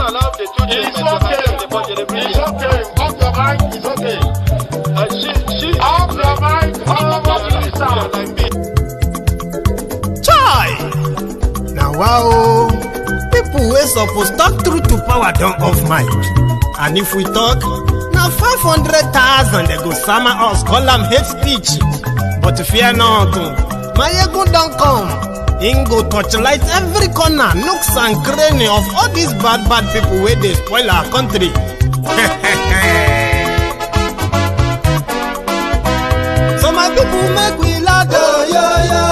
allow the two children to have the budget every year. It's okay. Off your mind. It's okay. She Off your mind. like me. Chai! Now wow, people wey suppose talk truth to power don't off mic. And if we talk, now 500,000 they go summer us, call them hate speech. But fear not, Maiyegun don't come. He go torchlight every corner, nooks and cranny of all these bad people where they spoil our country. So my people make we laugh, yo yo.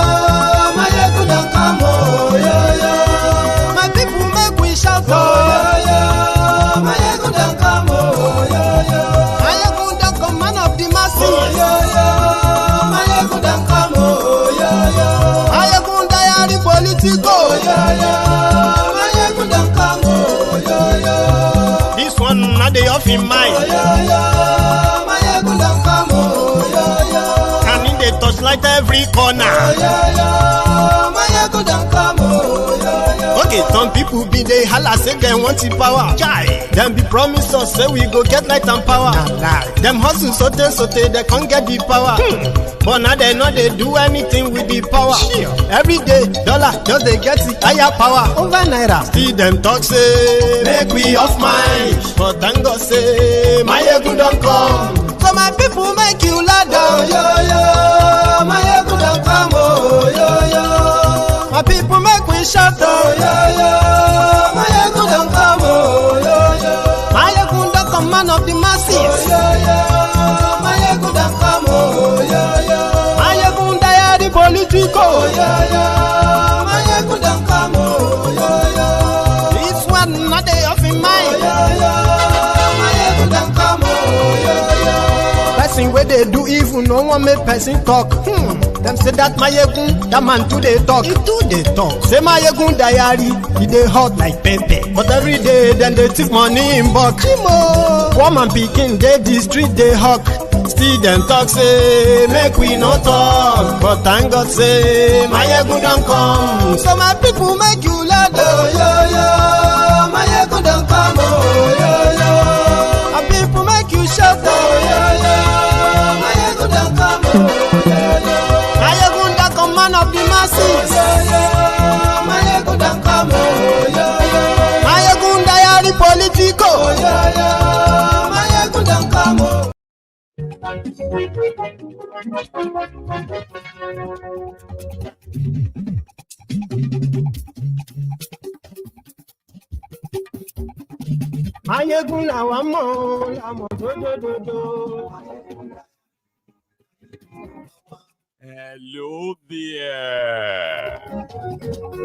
Maiyegun don't come, oh yo yo. My people make we shout, oh yo yo. Maiyegun don't come, oh yo yo. Maiyegun don't come, man of the masses, oh yo yo. Maiyegun don't come, oh yo yo. Maiyegun diary politico, oh yo yo. Maiyegun don't come, oh yo yo. This one not the off in mind, oh yo yo. Maiyegun don't come, oh yo yo. Can in the touchlight every corner, oh yo yo. Maiyegun don't come, oh yo yo. Okay, some people be they holla say they want the power. Chai, them be promise us say we go get light and power. Them hustle sote they can't get the power. But now they know they do anything with the power. Every day, dollar just they get the higher power. Over naira, still them talk say make we off mind. But thank God say Maiyegun don't come. So my people make you ladder, oh yo yo. Maiyegun don't come, oh yo yo. My people make we shout, oh yo yo. Maiyegun don't come, oh yo yo. Maiyegun don't come, man of the masses, oh yo yo. Maiyegun don't come, oh yo yo. Maiyegun diary politico, oh yo yo. Maiyegun don't come, oh yo yo. This one not they off in mind, oh yo yo. Maiyegun don't come, oh yo yo. Person where they do evil, no one make person talk. Them say that Maiyegun, that man too they talk. He too they talk. Say Maiyegun diary, he they hot like pepper. But every day then they take money in bulk. Poor man picking, they the street they hawk. Still them talk say make we no talk. But thank God say Maiyegun don't come. So my people make you laugh, oh yo yo. Maiyegun don't come, oh yo yo. My people make you shout, oh yo yo. Maiyegun don't come, oh yo yo. Maiyegun don't come, man of the masses, oh yo yo. Maiyegun don't come, oh yo yo. Maiyegun diary politico, oh yo yo. Maiyegun don't come, oh. Maiyegun la wa mo, la mo do. Hello there.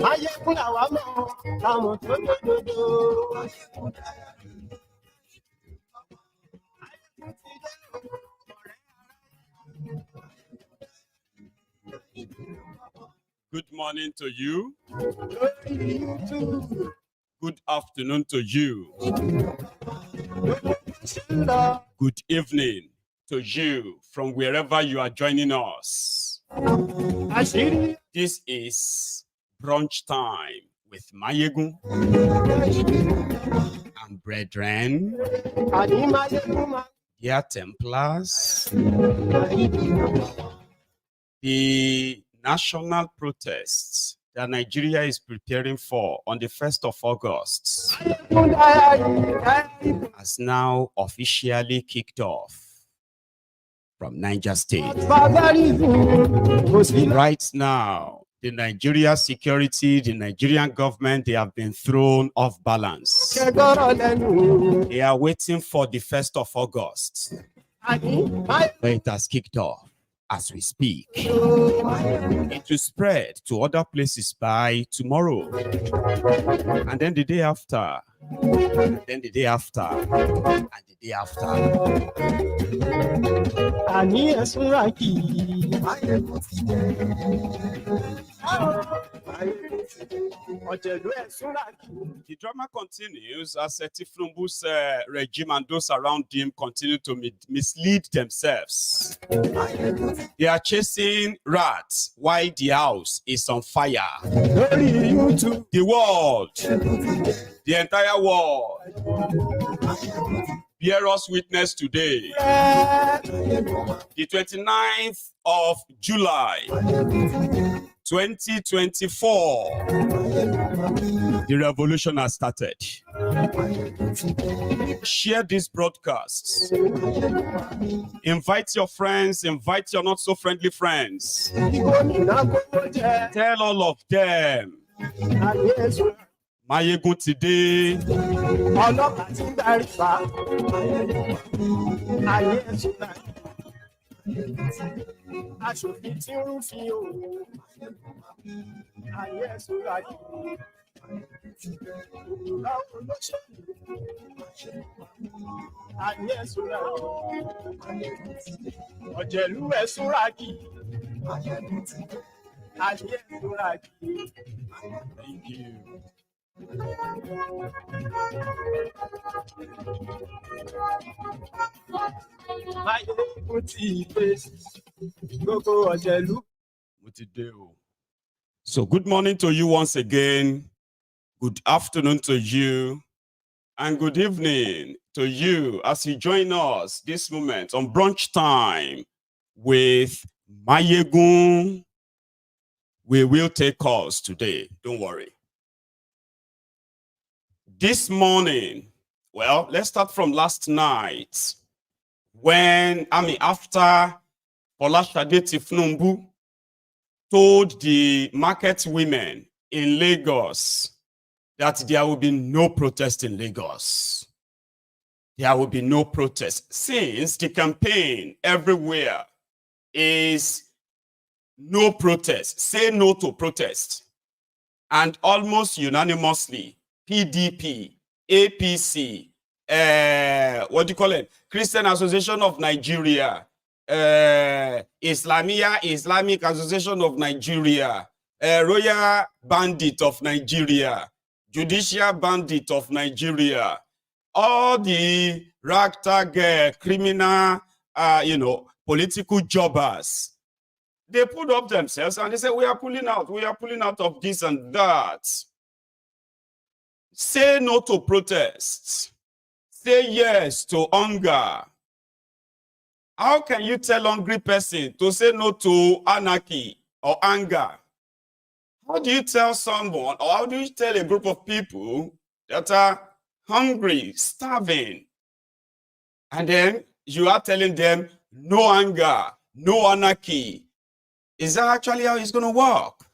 Maiyegun la wa mo, la mo do. Good morning to you. Good afternoon to you. Good evening to you from wherever you are joining us. This is brunch time with Maiyegun and brethren, dear Templars. The national protests that Nigeria is preparing for on the 1st of August has now officially kicked off from Niger State. Right now, the Nigeria security, the Nigerian government, they have been thrown off balance. They are waiting for the 1st of August, but it has kicked off as we speak. It will spread to other places by tomorrow, and then the day after, and then the day after, and the day after. The drama continues as thiefnubu's regime and those around him continue to mislead themselves. They are chasing rats while the house is on fire. The world, the entire world, bear us witness today, the 29th of July, 2024. The revolution has started. Share these broadcasts. Invite your friends, invite your not so friendly friends. Tell all of them. Maiyegun today. Thank you. So good morning to you once again. Good afternoon to you. And good evening to you as you join us this moment on brunch time with Maiyegun. We will take calls today. Don't worry. This morning, well, let's start from last night when, after Sade thiefnubu told the market women in Lagos that there will be no protest in Lagos. There will be no protest since the campaign everywhere is no protest, say no to protest. And almost unanimously, PDP, APC, what do you call it? Christian Association of Nigeria, Islamic Association of Nigeria, Royal Bandit of Nigeria, Judicial Bandit of Nigeria, all the ragtag criminal, political jobbers, they put up themselves and they say, we are pulling out of this and that. Say no to protests. Say yes to hunger. How can you tell hungry person to say no to anarchy or anger? How do you tell someone, or how do you tell a group of people that are hungry, starving, and then you are telling them no anger, no anarchy? Is that actually how it's going to work?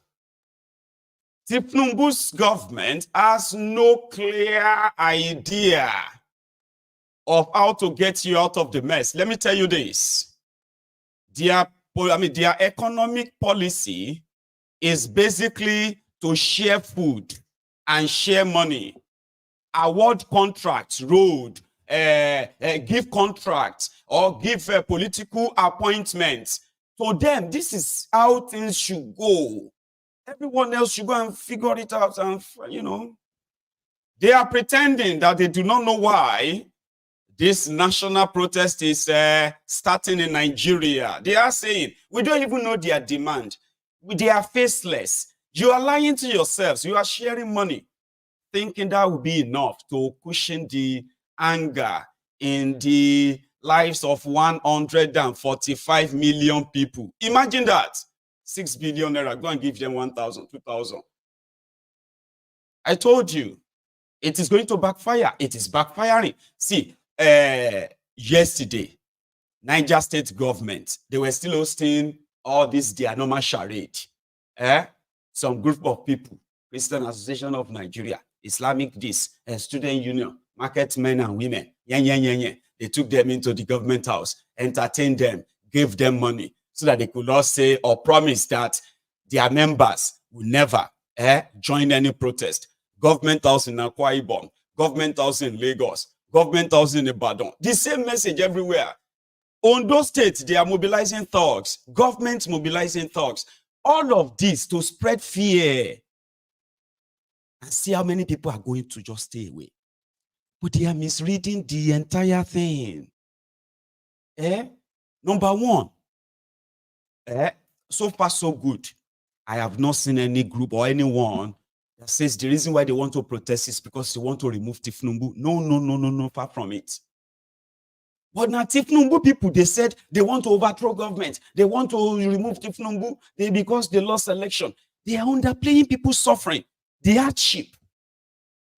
thiefnubu's government has no clear idea of how to get you out of the mess. Let me tell you this. Their economic policy is basically to share food and share money, award contracts, road, give contracts, or give political appointments. To them, this is how things should go. Everyone else should go and figure it out. And, they are pretending that they do not know why this national protest is starting in Nigeria. They are saying, we don't even know their demand. They are faceless. You are lying to yourselves. You are sharing money, thinking that will be enough to cushion the anger in the lives of 145 million people. Imagine that. 6 billion naira. Go and give them 1,000, 2,000. I told you, it is going to backfire. It is backfiring. See, yesterday, Niger State government, they were still hosting all this, their normal charade. Some group of people, Christian Association of Nigeria, Islamic this, Student Union, market men and women, they took them into the government house, entertained them, gave them money, so that they could not say or promise that their members will never join any protest. Government house in Akwa Ibom, government house in Lagos, government house in Ibadan. The same message everywhere. On those states, they are mobilizing thugs, government mobilizing thugs. All of this to spread fear and see how many people are going to just stay away. But they are misreading the entire thing. Number one, so far so good. I have not seen any group or anyone that says the reason why they want to protest is because they want to remove thiefnubu. No, far from it. But now thiefnubu people, they said they want to overthrow government. They want to remove thiefnubu because they lost election. They are underplaying people's suffering, the hardship.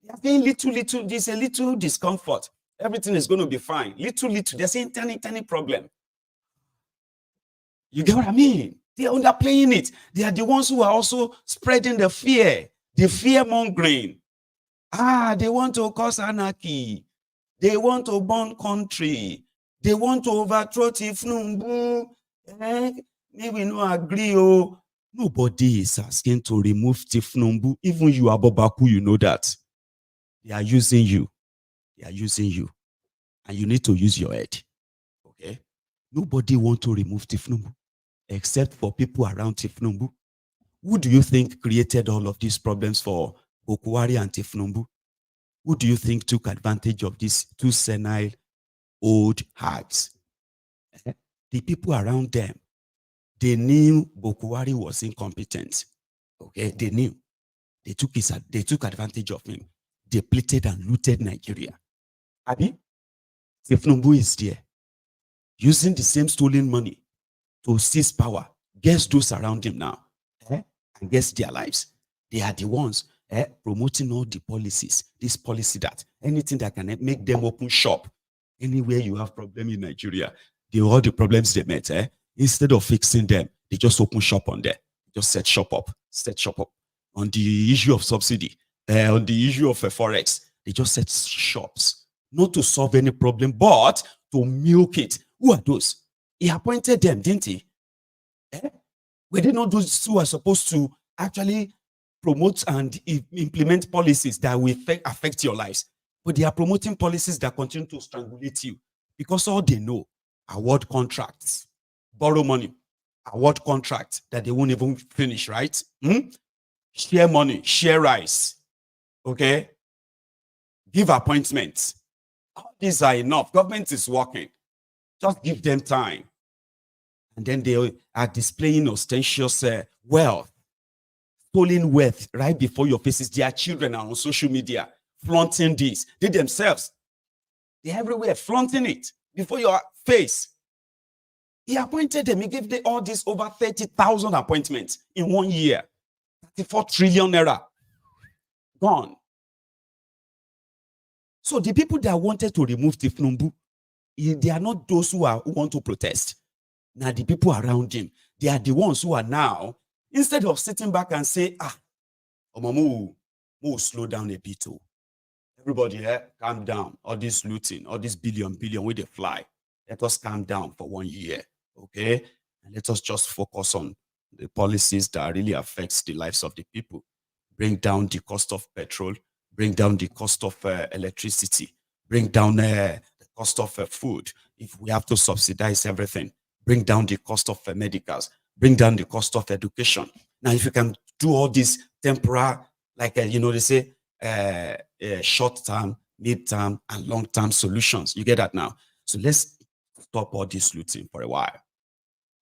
They are saying little, there's a little discomfort. Everything is going to be fine. Little, they're saying tiny problem. You get what I mean? They are underplaying it. They are the ones who are also spreading the fear, the fear mongering. They want to cause anarchy. They want to burn country. They want to overthrow thiefnubu. Maybe no agree. Nobody is asking to remove thiefnubu. Even you, Abobaku, you know that. They are using you. They are using you. And you need to use your head. Okay? Nobody wants to remove thiefnubu except for people around thiefnubu. Who do you think created all of these problems for Okuwari and thiefnubu? Who do you think took advantage of these two senile old hags? The people around them, they knew Okuwari was incompetent. Okay, they knew. They took advantage of him. Depleted and looted Nigeria. Abi, thiefnubu is there, using the same stolen money to seize power. Guess those around him now, and guess their lives. They are the ones promoting all the policies, this policy that anything that can make them open shop. Anywhere you have problem in Nigeria, all the problems they met, instead of fixing them, they just open shop on there. Just set shop up on the issue of subsidy, on the issue of forex. They just set shops, not to solve any problem, but to milk it. Who are those? He appointed them, didn't he? Were they not those who are supposed to actually promote and implement policies that will affect your lives? But they are promoting policies that continue to strangulate you because all they know, award contracts, borrow money, award contracts that they won't even finish, right? Share money, share rice, okay? Give appointments. All these are enough. Government is working. Just give them time. And then they are displaying ostentatious wealth, stolen wealth right before your faces. Their children are on social media flaunting this. They themselves, they're everywhere flaunting it before your face. He appointed them. He gave them all these over 30,000 appointments in 1 year. 34 trillion naira. Gone. So the people that wanted to remove thiefnubu, they are not those who want to protest. Now the people around him, they are the ones who are now, instead of sitting back and say, Omamu, slow down a bit. Everybody calm down. All this looting, all this billion where they fly. Let us calm down for 1 year, okay? And let us just focus on the policies that really affects the lives of the people. Bring down the cost of petrol, bring down the cost of electricity, bring down the cost of food. If we have to subsidize everything, bring down the cost of medicals, bring down the cost of education. Now, if you can do all these temporary, like, they say, short-term, mid-term, and long-term solutions, you get that now. So let's stop all this looting for a while.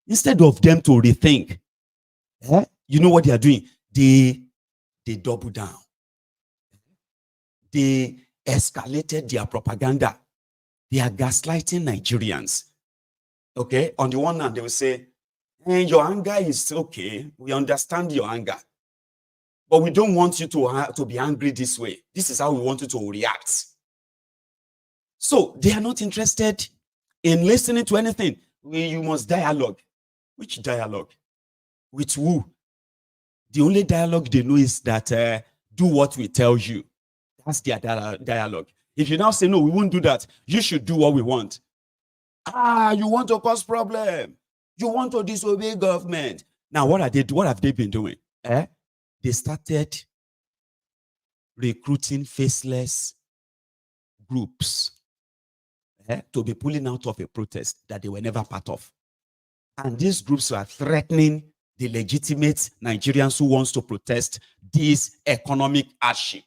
Instead of them to rethink, you know what they are doing? They double down. They escalated their propaganda. They are gaslighting Nigerians. Okay, on the one hand, they will say, your anger is okay. We understand your anger. But we don't want you to be angry this way. This is how we want you to react. So they are not interested in listening to anything. You must dialogue. Which dialogue? With who? The only dialogue they know is that do what we tell you. That's their dialogue. If you now say, no, we won't do that, you should do what we want. You want to cause problem. You want to disobey government. Now, what have they been doing? They started recruiting faceless groups to be pulling out of a protest that they were never part of. And these groups are threatening the legitimate Nigerians who wants to protest this economic hardship.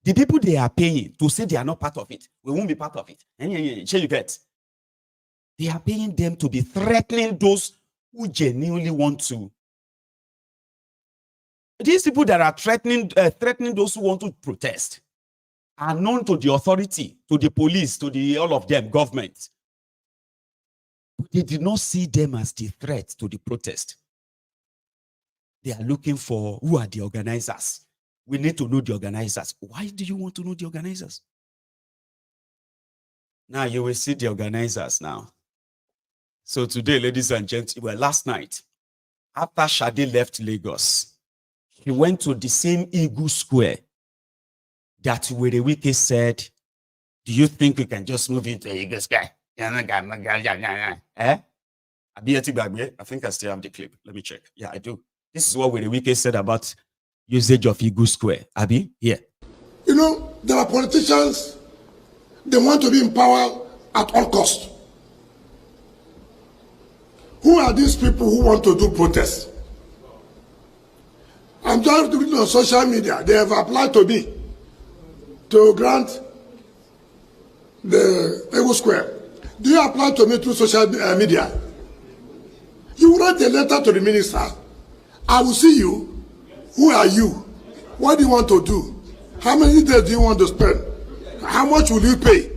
The people they are paying to say they are not part of it, we won't be part of it. Shall you get? They are paying them to be threatening those who genuinely want to. These people that are threatening those who want to protest are known to the authority, to the police, to the all of them, government. But they did not see them as the threat to the protest. They are looking for who are the organizers. We need to know the organizers. Why do you want to know the organizers? Now you will see the organizers now. So today, ladies and gentlemen, well, last night, after Sade left Lagos, he went to the same Eagle Square that Wike said, do you think we can just move into Eagle Square? Eh? I think I still have the clip. Let me check. Yeah, I do. This is what Wike said about usage of Eagle Square. Abi, here. You know, there are politicians, they want to be in power at all costs. Who are these people who want to do protests? I'm just reading on social media. They have applied to me to grant the Eagle Square. Do you apply to me through social media? You write a letter to the minister. I will see you. Who are you? What do you want to do? How many days do you want to spend? How much will you pay?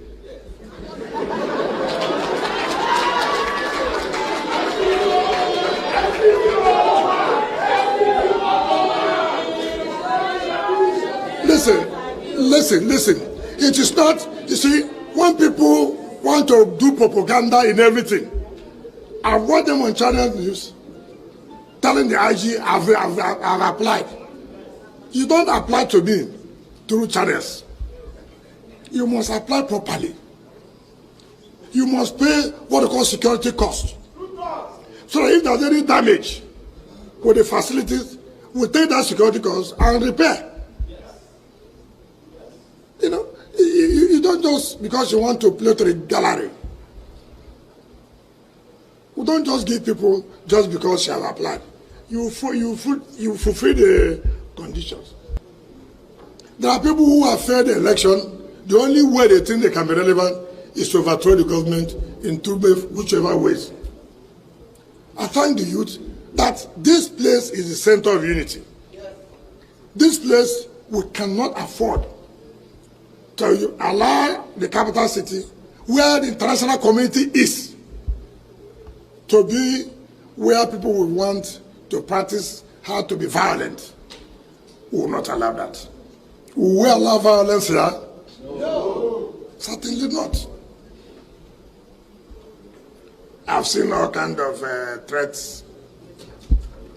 Listen. It is not, you see, when people want to do propaganda in everything, I've watched them on channel news telling the IG, I've applied. You don't apply to me through channels. You must apply properly. You must pay what they call security cost. So that if there's any damage with the facilities, we take that security cost and repair. You know, you don't just, because you want to play to the gallery. We don't just give people just because you have applied. You fulfill the conditions. There are people who have failed the election. The only way they think they can be relevant is to overthrow the government in whichever ways. I thank the youth that this place is the center of unity. This place we cannot afford to allow the capital city, where the international community is, to be where people will want to practice how to be violent. We will not allow that. Will we allow violence here? No. Certainly not. I've seen all kinds of threats.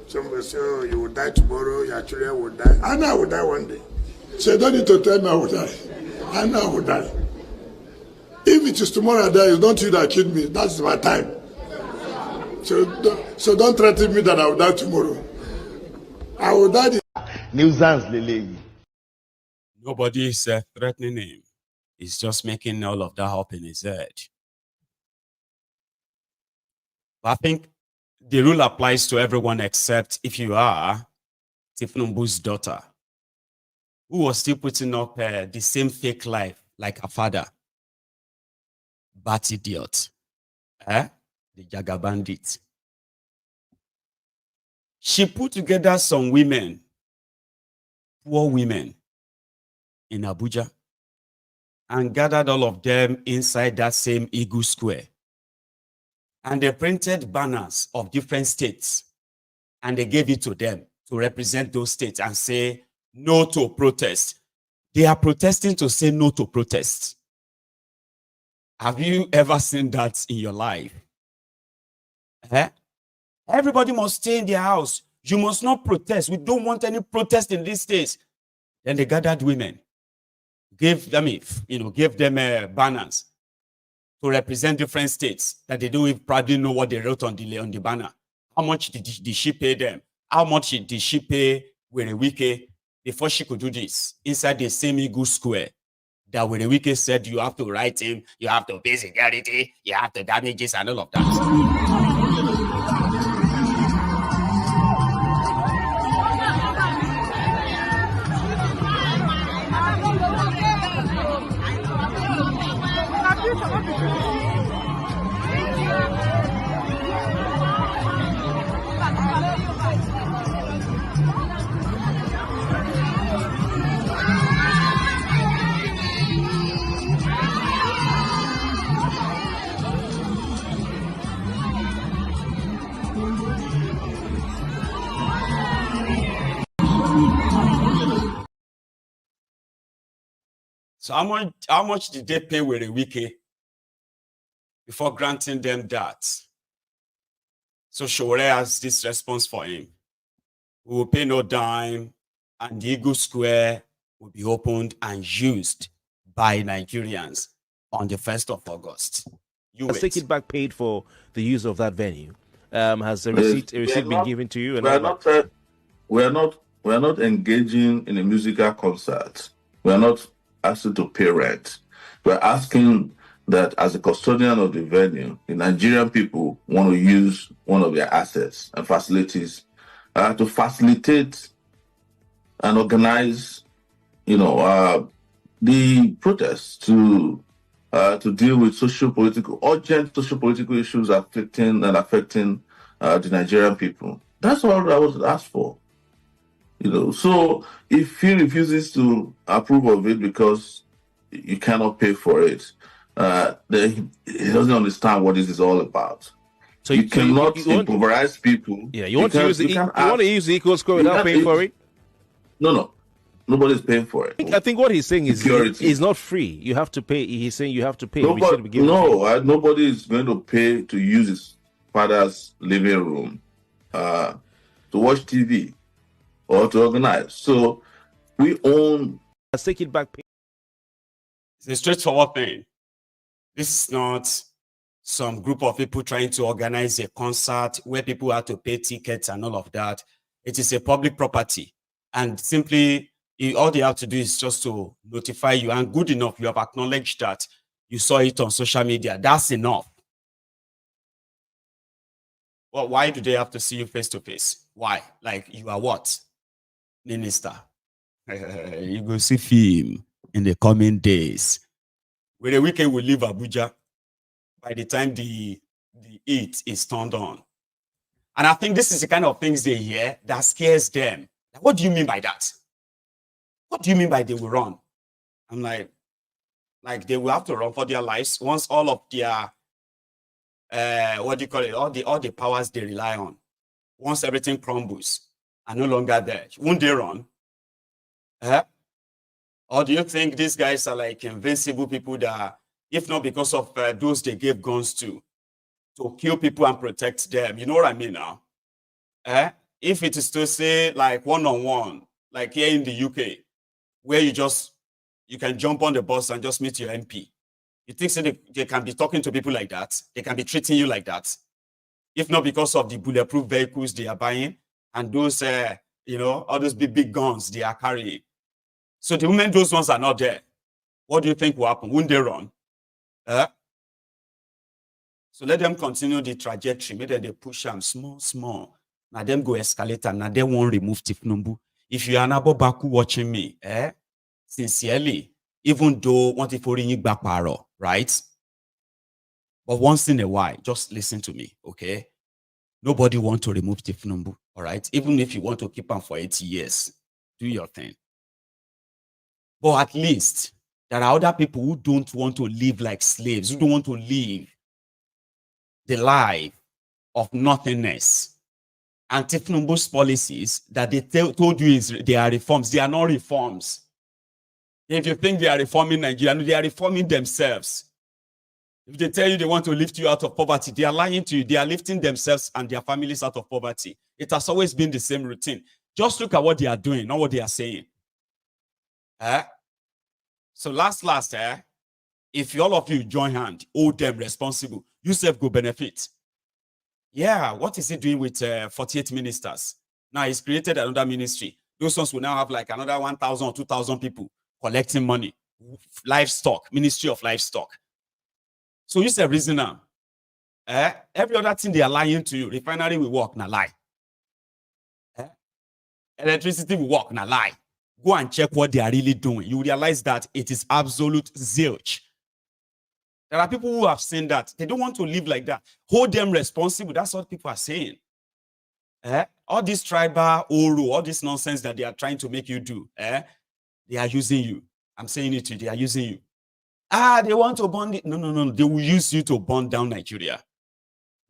Somebody say, oh, you will die tomorrow, your children will die. I know I will die one day. So you don't need to tell me I will die. I know I will die. If it is tomorrow I die, it's not you that killed me. That's my time. So don't threaten me that I will die tomorrow. I will die. Nobody is threatening him. He's just making all of that up in his head. But I think the rule applies to everyone except if you are thiefnubu's daughter, who was still putting up the same fake life like her father. Bad idiot. The Jaga bandit. She put together some women, poor women, in Abuja, and gathered all of them inside that same Eagle Square. And they printed banners of different states, and they gave it to them to represent those states and say, no to protest. They are protesting to say no to protest. Have you ever seen that in your life? Everybody must stay in their house. You must not protest. We don't want any protest in these states. Then they gathered women, gave them banners to represent different states that they don't even probably know what they wrote on the banner. How much did she pay them? How much did she pay Wike before she could do this inside the same Eagle Square that Wike said you have to write him, you have to pay security, you have to damages and all of that. So how much did they pay with a Wike before granting them that? So Sowore has this response for him. We will pay no dime, and the Eagle Square will be opened and used by Nigerians on the 1st of August. Has Take It Back paid for the use of that venue? Has a receipt been given to you? We are not engaging in a musical concert. We are not asking to pay rent. We're asking that as a custodian of the venue, the Nigerian people want to use one of their assets and facilities to facilitate and organize, the protests to deal with urgent social-political issues affecting the Nigerian people. That's all I was asked for. So if he refuses to approve of it because you cannot pay for it, then he doesn't understand what this is all about. So you cannot improvise people. Yeah, you want to use the Eagle Square without paying for it? No. Nobody's paying for it. I think what he's saying is it's not free. You have to pay. He's saying you have to pay. Nobody is going to pay to use his father's living room to watch TV or to organize. So we own. Let's take it back. It's a straightforward thing. This is not some group of people trying to organize a concert where people have to pay tickets and all of that. It is a public property. And simply, all they have to do is just to notify you. And good enough, you have acknowledged that you saw it on social media. That's enough. Well, why do they have to see you face to face? Why? Like, you are what? Minister. You go see film in the coming days. Where the weekend will leave Abuja by the time the heat is turned on. And I think this is the kind of things they hear that scares them. What do you mean by that? What do you mean by they will run? I'm like they will have to run for their lives once all of their all the powers they rely on, once everything crumbles, are no longer there. Won't they run? Or do you think these guys are like invincible people that, if not because of those they gave guns to kill people and protect them? You know what I mean now? If it is to say like one-on-one, like here in the UK, where you can jump on the bus and just meet your MP. You think so they can be talking to people like that? They can be treating you like that? If not because of the bulletproof vehicles they are buying and those, all those big guns they are carrying. So the moment those ones are not there, what do you think will happen? Won't they run? So let them continue the trajectory. Maybe they push them small. Now them go escalate and now they won't remove thiefnubu. If you are an Baku watching me, sincerely, even though want to for you back right? But once in a while, just listen to me, okay? Nobody want to remove thiefnubu, all right? Even if you want to keep on for 80 years, do your thing. But at least there are other people who don't want to live like slaves, who don't want to live the life of nothingness. And thiefnubu's policies that they told you they are reforms, they are not reforms. If you think they are reforming Nigeria, they are reforming themselves. If they tell you they want to lift you out of poverty, they are lying to you. They are lifting themselves and their families out of poverty. It has always been the same routine. Just look at what they are doing, not what they are saying. So last, if all of you join hand, hold them responsible, you self go benefit. Yeah, what is he doing with 48 ministers? Now he's created another ministry. Those ones will now have like another 1,000 or 2,000 people collecting money. Livestock, Ministry of Livestock. So you say reason now. Every other thing they are lying to you. Refinery will work, na lie. Electricity will work, na lie. Go and check what they are really doing. You realize that it is absolute zilch. There are people who have seen that. They don't want to live like that. Hold them responsible. That's what people are saying. All this tribal oro, all this nonsense that they are trying to make you do, they are using you. I'm saying it to you. They are using you. They want to burn it. No. They will use you to burn down Nigeria.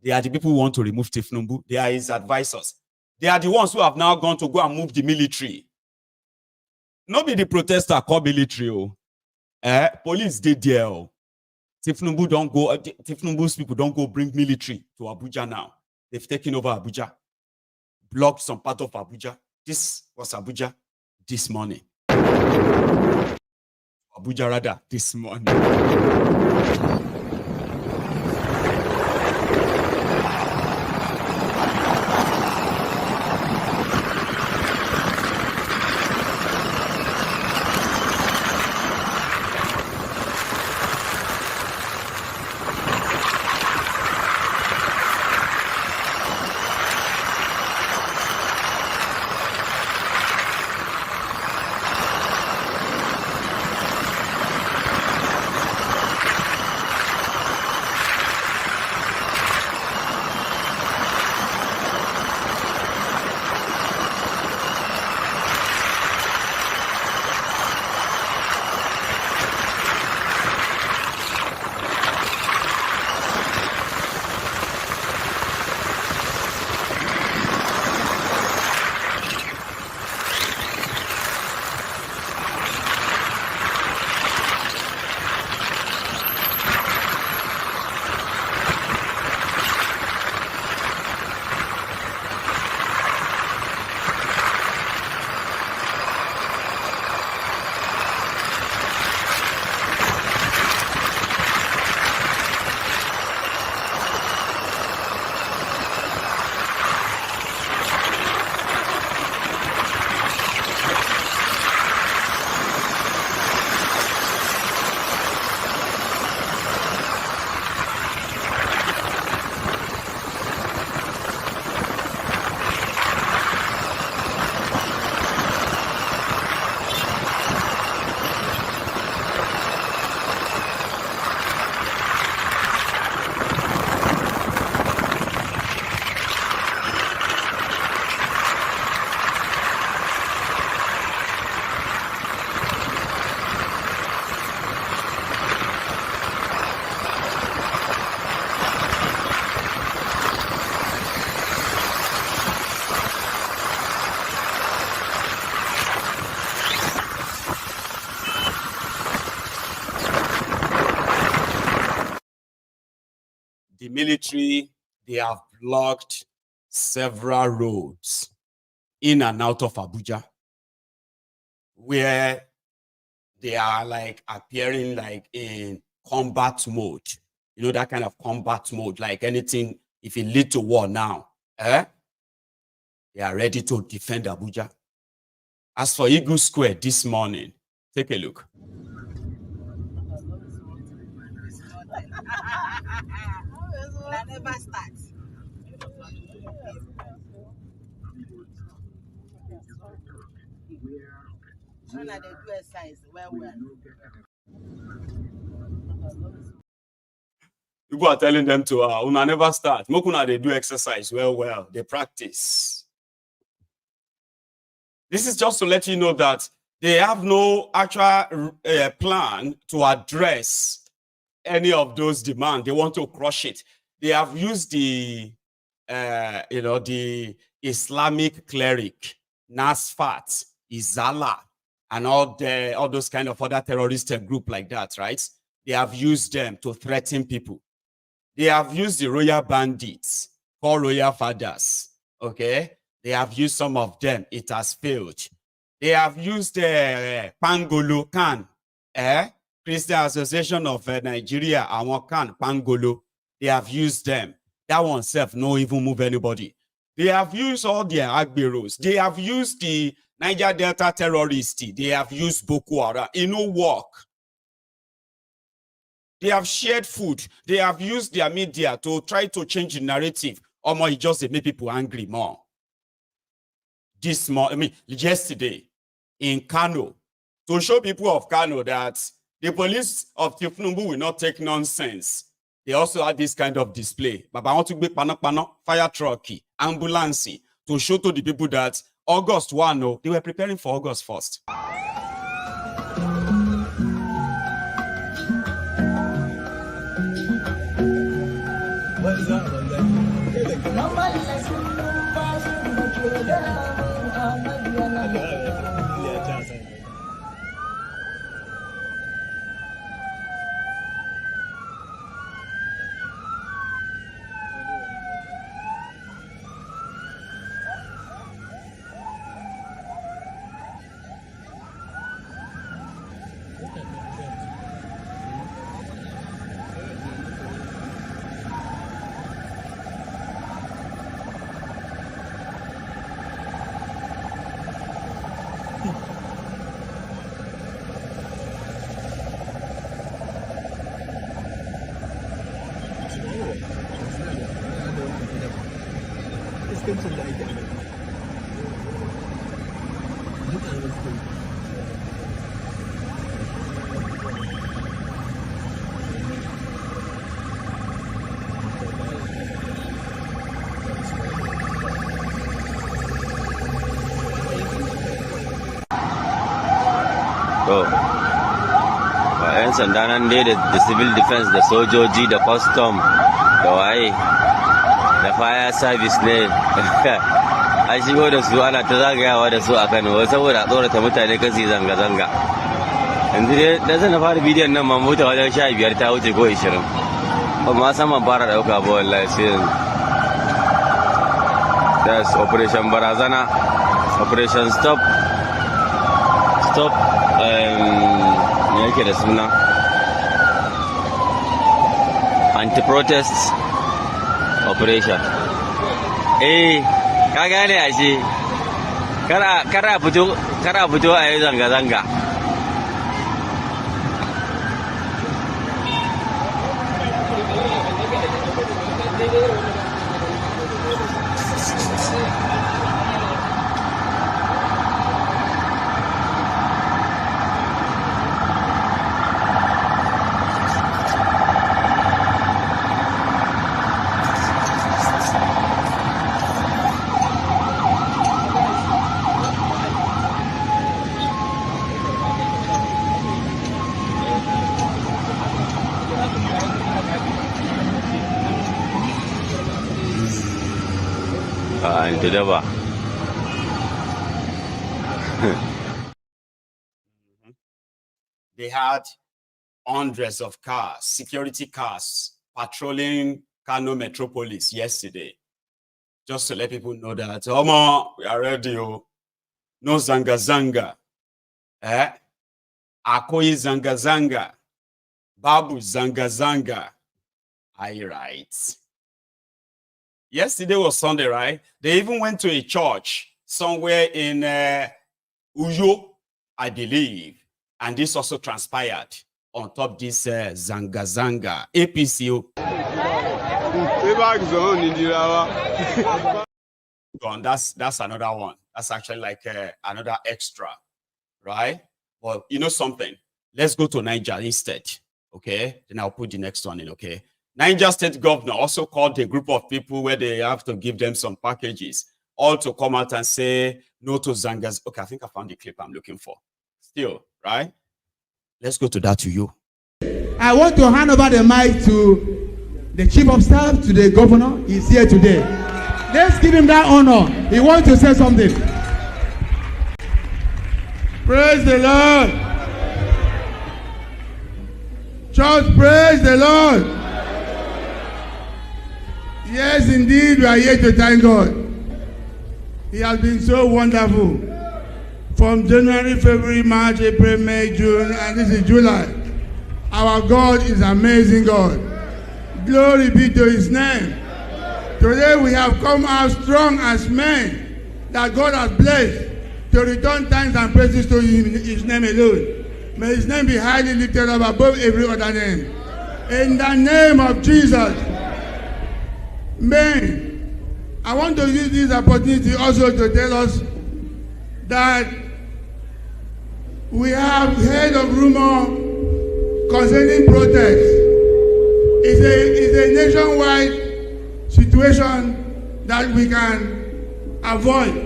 They are the people who want to remove thiefnubu. They are his advisors. They are the ones who have now gone to go and move the military. Not be the protester called military. Police did there. Thiefnubu's people don't go bring military to Abuja now. They've taken over Abuja, blocked some part of Abuja. This was Abuja this morning. Abuja rather this morning. The military, they have blocked several roads in and out of Abuja where they are like appearing like in combat mode. You know, that kind of combat mode, like anything, if it lead to war now, they are ready to defend Abuja. As for Eagle Square this morning, take a look. That never starts. When they do exercise, well. People are telling them to una never start. Mokuna they do exercise well. They practice. This is just to let you know that they have no actual plan to address any of those demands. They want to crush it. They have used the Islamic cleric, Nasfat, Izala, and all those kind of other terrorist group like that, right? They have used them to threaten people. They have used the royal bandits, called royal fathers, okay? They have used some of them. It has failed. They have used Pangolo Khan, Christian Association of Nigeria, Awon Khan, Pangolo. They have used them. That one self no even move anybody. They have used all their Agberos. They have used the Niger Delta terrorists. They have used Boko Haram. It no work. They have shared food. They have used their media to try to change the narrative. Or more, it just make people angry more. Yesterday in Kano, to show people of Kano that the police of thiefnubu will not take nonsense. They also had this kind of display. But I want to be firetruck, ambulance, to show to the people that August 1, they were preparing for August 1st. To, ba 'yan sanda nan dai da civil defense da sojoji da custom da waye da fire service ne an shigo da su ana ta zagayawa da su a Kano saboda a tsorata mutane kasi zanga-zanga. Yanzu dai da zan fara bidiyon nan ma mota wajen 15 ta wuce ko 20. Ba ma san man fara dauka ba wallahi sai yanzu. That's operation barazana, operation stop me yake da suna anti-protest operation. Ka gane ashe kara fito a yi zanga-zanga. Into daba. They had hundreds of cars, security cars, patrolling Kano metropolis yesterday. Just to let people know that, we are ready. No zanga-zanga. Akoyi zanga-zanga. Babu zanga-zanga. Are you right? Yesterday was Sunday, right? They even went to a church somewhere in Uyo, I believe. And this also transpired on top this zanga-zanga. APC. That's another one. That's actually like another extra, right? But you know something? Let's go to Niger instead, okay? Then I'll put the next one in, okay? Niger State Governor also called a group of people where they have to give them some packages, all to come out and say no to zangas. Okay, I think I found the clip I'm looking for. Still, right? Let's go to that to you. I want to hand over the mic to the Chief of Staff, to the Governor. He's here today. Let's give him that honor. He wants to say something. Praise the Lord. Church, praise the Lord. Yes, indeed, we are here to thank God. He has been so wonderful. From January, February, March, April, May, June, and this is July. Our God is amazing God. Glory be to his name. Today we have come out strong as men that God has blessed to return thanks and praises to him, his name alone. May his name be highly lifted up above every other name. In the name of Jesus. Men, I want to use this opportunity also to tell us that we have heard of rumor concerning protests. It's a nationwide situation that we can avoid.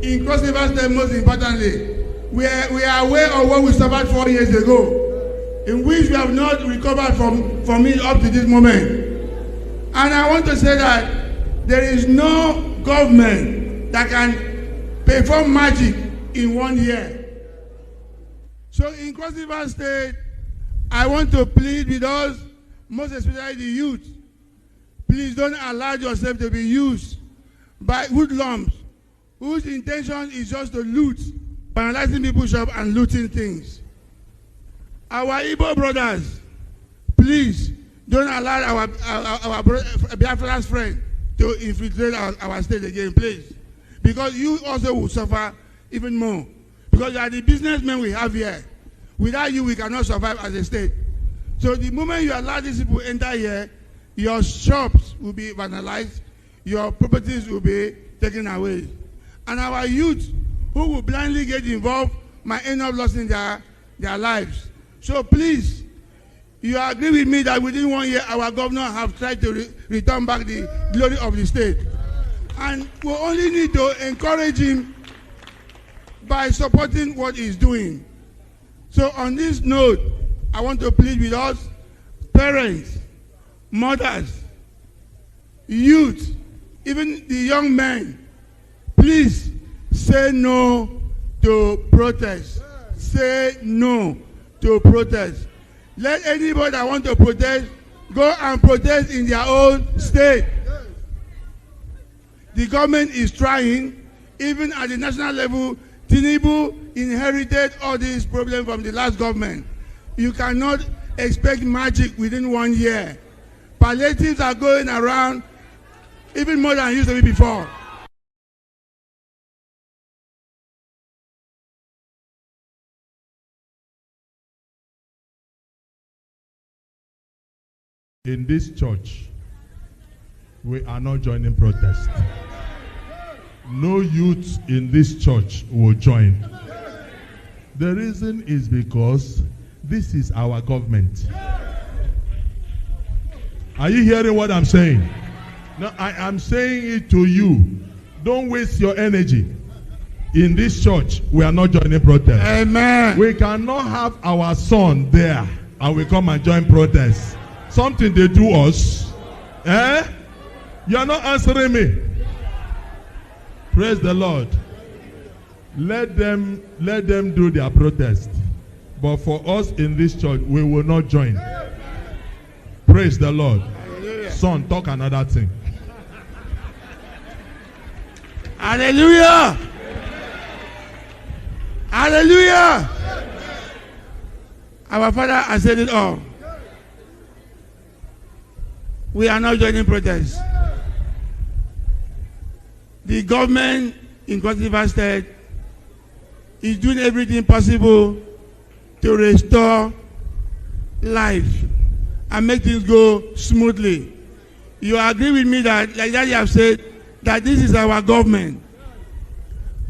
In Cross River State, most importantly, we are aware of what we suffered 4 years ago, in which we have not recovered from it up to this moment. And I want to say that there is no government that can perform magic in 1 year. So in Cross River State, I want to plead with us, most especially the youth. Please don't allow yourself to be used by hoodlums whose intention is just to loot, vandalizing people's shop and looting things. Our Igbo brothers, please don't allow our Biafran friend to infiltrate our state again, please. Because you also will suffer even more. Because you are the businessmen we have here. Without you, we cannot survive as a state. So the moment you allow these people to enter here, your shops will be vandalized, your properties will be taken away. And our youth who will blindly get involved might end up losing their lives. So please, you agree with me that within 1 year, our governor have tried to return back the glory of the state. And we only need to encourage him by supporting what he's doing. So on this note, I want to plead with us, parents, mothers, youth, even the young men, please say no to protest. Say no to protest. Let anybody that want to protest go and protest in their own state. The government is trying, even at the national level. Tinubu inherited all these problems from the last government. You cannot expect magic within 1 year. Palliatives are going around even more than used to be before. In this church, we are not joining protest. No youth in this church will join. The reason is because this is our government. Are you hearing what I'm saying? No, I am saying it to you. Don't waste your energy. In this church, we are not joining protest. Amen. We cannot have our son there and we come and join protest. Something they do us. Eh? You are not answering me. Praise the Lord. Let them do their protest. But for us in this church, we will not join. Praise the Lord. Hallelujah. Son, talk another thing. Hallelujah. Hallelujah. Our Father has said it all. We are not joining protests. The government in Cross River State is doing everything possible to restore life and make things go smoothly. You agree with me that, like that you have said, that this is our government.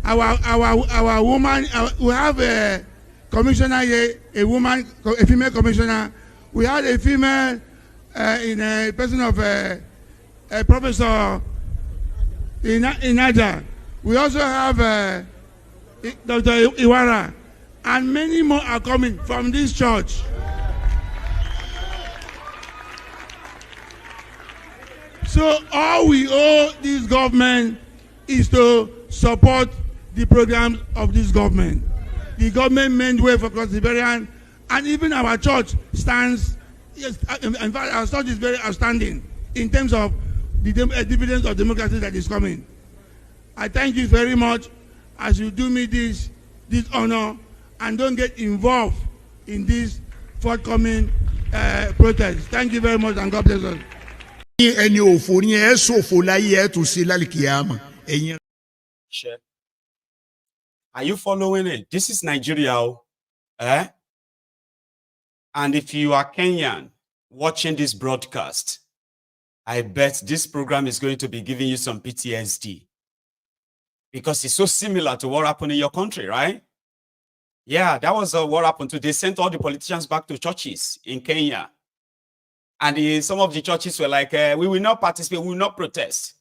Our woman, we have a commissioner here, a female commissioner. We had a female in a person of a professor in Niger. We also have Dr. Iwara, and many more are coming from this church. So all we owe this government is to support the programs of this government. The government meant way for Cross-Liberian, and even our church stands. Yes, in fact, our church is very outstanding in terms of the dividends of democracy that is coming. I thank you very much as you do me this honor, and don't get involved in this forthcoming protest. Thank you very much, and God bless us. Are you following it? This is Nigeria. Eh? And if you are Kenyan watching this broadcast, I bet this program is going to be giving you some PTSD. Because it's so similar to what happened in your country, right? Yeah, that was what happened too. They sent all the politicians back to churches in Kenya. And some of the churches were like, we will not participate, we will not protest.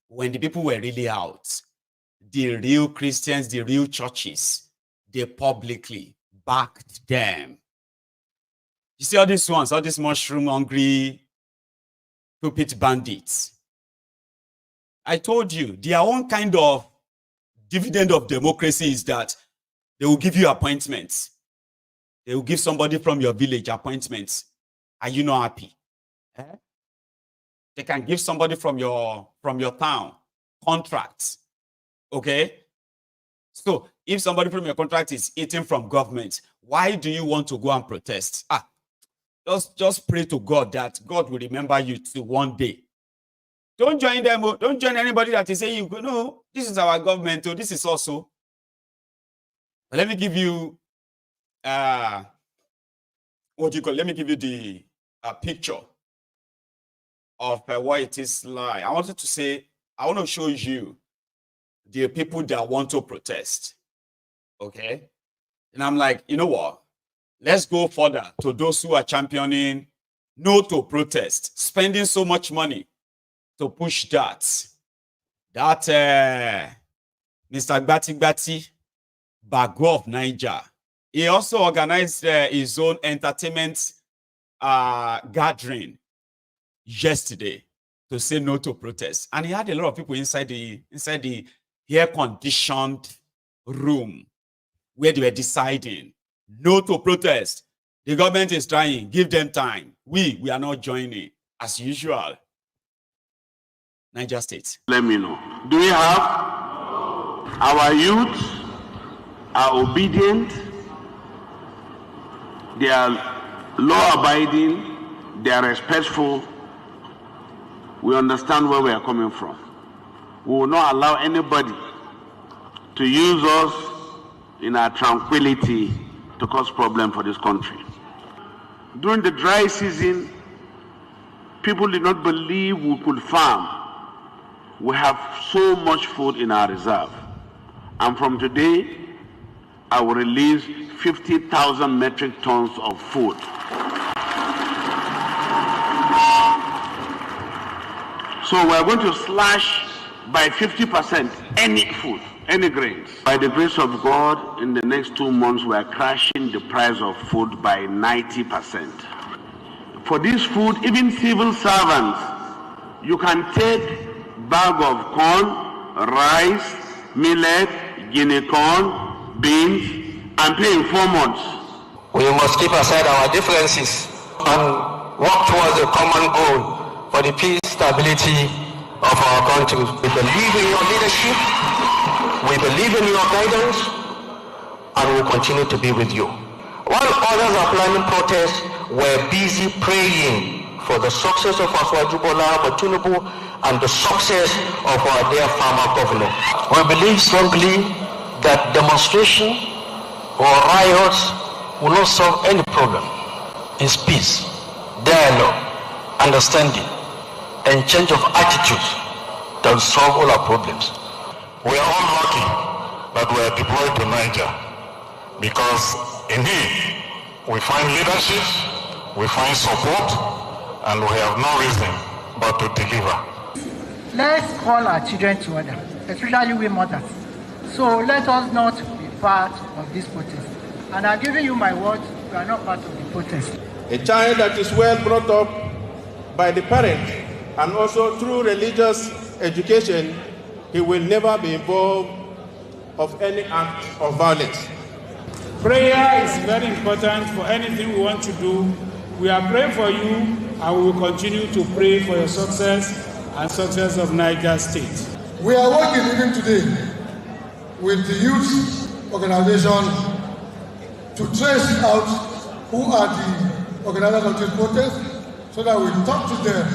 When the people were really out, the real Christians, the real churches, they publicly backed them. You see all these ones, all these mushroom-hungry pulpit bandits. I told you, their own kind of dividend of democracy is that they will give you appointments. They will give somebody from your village appointments. Are you not happy? Eh? They can give somebody from your town contracts. Okay? So if somebody from your contract is eating from government, why do you want to go and protest? Just pray to God that God will remember you to one day. Don't join them. Don't join anybody that is saying, no, this is our government. This is also. But let me give you, let me give you the picture of what it is like. I want to show you the people that want to protest. Okay. And I'm like, you know what? Let's go further to those who are championing no to protest, spending so much money to push that. That Mr. Gbati Bago of Niger. He also organized his own entertainment gathering yesterday to say no to protest. And he had a lot of people inside the air-conditioned room where they were deciding no to protest. The government is trying, give them time. We are not joining as usual. Niger State. Let me know. Do we have our youth are obedient, they are law-abiding, they are respectful. We understand where we are coming from. We will not allow anybody to use us in our tranquility to cause problem for this country. During the dry season, people did not believe we could farm. We have so much food in our reserve. And from today, I will release 50,000 metric tons of food. So we're going to slash by 50% any food, any grains. By the grace of God, in the next 2 months, we are crashing the price of food by 90%. For this food, even civil servants, you can take bag of corn, rice, millet, guinea corn, beans, and pay in 4 months. We must keep aside our differences and work towards a common goal for the peace, stability of our country. We believe in your leadership, we believe in your guidance, and we will continue to be with you. While others are planning protests, we're busy praying for the success of our thiefnubu and the success of our dear farmer governor. We believe strongly that demonstration or riots will not solve any problem. It's peace, dialogue, understanding, and change of attitudes that will solve all our problems. We are all lucky that we are deployed to Niger because indeed we find leadership, we find support, and we have no reason but to deliver. Let's call our children to order, especially we mothers. So let us not be part of this protest. And I'm giving you my word, we are not part of the protest. A child that is well brought up by the parent and also through religious education, he will never be involved of any act of violence. Prayer is very important for anything we want to do. We are praying for you, and we will continue to pray for your success and success of Niger State. We are working even today with the youth organization to trace out who are the organizers of this protest so that we talk to them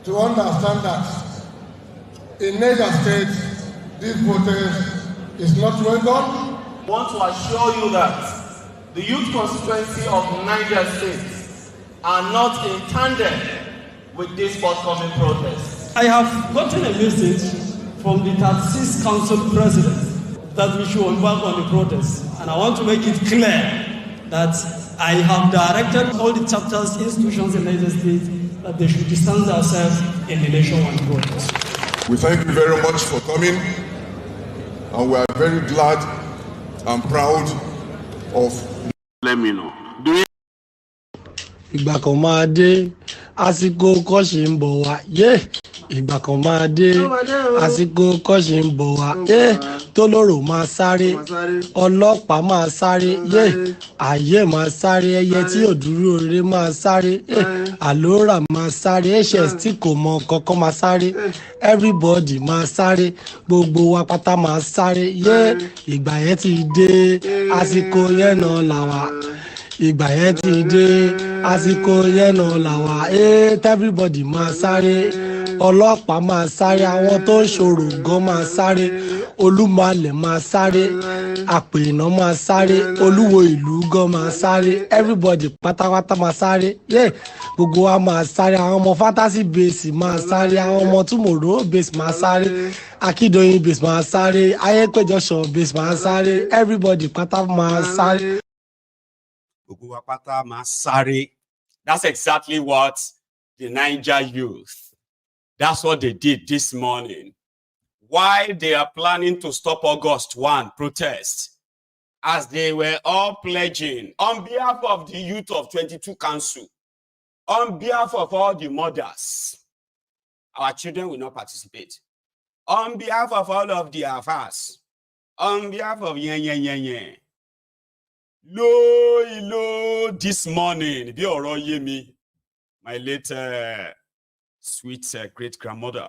to understand that in Niger State, this protest is not welcome. I want to assure you that the youth constituency of Niger State are not in tandem with this forthcoming protest. I have gotten a message from the 36th Council President that we should embark on the protest. And I want to make it clear that I have directed all the chapters, institutions in Niger State that they should distance themselves in the nationwide protest. We thank you very much for coming, and we are very glad and proud of. Let me know. Do you? Ìgbà kan máa dé, àsìkò kọ́ṣe ń bọ̀ wá. ìgbà kan máa dé àsìkò kọ́ṣì ń bọ̀ wá tólórò máa sáré ọlọ́pàá máa sáré ayé máa sáré ẹyẹ tí ò dúró rere máa sáré àlórà máa sáré hs tí kò mọ kankan máa sáré everybody máa sáré gbogbo wa pátá máa sáré ìgbà yẹn ti dé àsìkò yẹn náà làwà ìgbà yẹn ti dé àsìkò yẹn náà làwà everybody máa sáré ọlọ́pàá máa sáré àwọn tó ń ṣòro gan máa sáré olúmọlẹ̀ máa sáré àpènà máa sáré olúwo ìlú gan máa sáré everybody pátápátá máa sáré gbogbo wa máa sáré àwọn ọmọ fantasy base máa sáré àwọn ọmọ tomorrow base máa sáré akíndóyin base máa sáré ayépéjọsọ base máa sáré everybody pátá máa sáré. Gbogbo wa pátá máa sáré. That's exactly what the Niger youth, that's what they did this morning. Why they are planning to stop August 1 protest, as they were all pledging on behalf of the youth of 22 council, on behalf of all the mothers, our children will not participate. On behalf of all of the affairs, on behalf of Lo this morning, bí ọ̀rọ̀ yé mi, my late sweet great grandmother,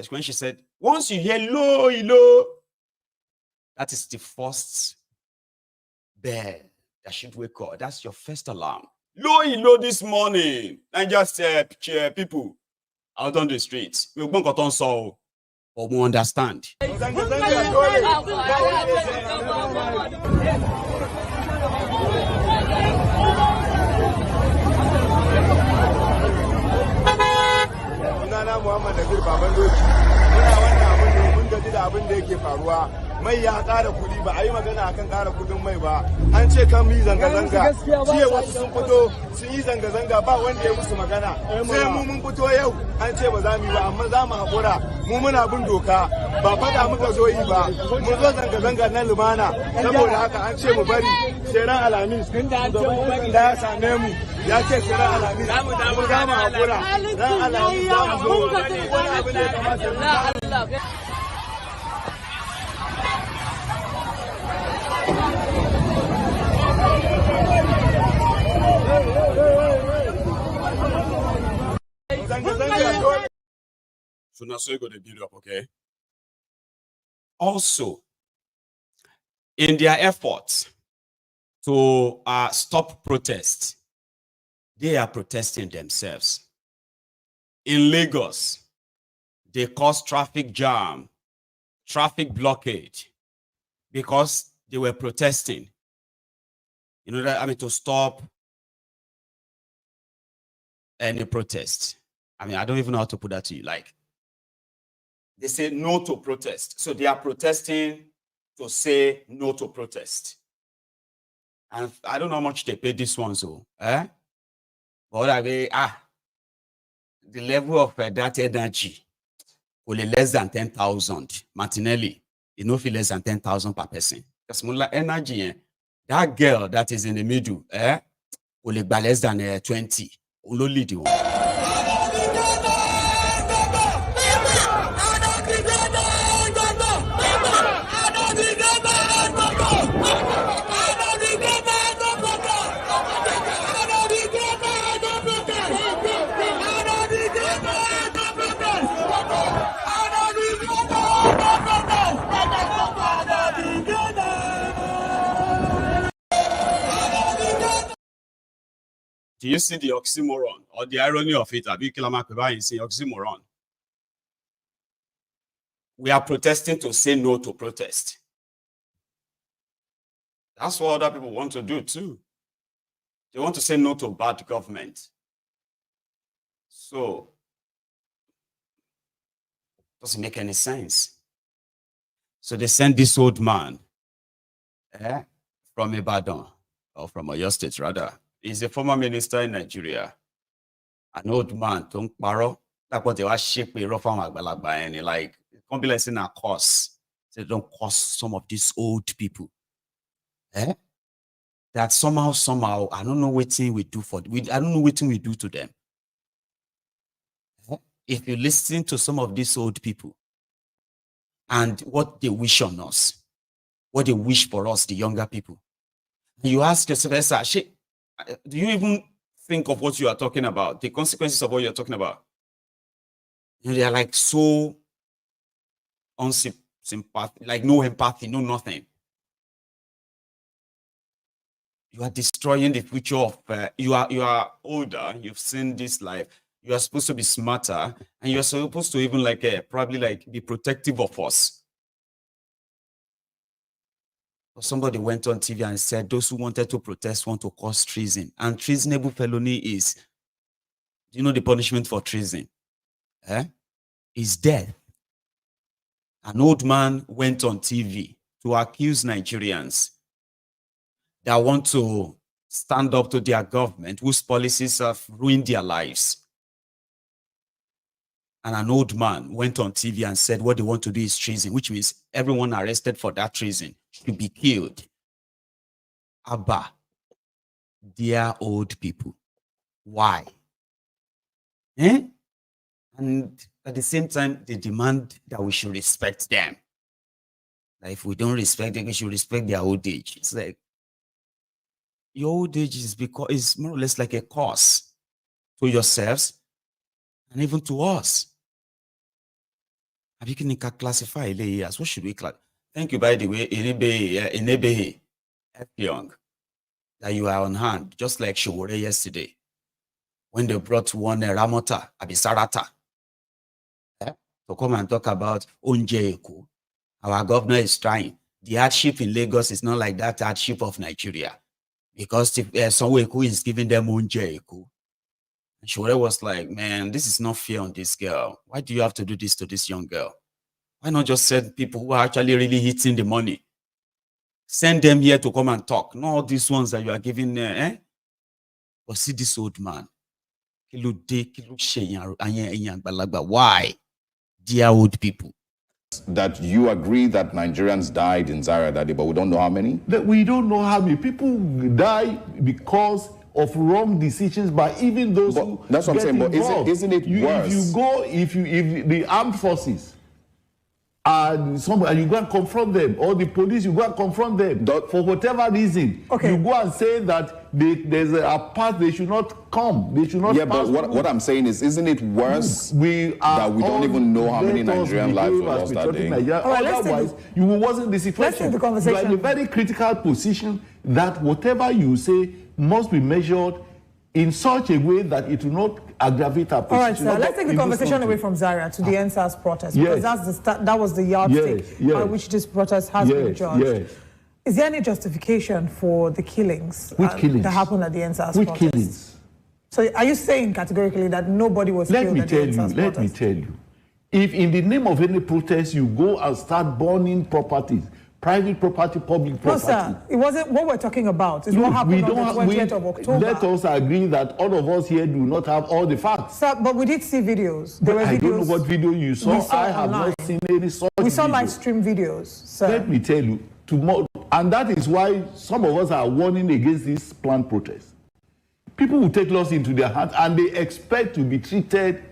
when she said, once you hear lo, that is the first bell that should wake up. That's your first alarm. Lo this morning, and just people out on the streets. We won't got on so, but we understand. Muhammad Nazir Baban Doki muna wannan abin da mun gaji da abin da yake faruwa mai ya ƙara kuɗi ba a yi magana akan ƙara kuɗin mai ba an ce kan yi zanga-zanga jiya wasu sun fito sun yi zanga-zanga ba wanda ya musu magana sai mu mun fito yau an ce ba za mu yi ba amma za mu haƙura mu muna bin doka ba faɗa muka zo yi ba mun zo zanga-zanga na lumana saboda haka an ce mu bari sai ran alhamis gaban da ya same mu ya ce sai ran alhamis mu za mu haƙura ran alhamis za mu zo wani abin da ya kamata mu So now so you're going to build up, okay? Also, in their efforts to stop protests, they are protesting themselves. In Lagos, they caused traffic jam, traffic blockade, because they were protesting. You know that, to stop any protest. I don't even know how to put that to you. Like, they say no to protest. So they are protesting to say no to protest. And I don't know how much they pay this one, so, But the level of that energy will be less than 10,000. Martinelli, it no feel less than 10,000 per person. The smaller energy, that girl that is in the middle, will be less than 20. Only the one. Do you see the oxymoron or the irony of it? Oxymoron. We are protesting to say no to protest. That's what other people want to do too. They want to say no to bad government. So, it doesn't make any sense. So they sent this old man from Ibadan, or from Oyo State rather. He's a former minister in Nigeria. An old man, don't paro. That's what they were shaping rough on and like, can't be like saying a curse. They don't curse some of these old people. That somehow, I don't know what thing we do for I don't know what thing we do to them. if you listen to some of these old people and what they wish on us, what they wish for us, the younger people, you ask yourself, do you even think of what you are talking about, the consequences of what you're talking about? They are like so unsympathetic, like no empathy, no nothing. You are destroying the future of, you are older, you've seen this life, you are supposed to be smarter, and you're supposed to even probably be protective of us. But somebody went on TV and said those who wanted to protest want to cause treason. And treasonable felony is, do you know the punishment for treason? Is death. An old man went on TV to accuse Nigerians that want to stand up to their government whose policies have ruined their lives. And an old man went on TV and said what they want to do is treason, which means everyone arrested for that treason should be killed. Abba, dear old people, why? And at the same time, they demand that we should respect them. Like if we don't respect them, we should respect their old age. It's like, your old age is more or less like a curse to yourselves and even to us. Have you can classify as what should we classify? Thank you, by the way, Enebe Young, that you are on hand, just like Sowore yesterday, when they brought one Ramota Abisarata to come and talk about Onjeku. Our governor is trying. The hardship in Lagos is not like that hardship of Nigeria, because Sowore is giving them Onjeku. And Sowore was like, man, this is not fair on this girl. Why do you have to do this to this young girl? Why not just send people who are actually really hitting the money? Send them here to come and talk. Not all these ones that you are giving, But see this old man. Why? Dear old people. That you agree that Nigerians died in Zaria that day, but we don't know how many? That we don't know how many. People die because of wrong decisions by even those who that's what I'm saying, involved. But isn't it worse? If the armed forces and you go and confront them, or the police, you go and confront them for whatever reason. Okay. You go and say that there's a path they should not come. They should not. Yeah, but what I'm saying is, isn't it worse that we don't even know how many Nigerian lives were lost that day? Otherwise, you wasn't the situation. You are in a very critical position that whatever you say must be measured in such a way that it will not aggravate our position. All right, sir. Let's take the conversation away from Zaria to the NSAS protest, because that was the yardstick by which this protest has been judged. Yes. Is there any justification for the killings that happened at the NSAS protest? Which killings? So are you saying categorically that nobody was killed at the NSAS protest? Let me tell you. If in the name of any protest you go and start burning properties, private property, public property. No, sir. It wasn't what we're talking about. It's what happened on the 20th of October. Let us agree that all of us here do not have all the facts. Sir, but we did see videos. There were videos. I don't know what video you saw. I have not seen any such We saw live stream videos, sir. Let me tell you, tomorrow, and that is why some of us are warning against this planned protest. People will take laws into their hands and they expect to be treated,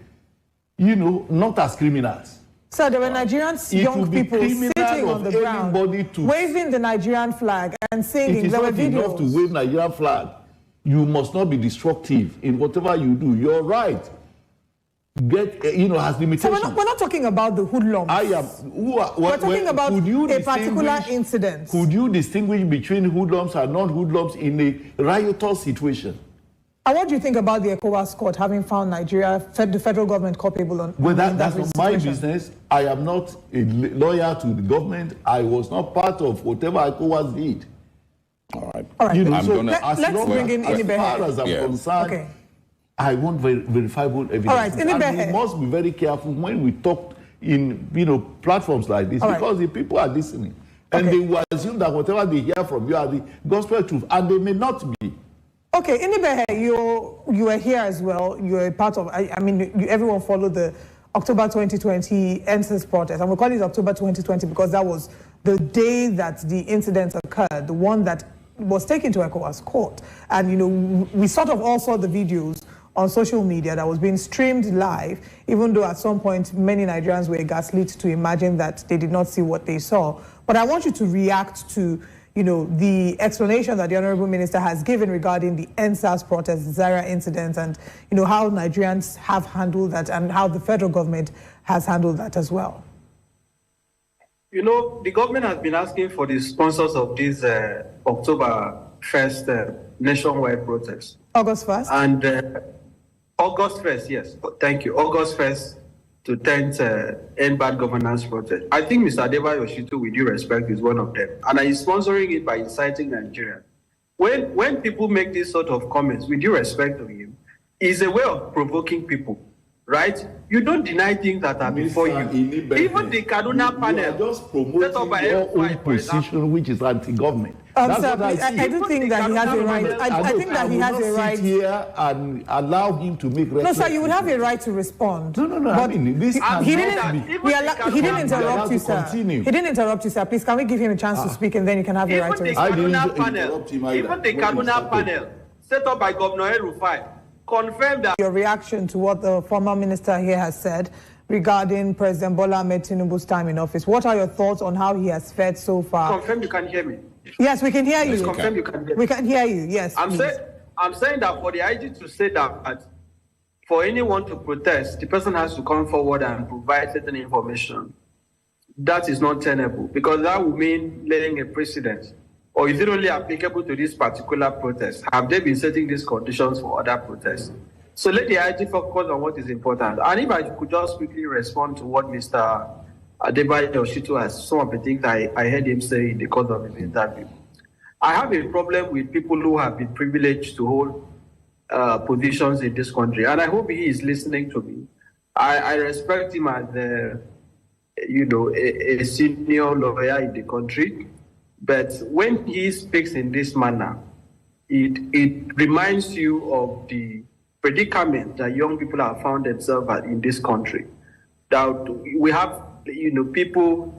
not as criminals. Sir, there were Nigerians, young people sitting on the ground, waving the Nigerian flag and singing. There were videos. It is not enough to wave Nigerian flag. You must not be destructive in whatever you do. You're right. Has limitations. So we're not talking about the hoodlums. We're talking about a particular incident. Could you distinguish between hoodlums and non-hoodlums in a riotous situation? And what do you think about the ECOWAS court having found Nigeria, the federal government, culpable on that's not my business. I am not a lawyer to the government. I was not part of whatever ECOWAS did. All right. Let's bring in Inibehe. As far as I'm concerned, I want verifiable evidence. All right, and we must be very careful when we talk in platforms like this, because the people are listening. And they will assume that whatever they hear from you are the gospel truth, and they may not be. Okay, Inibehe, you were here as well. You were a part of, everyone followed the October 2020 NSAS protest. And we call it October 2020 because that was the day that the incident occurred, the one that was taken to ECOWAS court. And, we sort of all saw the videos on social media that was being streamed live, even though at some point many Nigerians were gaslit to imagine that they did not see what they saw. But I want you to react to, the explanation that the Honorable Minister has given regarding the NSAS protest, the Zaria incident, and, how Nigerians have handled that and how the federal government has handled that as well. The government has been asking for the sponsors of this October 1st nationwide protest. August 1st? And August 1st, yes. Thank you. August 1st to 10th End Bad Governance protest. I think Mr. Adebayo Shitu, with due respect, is one of them. And he's sponsoring it by inciting Nigerians. When people make this sort of comments, with due respect to him, it's a way of provoking people. Right? You don't deny things that are before you. Even the Kaduna panel, you are just promoting your own position, which is anti-government. Sir, I do think that he has a right. I think that he has a right. Sit here and allow him to make. No, sir, you would have a right to respond. No. But I mean, this he didn't interrupt you, sir. Continue. He didn't interrupt you, sir. Please, can we give him a chance to speak, and then you can have a right to respond. Even the Kaduna panel, set up by Governor El-Rufai, confirmed that. Your reaction to what the former minister here has said regarding President Bola Ahmed Tinubu's time in office. What are your thoughts on how he has fared so far? Confirm you can hear me. Yes, we can hear you. Confirm you can hear me. We can hear you, yes. I'm saying that for the IG to say that for anyone to protest, the person has to come forward and provide certain information. That is not tenable, because that would mean laying a precedent. Or is it only applicable to this particular protest? Have they been setting these conditions for other protests? So let the IG focus on what is important. And if I could just quickly respond to what Mr. Adebayo Shitu has, some of the things I heard him say in the course of his interview. I have a problem with people who have been privileged to hold positions in this country, and I hope he is listening to me. I respect him as a senior lawyer in the country. But when he speaks in this manner, it reminds you of the predicament that young people have found themselves in this country. That we have, people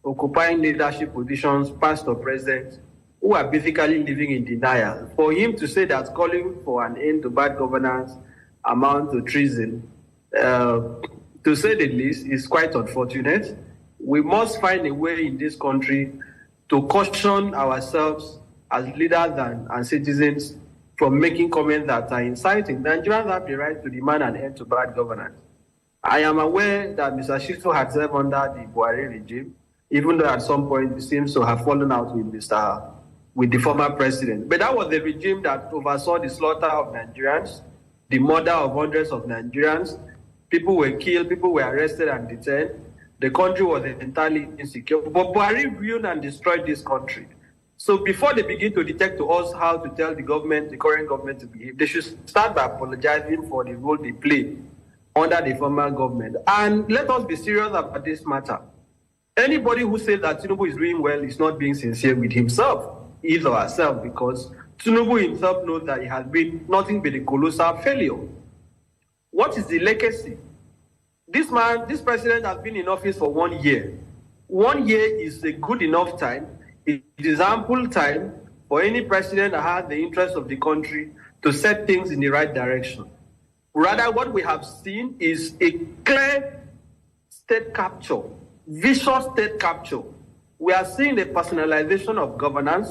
occupying leadership positions, past or present, who are basically living in denial. For him to say that calling for an end to bad governance amounts to treason, to say the least, is quite unfortunate. We must find a way in this country to caution ourselves as leaders and citizens from making comments that are inciting. Nigerians have the right to demand an end to bad governance. I am aware that Mr. Shitu had served under the Buhari regime, even though at some point he seems to have fallen out with the former president. But that was the regime that oversaw the slaughter of Nigerians, the murder of hundreds of Nigerians. People were killed, people were arrested and detained. The country was entirely insecure. But Buhari ruined and destroyed this country. So before they begin to dictate to us how to tell the government, the current government, to behave, they should start by apologizing for the role they played under the former government. And let us be serious about this matter. Anybody who says that Tinubu is doing well is not being sincere with himself, his or herself, because Tinubu himself knows that he has been nothing but a colossal failure. What is the legacy? This president has been in office for 1 year. 1 year is a good enough time. It is ample time for any president that has the interest of the country to set things in the right direction. Rather, what we have seen is a clear state capture, vicious state capture. We are seeing the personalization of governance.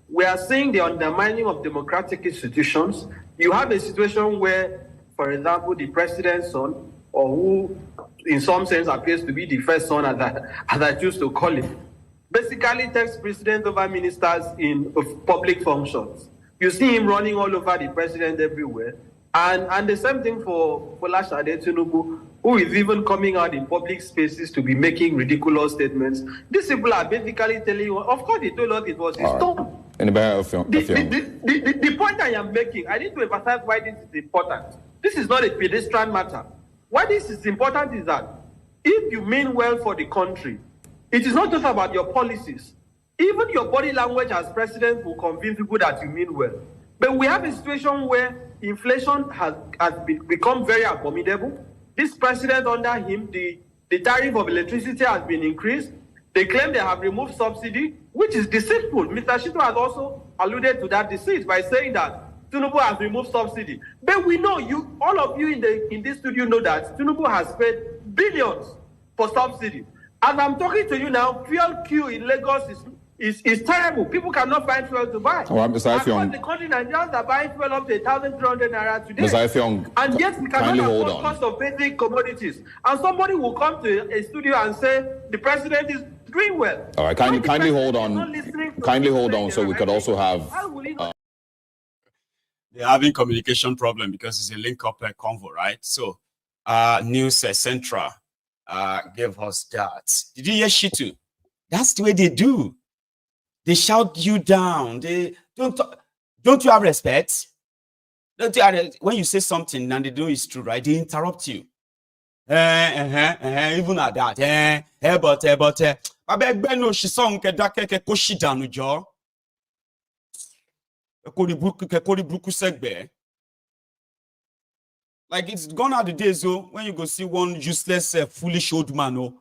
We are seeing the undermining of democratic institutions. You have a situation where, for example, the president's son, or who in some sense appears to be the first son, as I choose to call him, basically takes precedence over ministers in public functions. You see him running all over the president everywhere. And the same thing for Sade Tinubu, who is even coming out in public spaces to be making ridiculous statements. These people are basically telling you, of course they told us it was his turn. The point I am making, I need to emphasize why this is important. This is not a pedestrian matter. Why this is important is that if you mean well for the country, it is not just about your policies. Even your body language as president will convince people that you mean well. But we have a situation where inflation has become very abominable. This president, under him, the tariff of electricity has been increased. They claim they have removed subsidy, which is deceitful. Mr. Shitu has also alluded to that deceit by saying that Tinubu has removed subsidy. But we know all of you in this studio know that Tinubu has paid billions for subsidy. As I'm talking to you now, fuel queue in Lagos is terrible. People cannot find fuel to buy. Across the country, Nigerians are buying fuel up to 1,300 naira today. And yet we cannot afford cost of basic commodities. And somebody will come to a studio and say the president is doing well. All right, kindly hold on. Kindly hold on, so we could also have. They're having communication problem because it's a link-up convo, right? So, News Central gave us that. Did you hear Shitu? That's the way they do. They shout you down. They don't you have respect? Don't you have, when you say something and they know it's true, right? They interrupt you. Even at that. But I beg no she song kedake koshi danu jo. Like it's gone out the days when you go see one useless foolish old man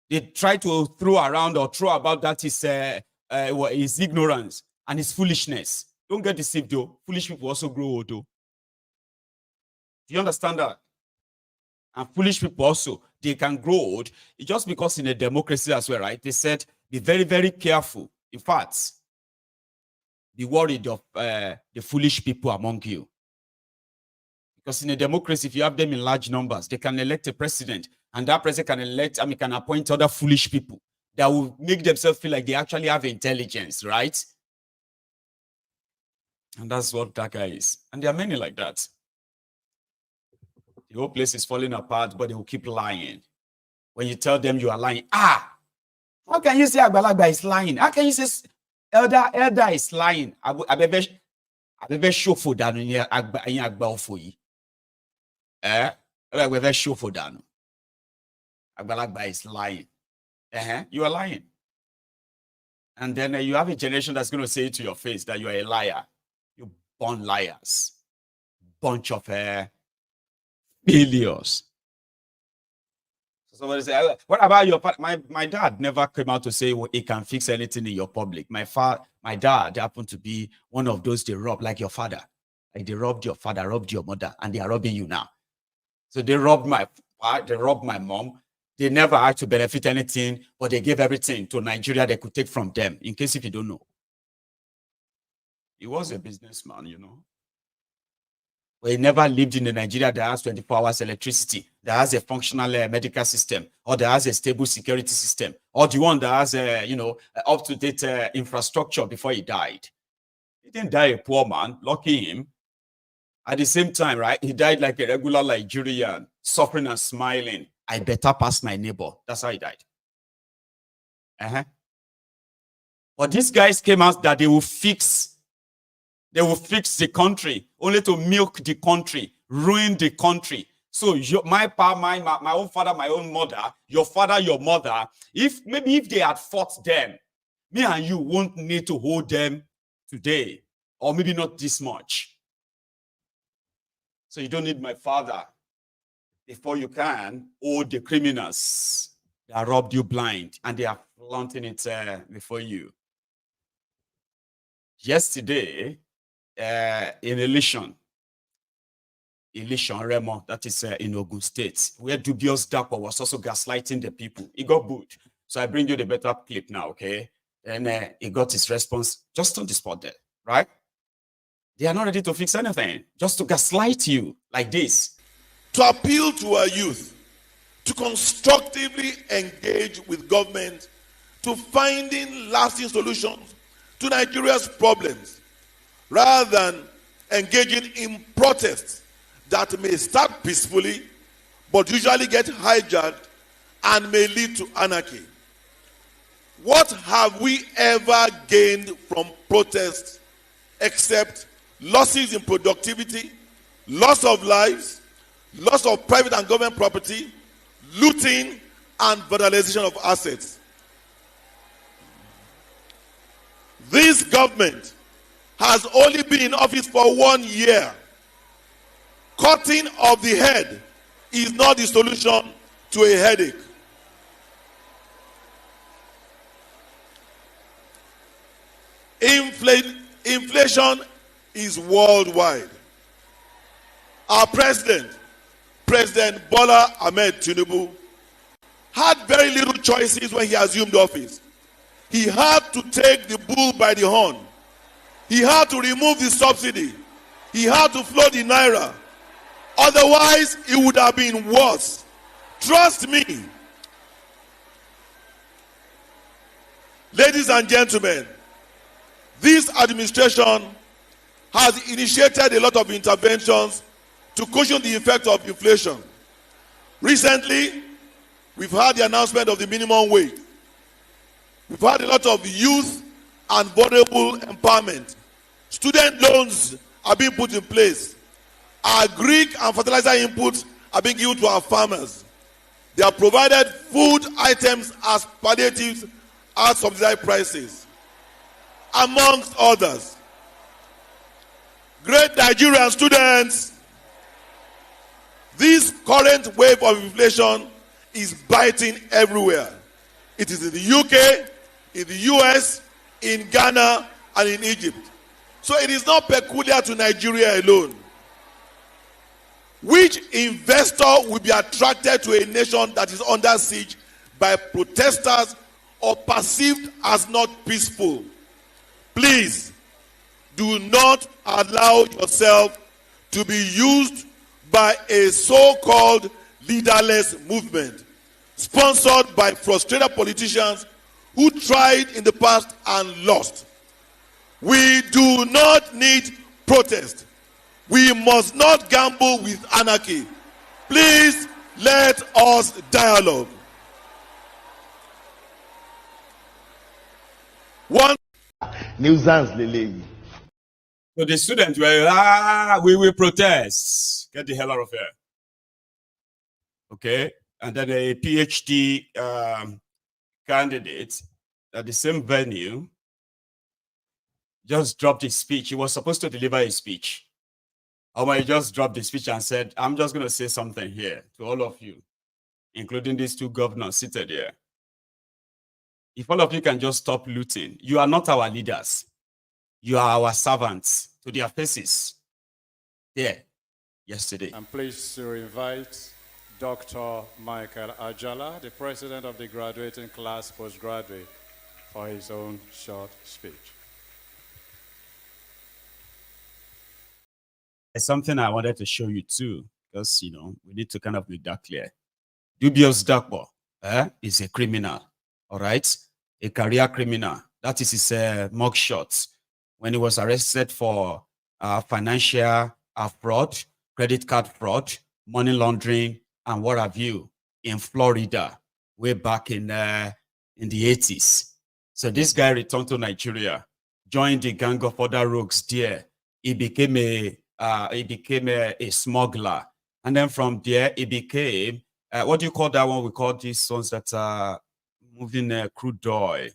they try to throw around or throw about that his ignorance and his foolishness. Don't get deceived though. Foolish people also grow old though. Do you understand that? And foolish people also, they can grow old. It's just because in a democracy as well, right? They said, be very, very careful. In fact, be worried of the foolish people among you. Because in a democracy, if you have them in large numbers, they can elect a president. And that president can appoint other foolish people that will make themselves feel like they actually have intelligence, right? And that's what that guy is. And there are many like that. The whole place is falling apart, but they will keep lying. When you tell them you are lying, how can you say Agbalagba is lying? How can you say elder is lying? I show for that for you. Show for that. Agbalagba is lying. You are lying. And then you have a generation that's going to say to your face that you are a liar. You born liars. Bunch of failures. So somebody say, what about your father? My dad never came out to say he can fix anything in your public. My dad happened to be one of those they rob, like your father. Like they robbed your father, robbed your mother, and they are robbing you now. So they robbed my mom. They never had to benefit anything, but they gave everything to Nigeria they could take from them, in case if you don't know. He was a businessman, you know. But he never lived in a Nigeria that has 24 hours electricity, that has a functional medical system, or that has a stable security system, or the one that has up-to-date infrastructure before he died. He didn't die a poor man, lucky him. At the same time, right, he died like a regular Nigerian, suffering and smiling. I better pass my neighbor. That's how he died. But these guys came out that they will fix the country, only to milk the country, ruin the country. So my own father, my own mother, your father, your mother, if they had fought them, me and you won't need to hold them today, or maybe not this much. So you don't need my father before you can hold the criminals that robbed you blind, and they are flaunting it before you. Yesterday, in Ileshan Remo, that is in Ogun State, where dubious Dapo was also gaslighting the people. He got booed. So I bring you the better clip now, okay? And he got his response just on the spot there, right? They are not ready to fix anything, just to gaslight you like this. To appeal to our youth to constructively engage with government to finding lasting solutions to Nigeria's problems, rather than engaging in protests that may start peacefully but usually get hijacked and may lead to anarchy. What have we ever gained from protests except losses in productivity, loss of lives, loss of private and government property, looting, and vandalization of assets? This government has only been in office for 1 year. Cutting of the head is not the solution to a headache. Inflation is worldwide. Our president, President Bola Ahmed Tinubu, had very little choices when he assumed office. He had to take the bull by the horn. He had to remove the subsidy. He had to float the naira. Otherwise, it would have been worse. Trust me. Ladies and gentlemen, this administration has initiated a lot of interventions to cushion the effect of inflation. Recently, we've had the announcement of the minimum wage. We've had a lot of youth and vulnerable empowerment. Student loans are being put in place. Agric and fertilizer inputs are being given to our farmers. They are provided food items as palliatives at subsidized prices, amongst others. Great Nigerian students, this current wave of inflation is biting everywhere. It is in the UK, in the US, in Ghana, and in Egypt. So it is not peculiar to Nigeria alone. Which investor will be attracted to a nation that is under siege by protesters or perceived as not peaceful? Please do not allow yourself to be used by a so-called leaderless movement sponsored by frustrated politicians who tried in the past and lost. We do not need protest. We must not gamble with anarchy. Please let us dialogue. One nuisance, Lele. So the students were, we will protest. Get the hell out of here. Okay. And then a PhD candidate at the same venue just dropped his speech. He was supposed to deliver a speech. He just dropped the speech and said, I'm just going to say something here to all of you, including these two governors seated here. If all of you can just stop looting, you are not our leaders. You are our servants to their faces. There, yesterday. I'm pleased to invite Dr. Michael Ajala, the president of the graduating class postgraduate, for his own short speech. There's something I wanted to show you too, because, you know, we need to kind of make that clear. Dubious Dakbo is a criminal, all right? A career criminal. That is his mugshot when he was arrested for financial fraud, credit card fraud, money laundering, and what have you in Florida way back in the 80s. So this guy returned to Nigeria, joined the gang of other rogues there. He became a smuggler, and then from there he became what do you call that one? We call these ones that are moving crude oil.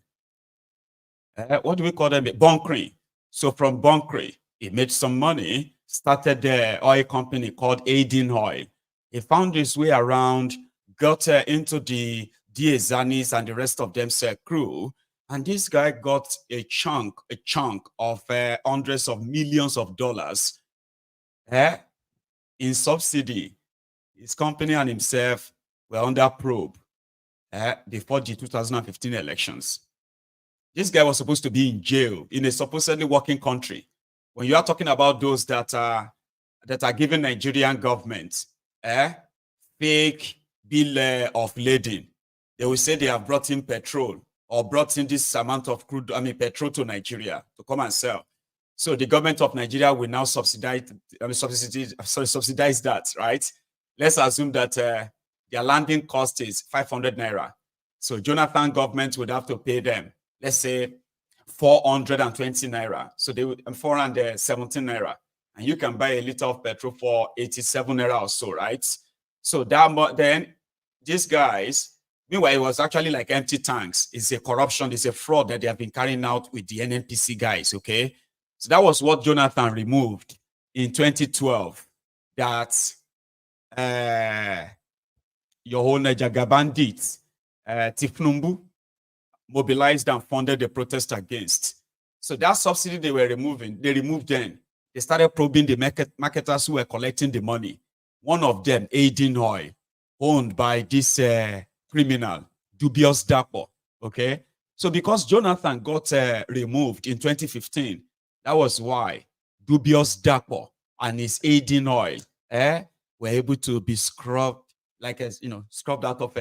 What do we call them? Bunkering. So from bunkering, he made some money, started the oil company called Aidin Oil. He found his way around, got into the Diazanis and the rest of them crew, and this guy got a chunk of hundreds of millions of dollars in subsidy. His company and himself were under probe before the 2015 elections. This guy was supposed to be in jail in a supposedly working country. When you are talking about those that are giving Nigerian government fake bill of lading, they will say they have brought in petrol or brought in this amount of petrol to Nigeria to come and sell. So the government of Nigeria will now subsidize that, right? Let's assume that their landing cost is 500 naira. So Jonathan government would have to pay them, let's say 420 naira. So they would 417 naira. And you can buy a liter of petrol for 87 naira or so, right? So that then these guys, meanwhile, it was actually like empty tanks. It's a corruption, it's a fraud that they have been carrying out with the NNPC guys, okay? So that was what Jonathan removed in 2012. That your whole Nigeria bandits, thiefnubu, mobilized and funded the protest against. So that subsidy they were removing, they removed them. They started probing the marketers who were collecting the money. One of them, Aiding Oil, owned by this criminal, Dubious Dapo. Okay? So because Jonathan got removed in 2015, that was why Dubious Dapo and his Aiding Oil were able to be scrubbed, scrubbed out of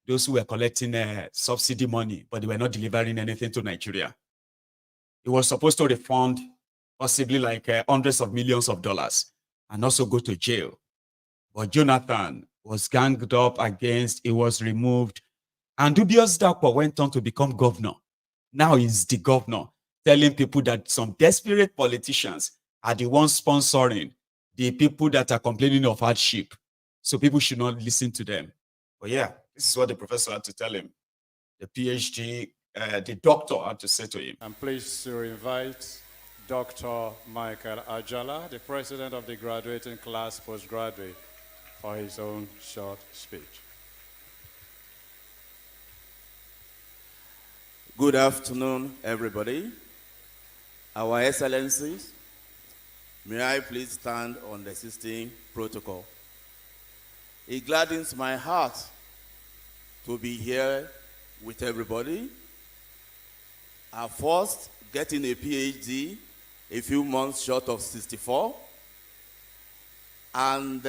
those who were collecting subsidy money, but they were not delivering anything to Nigeria. It was supposed to refund possibly like hundreds of millions of dollars and also go to jail. But Jonathan was ganged up against, he was removed. And Dubious Dapo went on to become governor. Now he's the governor, telling people that some desperate politicians are the ones sponsoring the people that are complaining of hardship. So people should not listen to them. But yeah, this is what the professor had to tell him. The PhD, the doctor had to say to him. I'm pleased to invite Dr. Michael Ajala, the president of the graduating class postgraduate, for his own short speech. Good afternoon, everybody. Our Excellencies, may I please stand on the existing protocol. It gladdens my heart to be here with everybody. Our first, getting a PhD a few months short of 64, and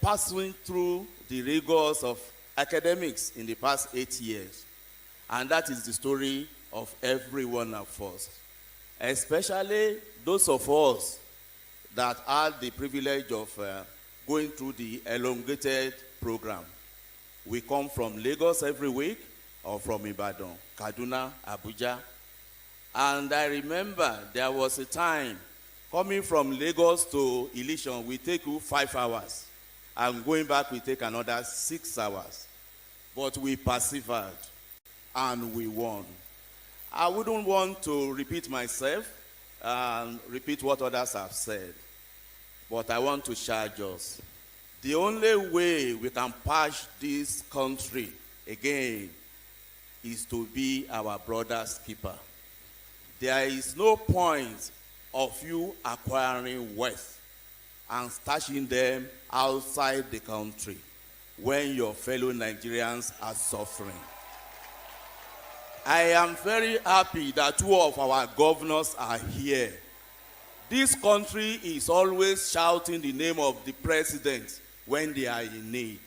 passing through the rigors of academics in the past 8 years. And that is the story of every one of us, especially those of us that had the privilege of going through the elongated program. We come from Lagos every week, or from Ibadan, Kaduna, Abuja. And I remember there was a time coming from Lagos to Ileshan, we take you 5 hours. And going back, we take another 6 hours. But we persevered and we won. I wouldn't want to repeat myself and repeat what others have said. But I want to charge us. The only way we can patch this country again is to be our brother's keeper. There is no point of you acquiring wealth and stashing them outside the country when your fellow Nigerians are suffering. I am very happy that 2 of our governors are here. This country is always shouting the name of the president when they are in need.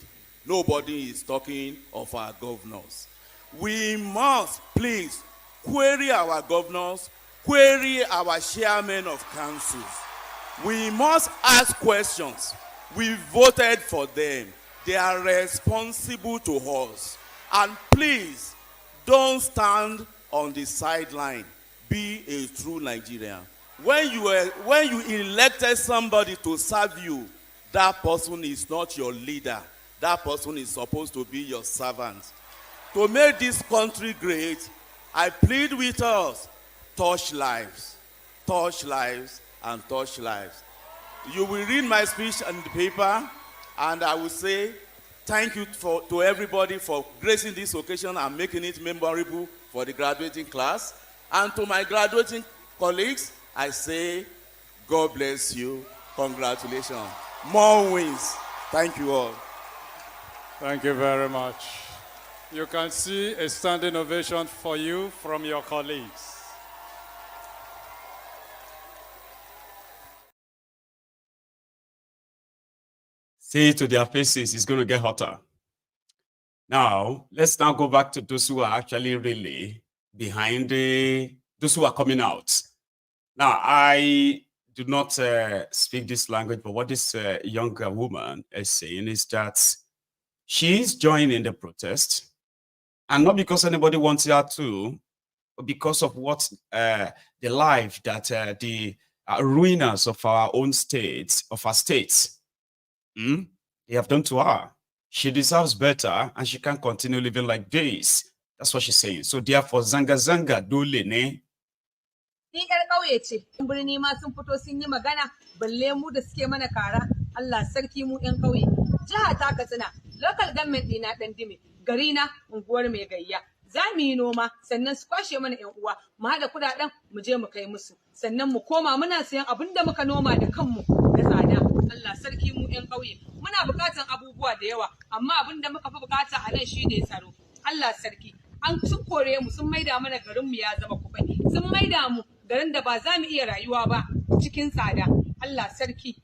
Nobody is talking of our governors. We must please query our governors, query our chairmen of councils. We must ask questions. We voted for them. They are responsible to us. And please, don't stand on the sideline. Be a true Nigerian. When you elected somebody to serve you, that person is not your leader. That person is supposed to be your servant. To make this country great, I plead with us, touch lives, and touch lives. You will read my speech on the paper, and I will say thank you to everybody for gracing this occasion and making it memorable for the graduating class. And to my graduating colleagues, I say, God bless you. Congratulations. More wins. Thank you all. Thank you very much. You can see a standing ovation for you from your colleagues. See to their faces, it's going to get hotter. Now, let's now go back to those who are actually really behind those who are coming out. Now, I do not speak this language, but what this young woman is saying is that she's joining the protest, and not because anybody wants her to, but because of what the life that the ruiners of our own states, of our states, they have done to her. She deserves better, and she can't continue living like this. That's what she's saying. So therefore, zanga dole ne. Ni ƴar ƙauye ce, birni ma sun fito sun yi magana, balle mu da suke mana kara, Allah sarki mu ƴan ƙauye. Jiha ta Katsina, local government ɗina Ɗandime, gari na unguwar mai gayya. za mu yi noma sannan su kwashe mana ƴan uwa mu haɗa kuɗaɗen mu je mu kai musu sannan mu koma muna sayan abin da muka noma da kanmu da tsada. Allah sarki mu ƴan ƙauye muna buƙatan abubuwa da yawa amma abin da muka fi buƙata a nan shine tsaro. Allah sarki sun kore mu sun maida mana garin mu ya zama kufai sun maida mu garin da ba za mu iya rayuwa ba cikin tsada. Allah sarki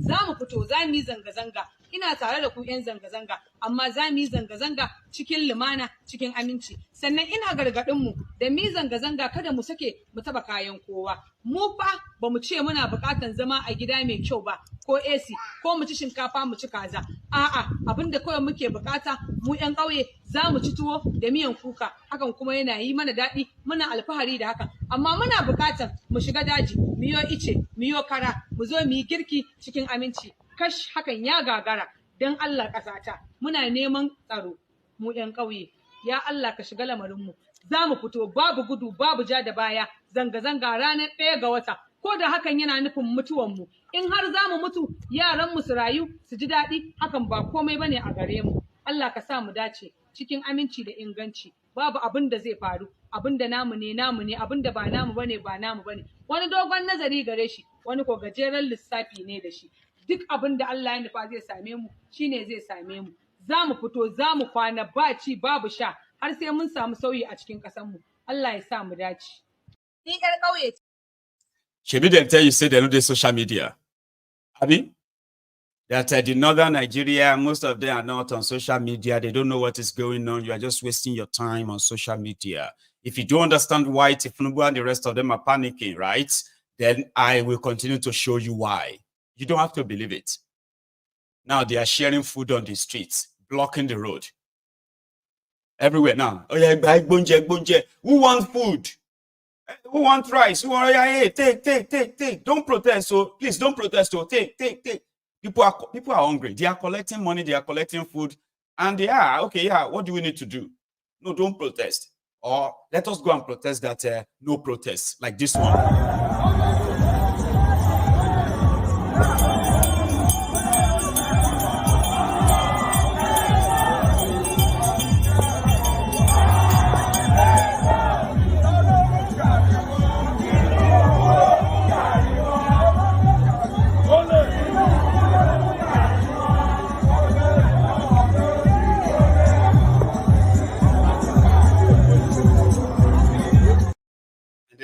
za mu fito za mu yi zanga-zanga ina tare da ku 'yan zanga-zanga amma za mu yi zanga-zanga cikin lumana cikin aminci sannan ina gargaɗin mu da mu yi zanga-zanga kada mu sake mu taba kayan kowa mu fa ba mu ce muna buƙatan zama a gida mai kyau ba ko AC ko mu ci shinkafa mu ci kaza a'a abinda kawai muke buƙata mu 'yan ƙauye za mu ci tuwo da miyan kuka hakan kuma yana yi mana daɗi muna alfahari da hakan amma muna buƙatan mu shiga daji mu yo ice mu yo kara mu zo mu yi girki cikin aminci kash hakan ya gagara don Allah ƙasata muna neman tsaro mu 'yan ƙauye ya Allah ka shiga lamarinmu za mu fito babu gudu babu ja da baya zanga-zanga ranar 1 ga wata ko da hakan yana nufin mutuwanmu in har za mu mutu yaranmu su rayu su ji daɗi hakan ba komai bane a gare mu Allah ka sa mu dace cikin aminci da inganci babu abin da zai faru abin da namu ne abin da ba namu bane wani dogon nazari gare shi wani ko gajeren lissafi ne da shi duk abin da Allah ya nufa zai same mu shine zai same mu za mu fito za mu kwana ba ci babu sha har sai mun samu sauyi a cikin ƙasar mu Allah ya sa mu dace ni ƴar ƙauye Shebi dem tell you say they no dey social media abi that the northern Nigeria most of them are not on social media they don't know what is going on you are just wasting your time on social media if you don't understand why thiefnubu and the rest of them are panicking right then I will continue to show you why. You don't have to believe it. Now they are sharing food on the streets, blocking the road. Everywhere now. Oh yeah, bunje. Who wants food? Who wants rice? Who want hey, take. Don't protest. So please don't protest. So take. People are hungry. They are collecting money, they are collecting food, and they are okay, yeah. What do we need to do? No, don't protest. Or let us go and protest that no protest, like this one.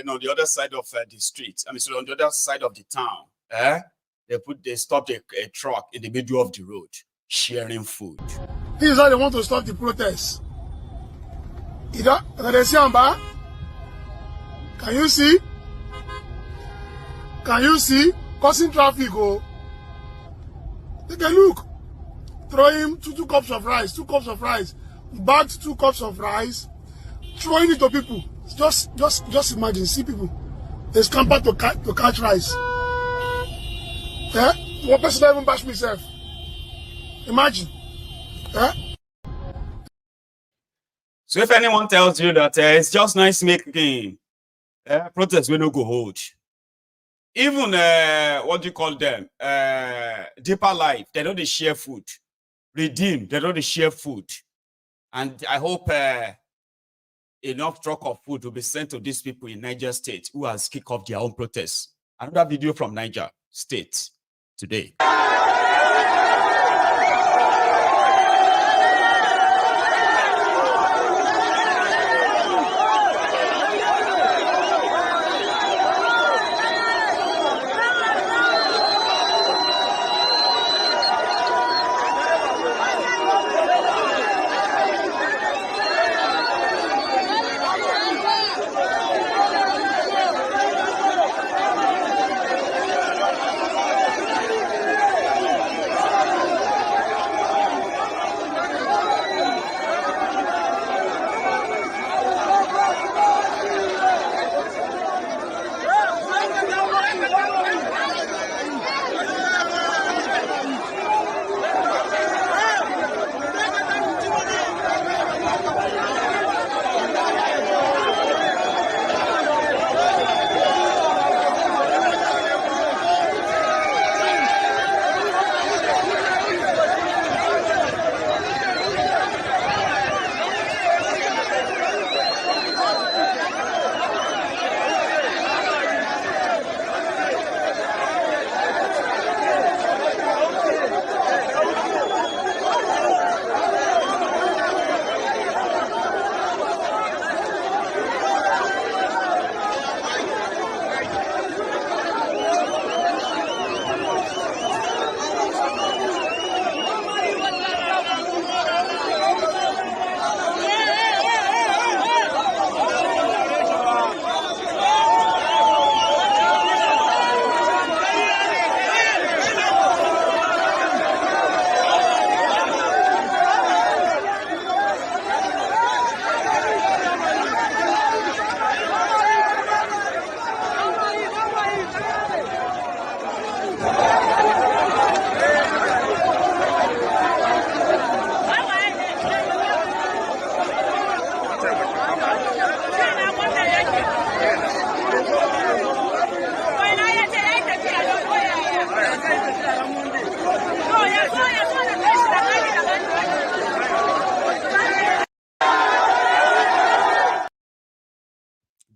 On the other side of the street, so on the other side of the town, they stopped a truck in the middle of the road, sharing food. This is how they want to stop the protest. Can you see? Can you see? Causing traffic. Oh, take a look. Throwing two cups of rice, bagged 2 cups of rice, throwing it to people. Just imagine, see people, they scamper to catch rice. One person even bash myself. Imagine. So if anyone tells you that it's just nice making protests, we no go hold. Even what do you call them? Deeper Life, they don't share food. Redeem, they don't share food. And I hope enough truck of food will be sent to these people in Niger State who has kicked off their own protests. Another video from Niger State today.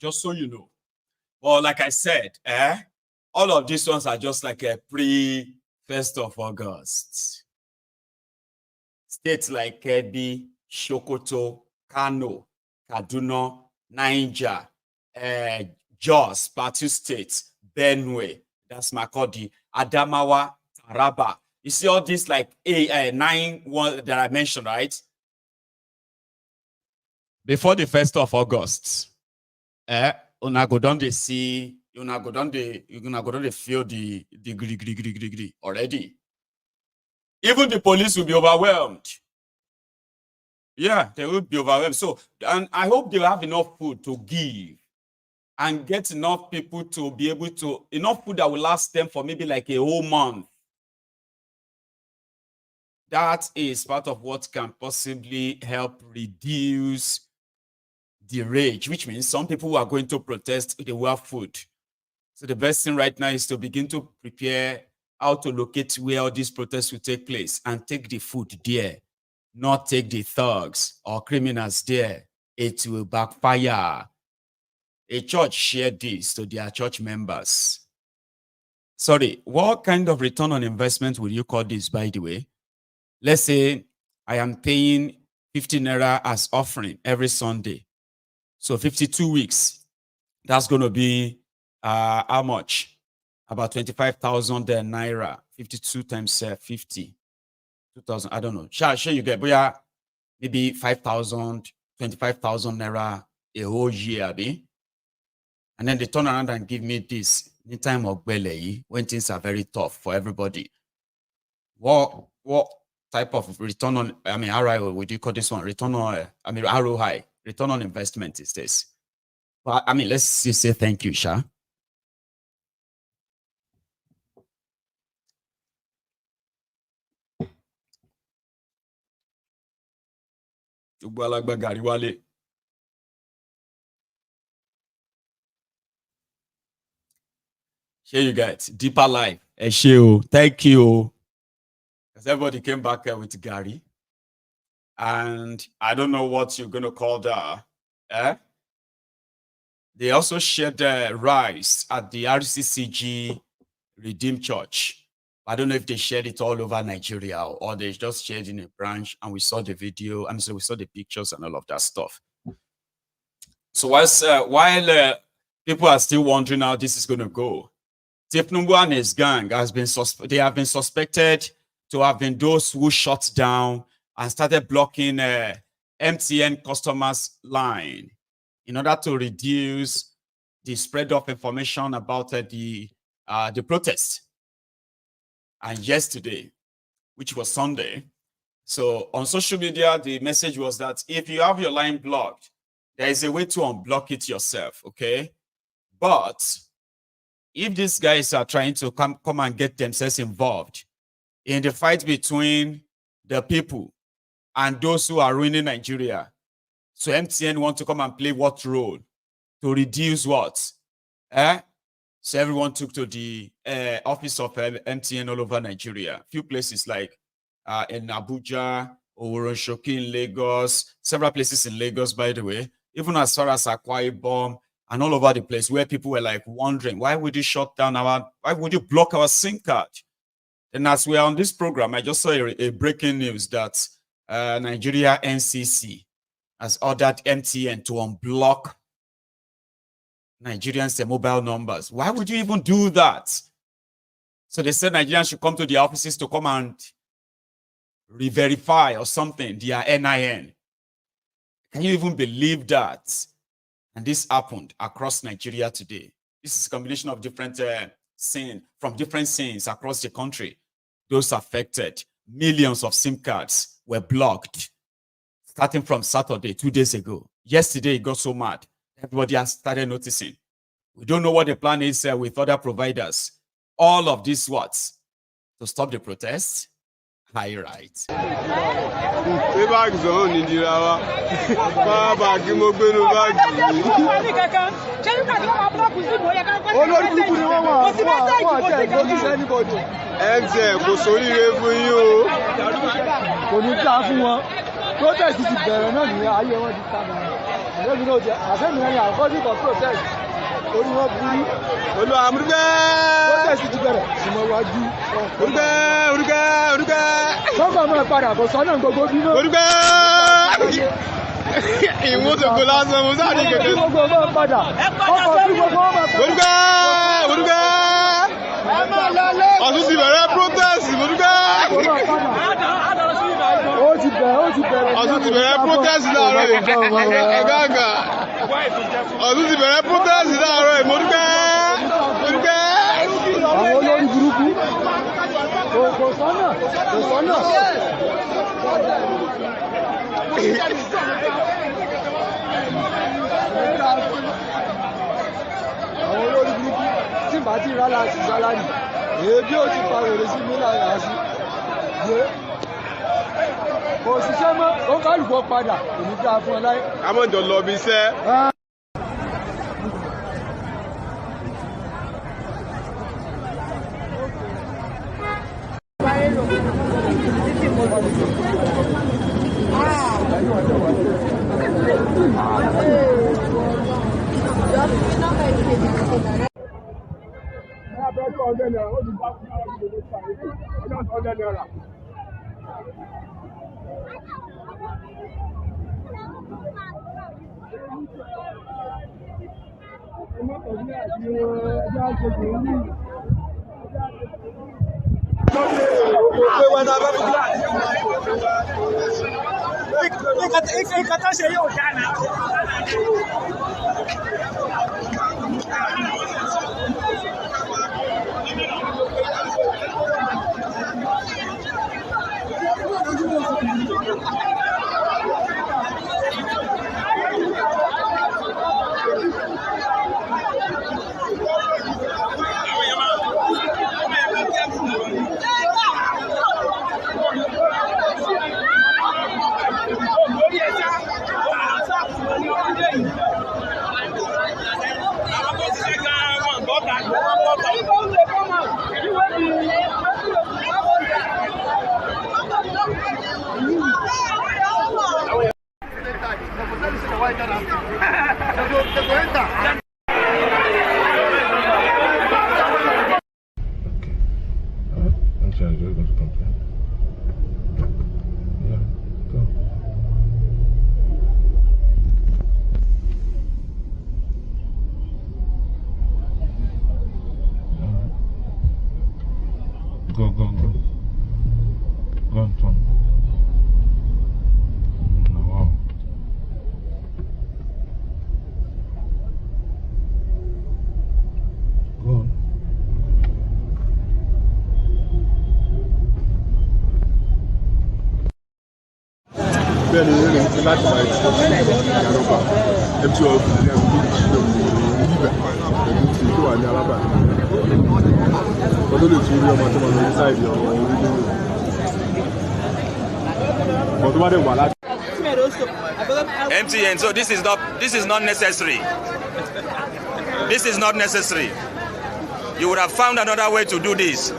just so you know. Well, like I said, all of these ones are just like a pre-1st of August. States like Kebbi, Sokoto, Kano, Kaduna, Niger, Jos, Plateau State, Benue, that's Makurdi, Adamawa, Taraba. You see all these like 9 that I mentioned, right? Before the 1st of August, una go down they see, una go down they feel the gri already. Even the police will be overwhelmed. Yeah, they will be overwhelmed. So, and I hope they have enough food to give and get enough people to be able to, enough food that will last them for maybe like a whole month. That is part of what can possibly help reduce the rage, which means some people who are going to protest, they will have food. So the best thing right now is to begin to prepare how to locate where all these protests will take place and take the food there, not take the thugs or criminals there. It will backfire. A church shared this to their church members. Sorry, what kind of return on investment will you call this, by the way? Let's say I am paying 50 naira as offering every Sunday. So 52 weeks, that's going to be how much? About 25,000 naira. 52 times 50. 2,000, I don't know. Sure you get, but yeah, maybe 5,000, 25,000 naira a whole year, abi? And then they turn around and give me this in time of belly when things are very tough for everybody. What type of return on, I mean, ROI, would you call this one? Return on, I mean, ROI, return on investment is this. But I mean, let's just say thank you, Sha. Here you get deeper life. Thank you. Because everybody came back with Gary. And I don't know what you're going to call that. They also shared rice at the RCCG Redeemed Church. I don't know if they shared it all over Nigeria or they just shared in a branch and we saw the video. I mean, so we saw the pictures and all of that stuff. So while people are still wondering how this is going to go, thiefnubu and his gang have been suspected to have been those who shut down and started blocking MTN customers' line in order to reduce the spread of information about the protest. And yesterday, which was Sunday, so on social media, the message was that if you have your line blocked, there is a way to unblock it yourself, okay? But if these guys are trying to come and get themselves involved in the fight between the people and those who are ruining Nigeria, so MTN want to come and play what role? To reduce what? So everyone took to the office of MTN all over Nigeria. A few places like in Abuja, Sowore in Lagos, several places in Lagos, by the way, even as far as Akwa Ibom and all over the place where people were like wondering, why would you shut down why would you block our SIM card? And as we are on this program, I just saw a breaking news that Nigeria NCC has ordered MTN to unblock Nigerians' their mobile numbers. Why would you even do that? So they said Nigerians should come to the offices to come and re-verify or something, their NIN. Can you even believe that? And this happened across Nigeria today. This is a combination of different scenes, from different scenes across the country. Those affected, millions of SIM cards were blocked, starting from Saturday, 2 days ago. Yesterday, it got so mad. Everybody has started noticing. We don't know what the plan is with other providers. All of this what? To stop the protests? High right. Lẹ́mi náà jẹ́ àṣẹ́mi náà yà kọ́ sí for protest. Orí wọn burú. Olú àmúrúgbẹ́. Protest ti bẹ̀rẹ̀ ìmọ̀ iwájú. Orúkẹ́. Sọ́kọ̀ máa padà bọ̀ sọ́nà gbogbo bí náà. Orúkẹ́. Ìwọ́n tó kó lásán mo sáré kẹ̀kẹ́. Gbogbo máa padà. Ọkọ̀ bí gbogbo máa padà. Orúkẹ́. Ọ̀tún ti bẹ̀rẹ̀ protest. Orúkẹ́. Ó ti bẹ̀rẹ̀. Ọ̀tún ti bẹ̀rẹ̀ protest láàárọ̀ yìí. Ẹ̀gáàgà. Ọ̀tún ti bẹ̀rẹ̀ protest láàárọ̀ yìí. Orúkẹ́. Àwọn olórí burúkú. Kò sọ́nà. Àwọn olórí burúkú tí bá ti rálá sí sálárì èébí ò ti pa wèrè sí mílà yàrá sí kò ṣiṣẹ́ mọ́ ó kálùkọ́ padà èmi dáa fún ọ láyé. Ká mọ̀ jọ lọ bí iṣẹ́. bẹ́ẹ̀ ni eré rẹ̀ láti máa ti ìyàrọ̀bà mt of níbẹ̀ pẹ̀lú ti tó wà ní alábà ọdún lè tún rí ọmọ tó máa lọ ní sáìdì ọmọ orílẹ̀-èdè ọmọ tó bá dẹ̀ wà láti. MTN, so this is not necessary. This is not necessary. You would have found another way to do this.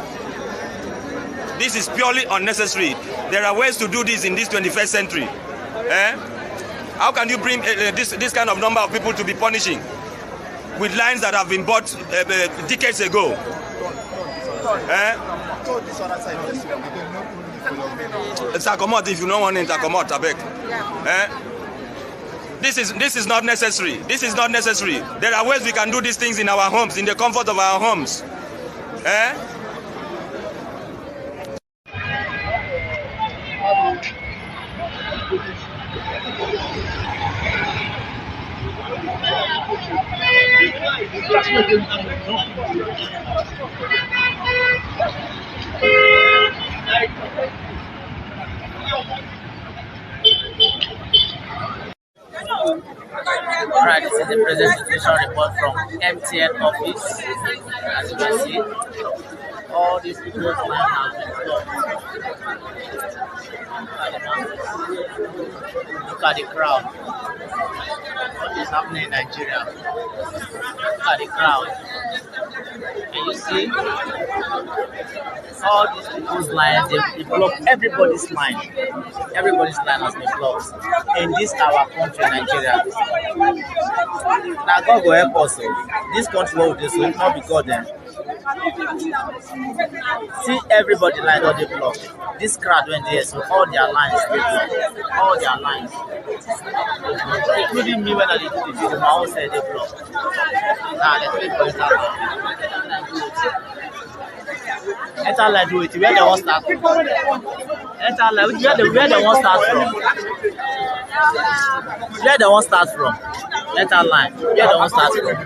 This is purely unnecessary. There are ways to do this in this 21st century. How can you bring this kind of number of people to be punishing with lines that have been bought decades ago? Intercommot, if you don't want intercommot, I beg. This is not necessary. This is not necessary. There are ways we can do these things in our homes, in the comfort of our homes. Alright, this is the present situation report from MTN office. As you can see, all these people's line have been blocked. Look at the crowd. What is happening in Nigeria? Look at the crowd. Can you see? see all these people's lines, they block everybody's line. Everybody's line has been blocked in this our country, Nigeria. Now God will help us. This country will do so, not because them. See everybody line all they block. This crowd went there, so all their lines they block. All their lines. Including me when I did the video, my own said they block. Now let's wait for it. Enter line do it. Where they want start from? Enter line. Where they want start from? Where they want start from? Enter line. Where they want start from?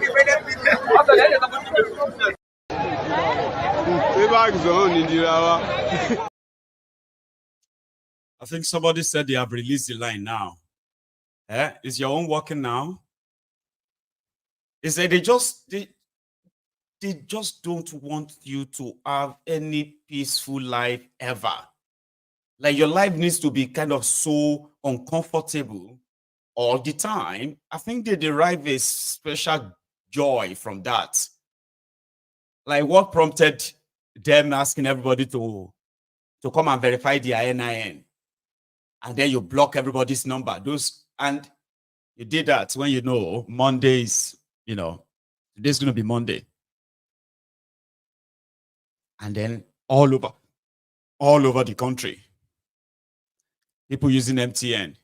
I think somebody said they have released the line now. Is your own working now? Is that they just don't want you to have any peaceful life ever. Like your life needs to be kind of so uncomfortable all the time. I think they derive a special joy from that. Like what prompted them asking everybody to come and verify their NIN. And then you block everybody's number. And you did that when you know Mondays, today's going to be Monday. And then all over the country, people using MTN.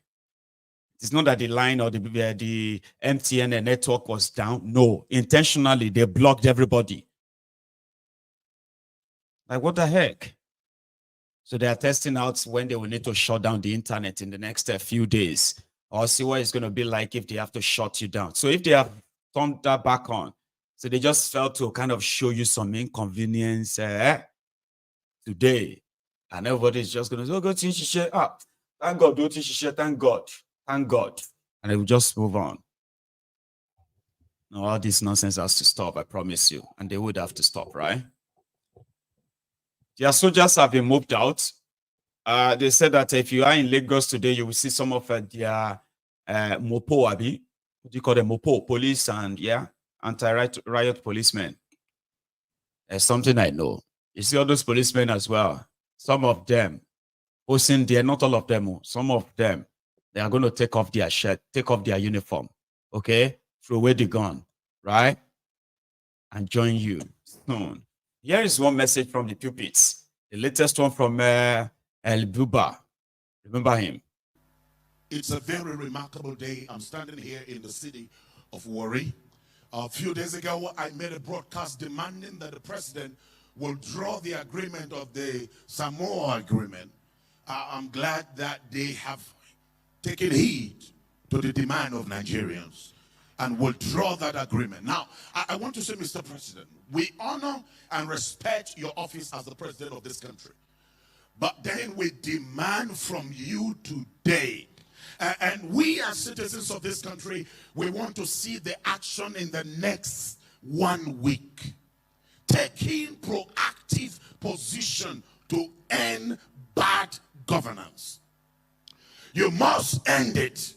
It's not that the line or the MTN network was down. No, intentionally, they blocked everybody. Like, what the heck? So they are testing out when they will need to shut down the internet in the next few days, or see what it's going to be like if they have to shut you down. So if they have turned that back on, so they just felt to kind of show you some inconvenience today. And everybody's just going to say, oh, go to Shisha. Thank God, go to Shisha. Thank God. Thank God. And they will just move on. No, all this nonsense has to stop, I promise you. And they would have to stop, right? Their soldiers have been moved out. They said that if you are in Lagos today, you will see some of their Mopo, Abi. What do you call them? Mopo, police and, anti-riot policemen. There's something I know. You see all those policemen as well. Some of them, posting there, not all of them, some of them, they are going to take off their shirt, take off their uniform, okay? Throw away the gun, right? And join you soon. Here is one message from the pulpits. The latest one from El Buba. Remember him. It's a very remarkable day. I'm standing here in the city of Warri. A few days ago, I made a broadcast demanding that the president will draw the agreement of the Samoa agreement. I'm glad that they have taken heed to the demand of Nigerians and will draw that agreement. Now, I want to say, Mr. President, we honor and respect your office as the president of this country. But then we demand from you today, and we as citizens of this country, we want to see the action in the next 1 week. Taking proactive position to end bad governance. You must end it.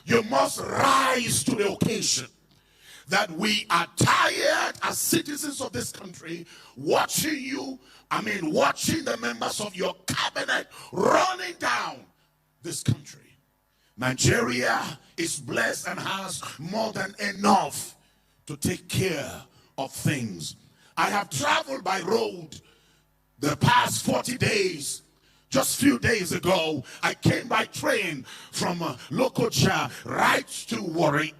You must rise to the occasion. That we are tired as citizens of this country watching you, watching the members of your cabinet running down this country. Nigeria is blessed and has more than enough to take care of things. I have traveled by road the past 40 days. Just a few days ago, I came by train from Lokoja right to Warri.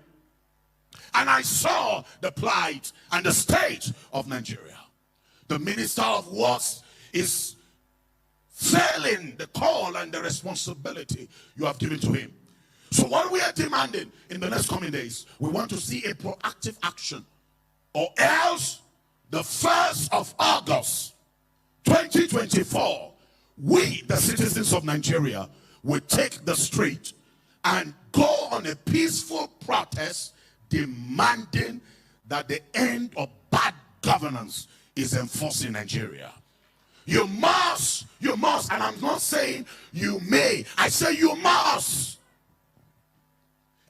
And I saw the plight and the state of Nigeria. The Minister of Works is failing the call and the responsibility you have given to him. So what we are demanding in the next coming days, we want to see a proactive action. Or else, the 1st of August, 2024, we, the citizens of Nigeria, will take the street and go on a peaceful protest demanding that the end of bad governance is enforced in Nigeria. You must, and I'm not saying you may, I say you must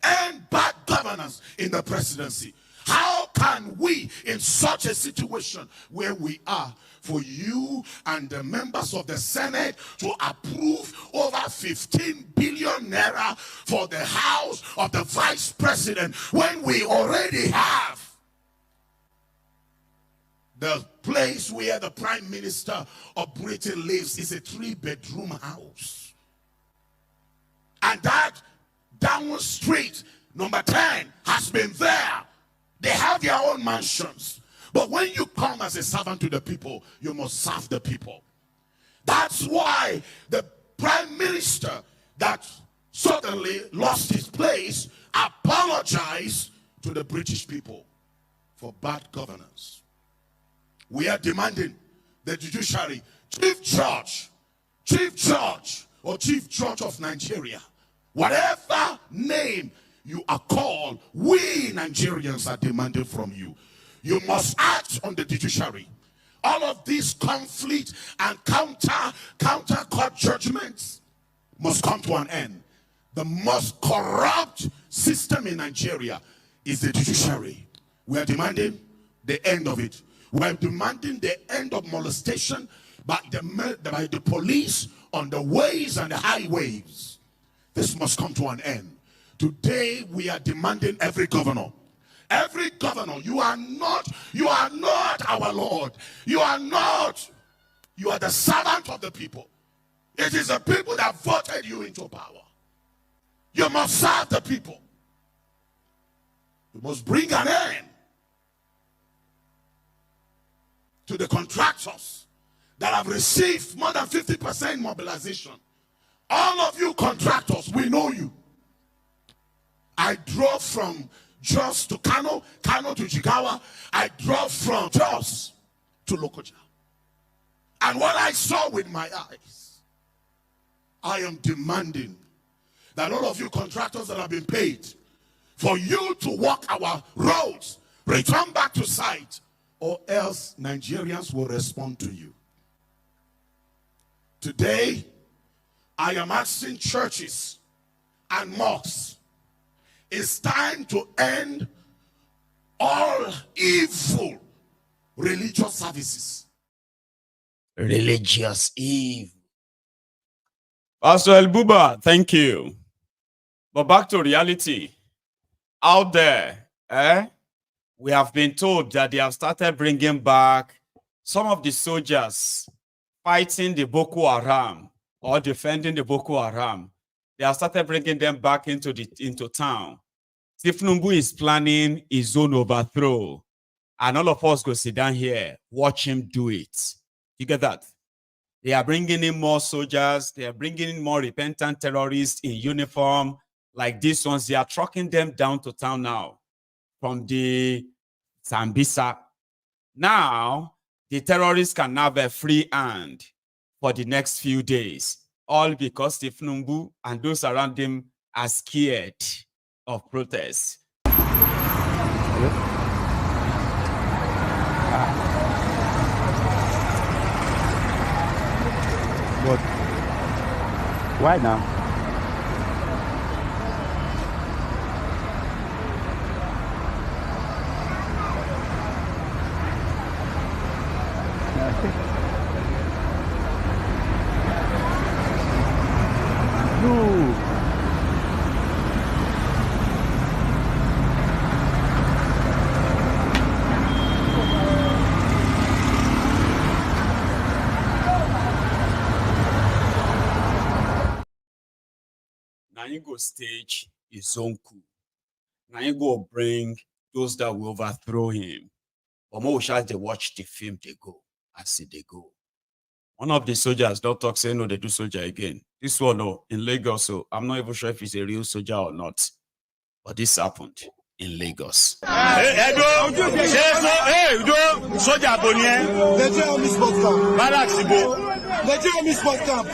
end bad governance in the presidency. How can can we, in such a situation where we are, for you and the members of the Senate to approve over 15 billion naira for the house of the vice president when we already have the place where the prime minister of Britain lives is a 3-bedroom house. And that down street, number 10, has been there. They have their own mansions. But when you come as a servant to the people, you must serve the people. That's why the prime minister that suddenly lost his place apologized to the British people for bad governance. We are demanding the judiciary, chief judge or chief judge of Nigeria, whatever name you are called, we Nigerians are demanding from you. You must act on the judiciary. All of these conflict and counter court judgments must come to an end. The most corrupt system in Nigeria is the judiciary. We are demanding the end of it. We are demanding the end of molestation by the police on the ways and the highways. This must come to an end. Today we are demanding every governor, you are not our Lord. You are the servant of the people. It is the people that voted you into power. You must serve the people. You must bring an end to the contractors that have received more than 50% mobilization. All of you contractors, we know you. I drove from Jos to Kano, Kano to Jigawa. I drove from Jos to Lokoja. And what I saw with my eyes, I am demanding that all of you contractors that have been paid for you to walk our roads, return back to site, or else Nigerians will respond to you. Today, I am asking churches and mosques, it's time to end all evil religious services. Religious evil. Pastor Elbuba, thank you. But back to reality. Out there, we have been told that they have started bringing back some of the soldiers fighting the Boko Haram or defending the Boko Haram. They have started bringing them back into town. thiefnubu is planning his own overthrow. And all of us go sit down here, watch him do it. You get that? They are bringing in more soldiers. They are bringing in more repentant terrorists in uniform like these ones. They are trucking them down to town now from the Sambisa. Now, the terrorists can have a free hand for the next few days. All because thiefnubu and those around him are scared of protests. But why now? No. Now you go stage his own coup. Now you go bring those that will overthrow him. But more shall they watch the film, they go. I see they go. One of the soldiers don't talk, say no, they do soldier again. This one, no, in Lagos, so I'm not even sure if he's a real soldier or not. But this happened in Lagos. Hey, soldier Bonnier. Nigerian Army Sports Camp. Barracks, Nigerian Army Sports Camp.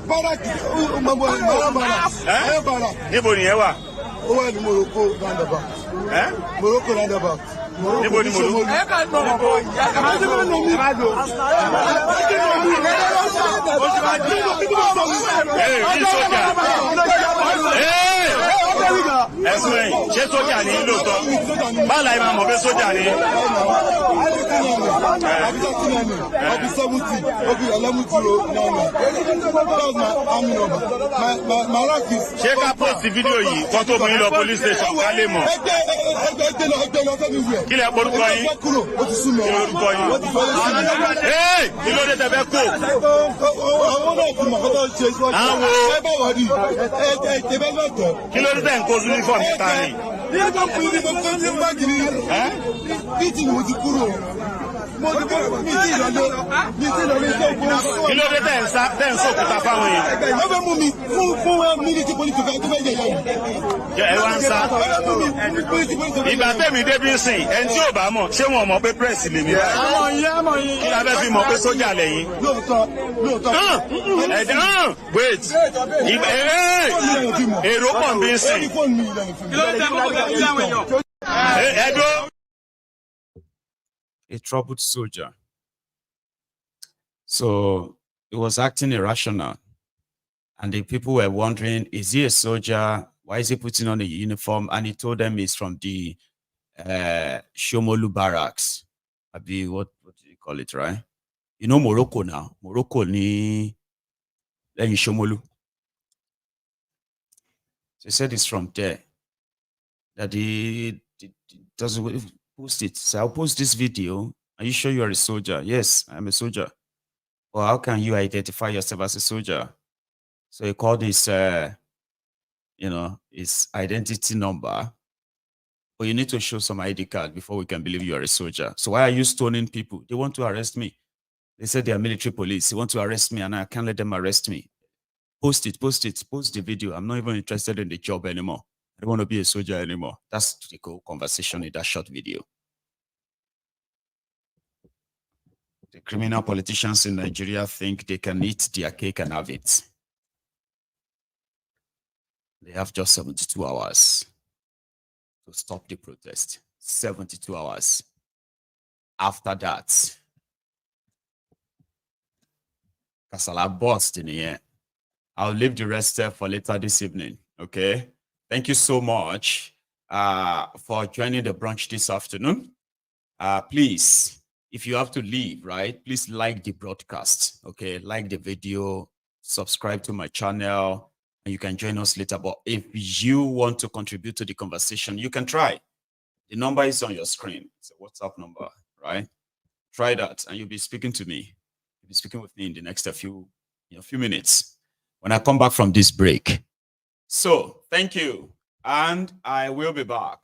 Barracks. Níbo ni ẹ wà? Ó wà ní Morocco roundabout. Morocco roundabout. Níbo ni Morocco? Hey, Ẹ̀sùn ẹ̀yìn, ṣé sójà ní lóòótọ́? Báwo la ìmọ̀ mọ̀ pé sójà ní? Ṣé ká post fídíò yìí kó tó mú yín lọ police station ká lè mọ̀? Kí lẹ porúkọ yín? Kí lẹ porúkọ yín? Kí ló dé tẹ fẹ́ kó? Àwọn kí ló dé tẹ̀ ń kó uniform ta ni? Kí ló dé tẹ̀ ń sòkúta fáwọn èèyàn? Ẹ wá ń sá. Ìgbà tẹ̀mí débi ń sìn, ẹni tí ò bá mọ̀, ṣé wọn mọ̀ pé pírẹ́sì lèmi báyìí? Kí la fẹ́ fi mọ̀ pé sójà lẹ́yìn? Wait. Èrò pọ̀ bí ń sìn. A troubled soldier. So he was acting irrational. And the people were wondering, is he a soldier? Why is he putting on a uniform? And he told them he's from the Shomolu barracks. Abi, what do you call it, right? You know Morocco now. Morocco ni Shomolu. So he said it's from there. That he doesn't post it. So I'll post this video. Are you sure you are a soldier? Yes, I'm a soldier. Well, how can you identify yourself as a soldier? So he called his, his identity number. But you need to show some ID card before we can believe you are a soldier. So why are you stoning people? They want to arrest me. They said they are military police. They want to arrest me and I can't let them arrest me. Post the video. I'm not even interested in the job anymore. I don't want to be a soldier anymore. That's the whole conversation in that short video. The criminal politicians in Nigeria think they can eat their cake and have it. They have just 72 hours to stop the protest. 72 hours. After that, Kasala burst in the air. I'll leave the rest there for later this evening, okay? Thank you so much for joining the brunch this afternoon. Please, if you have to leave, right, please like the broadcast, okay? Like the video, subscribe to my channel, and you can join us later. But if you want to contribute to the conversation, you can try. The number is on your screen. It's a WhatsApp number, right? Try that, and you'll be speaking to me. You'll be speaking with me in the next few minutes when I come back from this break. So, thank you, and I will be back.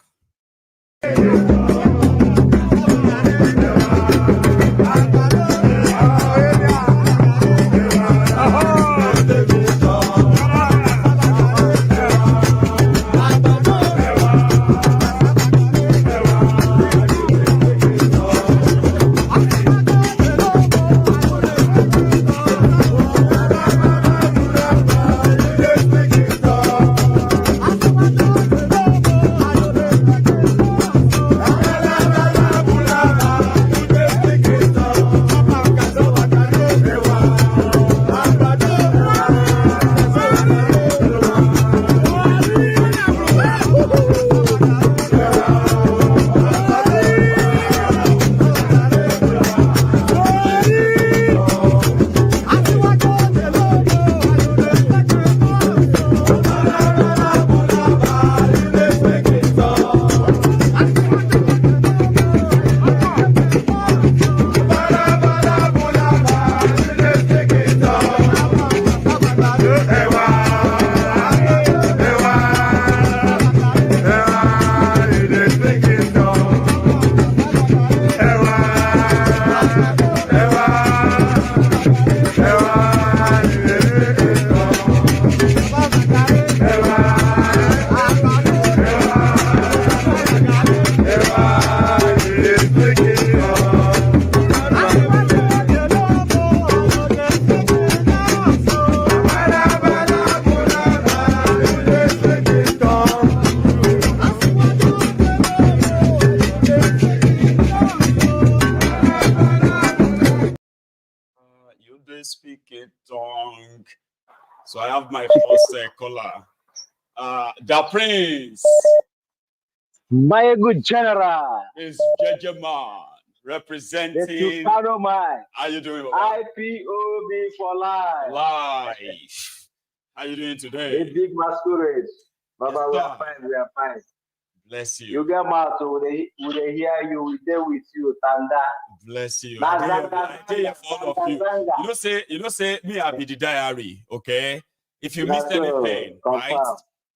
Speak a tongue. So I have my first caller. The Prince. Maiyegun General. Is Jejeman representing. The Kano man. How you doing, Baba? IPOB for life. Life. How you doing today? A big masquerade. Baba, we are fine. We are fine. Bless you. You get mad, so we hear you. We there with you, Tanda. Bless you. I tell you for all of you. You know, say me, I be the diary. Okay. If you missed anything, right?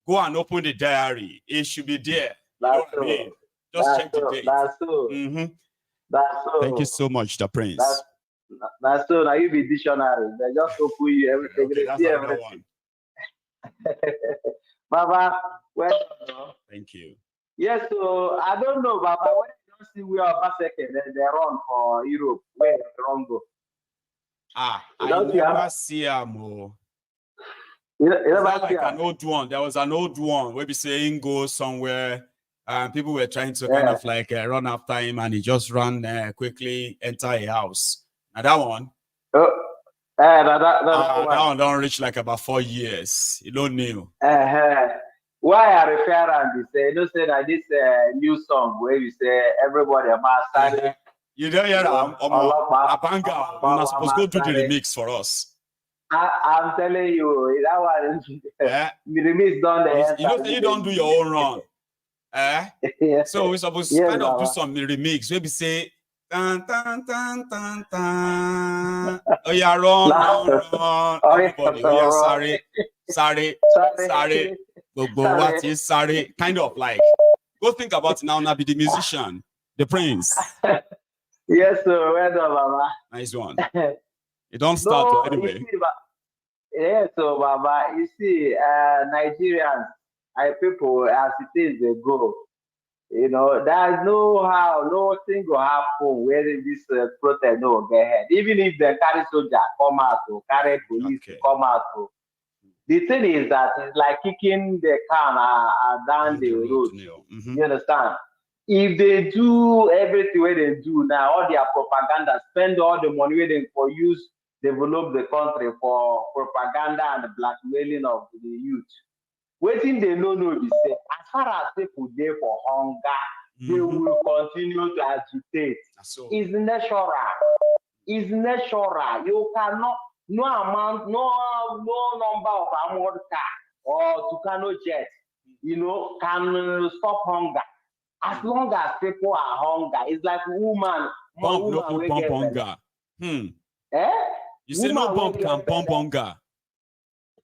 Go and open the diary. It should be there. You know what I mean? Just check the date. That's so. That's so. Thank you so much, the Prince. That's so. Now you be dictionary. They just open you everything. Okay, that's another one. Baba, well done. Thank you. Yes, so I don't know, Baba. When you don't see where Obaseki they run for Europe, where they run go? I never see him. Like an old one. There was an old one where we saying go somewhere, and people were trying to kind of like run after him, and he just ran quickly, enter a house. Now that one. That one don't reach like about 4 years. You don't know. Why I refer and say, you know, say that this new song where you say everybody Sade. You don't hear a banger. You're not supposed to go do the remix for us. I'm telling you, that one the remix done you don't do your own run. So we're supposed to kind of do some remix. Maybe say tan tan tan tan tan. Oh yeah, run. Everybody, oh yeah, sorry. What is sorry? Kind of like go think about it now. Now be the musician, the Prince. Yes, sir. Well done, Baba. Nice one. You don't start anyway. Yes, so Baba, you see, Nigerians, people as it is they go. You know, there's nothing will happen where this protest no get ahead. Even if they carry soldier come out or carry police come out. The thing is that it's like kicking the can down the road. You understand? If they do everything where they do now, all their propaganda, spend all the money where they for use, develop the country for propaganda and blackmailing of the youth. Waiting they know be say, as far as people there for hunger, they will continue to agitate. It's natural. It's natural. You cannot. No amount, no number of armored car or Kano jet, can stop hunger. As long as people are hunger, it's like hunger. You say no bomb can bomb hunger.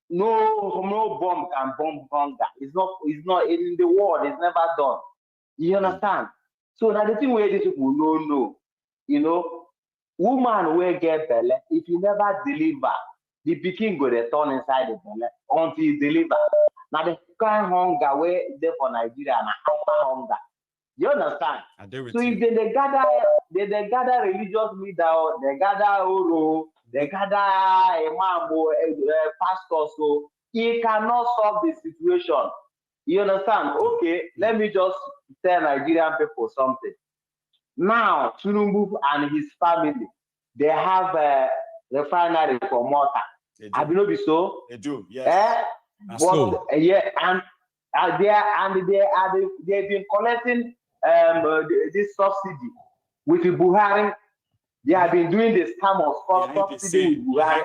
No bomb can bomb hunger. It's not in the world. It's never done. You understand? So now the thing where these people know, woman will get belly. If you never deliver, the pikin go return inside the belly until you deliver. Now the kind of hunger where there for Nigeria and hunger. You understand? So if they gather religious leader, they gather Oro, they gather Imam, pastor, so he cannot solve the situation. You understand? Okay, let me just tell Nigerian people something. Now, Tinubu and his family, they have a refinery for Malta. Have you noticed so? They do, yes. They've been collecting this subsidy with Buhari. They have been doing this scam of subsidy with Buhari.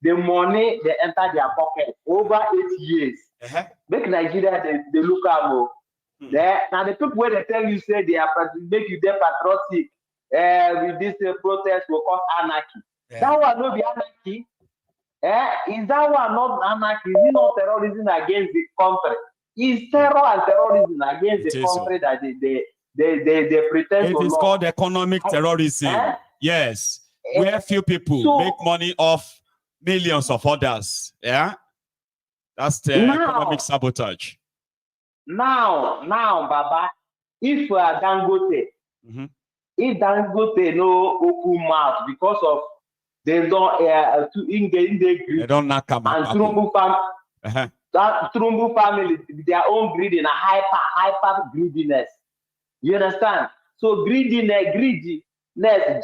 The money they enter their pocket over 8 years. Make Nigeria they look at more. Now the people where they tell you say they are make you there patriotic with this protest will cause anarchy. That one not be anarchy. Is that one not anarchy? Is it not terrorism against the country? Is terror and terrorism against the country that they pretend to? It is called economic terrorism. Yes, where few people make money off millions of others. Yeah, that's the economic sabotage. Now, Baba, if Dangote, if Dangote no open mouth because of they don't they don't knock them and Trumbu family, their own greed and a hyper greediness. You understand? So greediness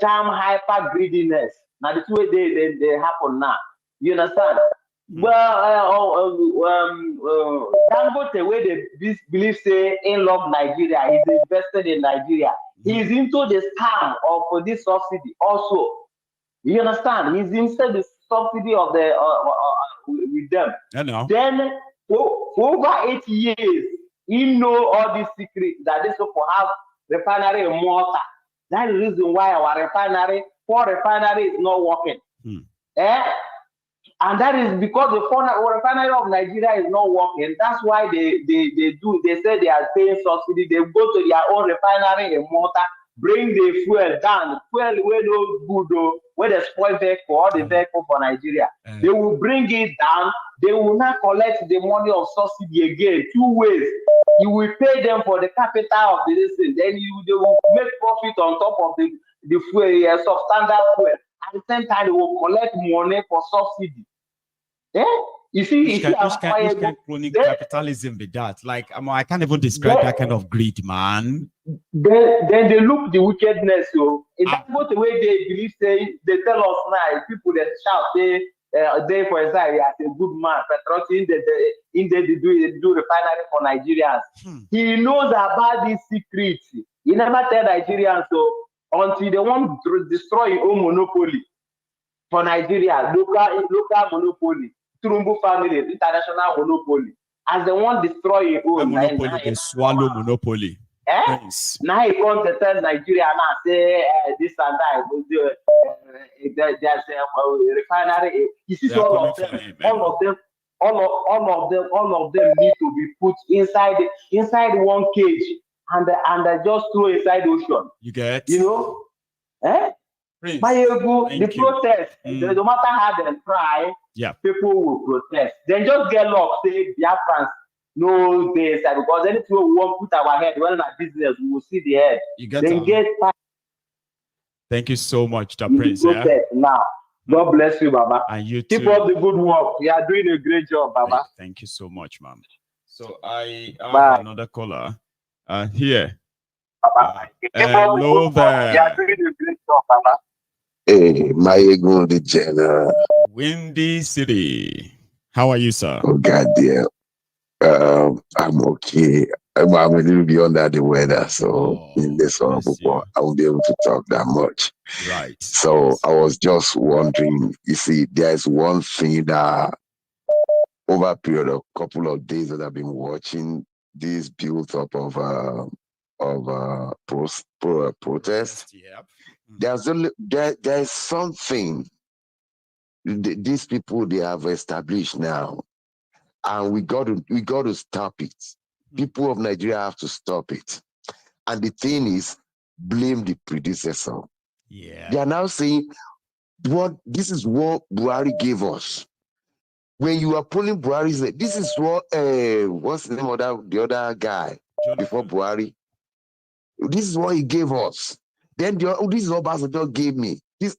jam hyper greediness. Now the two way they happen now. You understand? Well, Dangote, where they believe say in love Nigeria, he's invested in Nigeria. He's into the scam of this subsidy also. You understand? He's into the subsidy of the with them. I know. Then for over 8 years, he know all these secrets that these people have refinery in Malta. That's the reason why our refinery is not working. And that is because the refinery of Nigeria is not working. That's why they say they are paying subsidy. They go to their own refinery in Malta, bring the fuel down. Fuel where no good though, where they spoil vehicle, all the vehicle for Nigeria. They will bring it down. They will not collect the money of subsidy again. 2 ways. You will pay them for the capital of the listen. Then they will make profit on top of the fuel, substandard fuel. At the same time, they will collect money for subsidy. You see, which kind of chronic capitalism be that? Like, I can't even describe that kind of greed, man. Then they look the wickedness. So in that the way they believe, say they tell us now, people that shout, they for example, as a good man, patriotic, they do refinery for Nigerians. He knows about these secrets. He never tell Nigerians so until they want to destroy his own monopoly for Nigeria, local monopoly. Trumbu family, international monopoly. As they want to destroy your own monopoly, they swallow monopoly. Now he comes to tell Nigeria now say this and that. There's a refinery. You see all of them need to be put inside one cage and just throw inside the ocean. You get? You know? Maiyegun, the protest, no matter how they try, people will protest. Then just get locked, say Biafrans know this, because anything we want to put our head, when our business, we will see the head. You get Thank you so much, the Prince. Now, God bless you, Baba. And you keep up the good work. You are doing a great job, Baba. Thank you so much, ma'am. So I have another caller here. Hello there. You are doing a great job, Baba. Hey, Maiyegun, the general. Windy City. How are you, sir? Oh, God damn. I'm okay. I'm a little bit under the weather, so in this horrible part, I won't be able to talk that much. Right. So I was just wondering, you see, there's one thing that over a period of a couple of days that I've been watching this build up of protest. Yep. There's something these people they have established now, and we got to stop it. People of Nigeria have to stop it. And the thing is, blame the predecessor. Yeah. They are now saying this is what Buhari gave us. When you are pulling Buhari, this is what what's the name of the other guy before Buhari? This is what he gave us. Then this is what Obasanjo gave me. This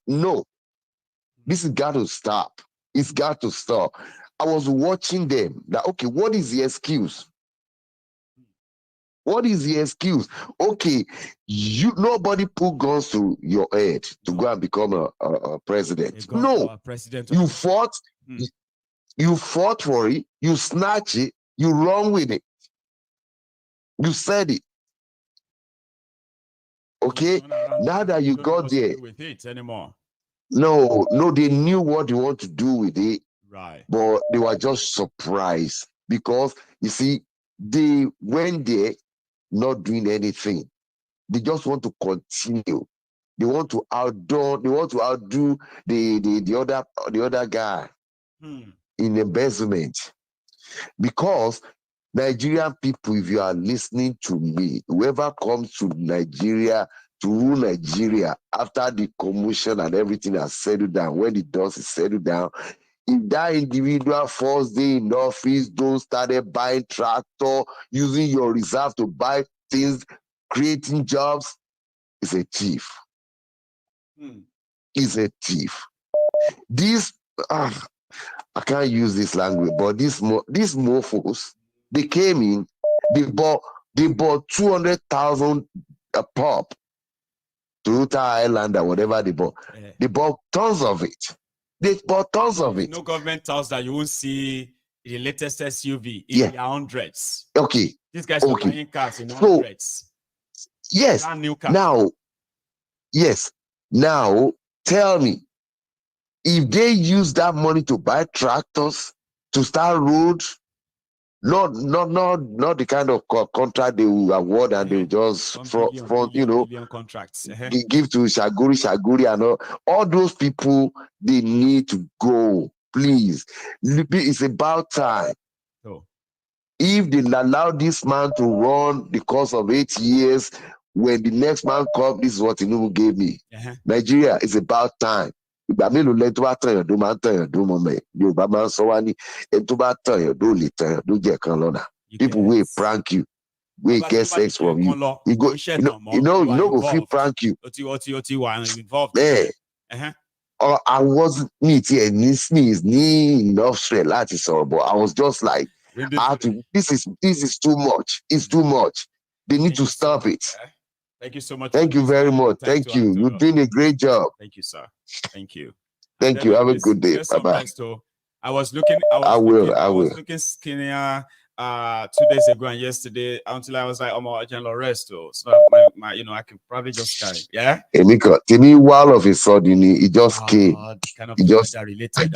has got to stop. It's got to stop. I was watching them. That okay, what is the excuse? What is the excuse? Okay, nobody put guns to your head to go and become a president. No, you fought. You fought for it. You snatched it. You run with it. You said it. Okay, now that you got there, with it anymore. No, they knew what they want to do with it, right? But they were just surprised because you see, they went there not doing anything. They just want to continue. They want to outdo. They want to outdo the other guy in embezzlement, because Nigerian people, if you are listening to me, whoever comes to Nigeria to rule Nigeria after the commotion and everything has settled down, when the dust is settled down, if that individual first day in office don't started buying tractor, using your reserve to buy things, creating jobs, is a thief. Is a thief. This I can't use this language, but these mofos, they came in, they bought 200,000 a pop, Toyota Highlander, whatever they bought. They bought tons of it. They bought tons of it. No government house that you won't see the latest SUV in the hundreds. Okay. These guys are buying cars in hundreds. Yes. New cars. Now, yes. Now, tell me, if they use that money to buy tractors, to start roads, not the kind of contract they will award and they will just billion contracts. Give to Shaguri and all those people, they need to go. Please. It's about time. Oh. If they allow this man to run the course of 8 years, when the next man comes, this is what Tinubu gave me. Nigeria, it's about time. People will prank you. We get sex from you. You go feel prank you. I wasn't enough strength, but I was just like, this is too much. It's too much. They need to stop it. Thank you so much. Thank you very much. Thank you. You're doing a great job. Thank you, sir. Thank you. Thank you. Have a good day. Bye-bye. I was looking skinnier 2 days ago and yesterday until I was like, I'm a general rest. So my I can probably just carry. Yeah. To me, while of a sudden, it just came. Kind of it just related.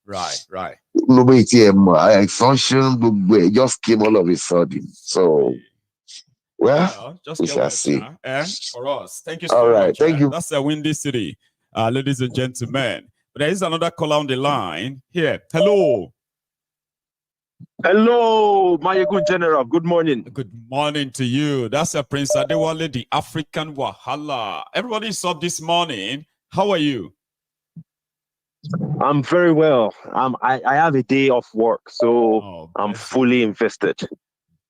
Right. Nobody function, it just came all of a sudden. So, just we shall see. For us. Thank you so much. All right. Thank you. That's a windy city, ladies and gentlemen. But there is another caller on the line here. Hello. Hello, Maiyegun General. Good morning. Good morning to you. That's a Prince Adewale, the African Wahala. Everybody's up this morning. How are you? I'm very well. I have a day off work, so I'm fully invested.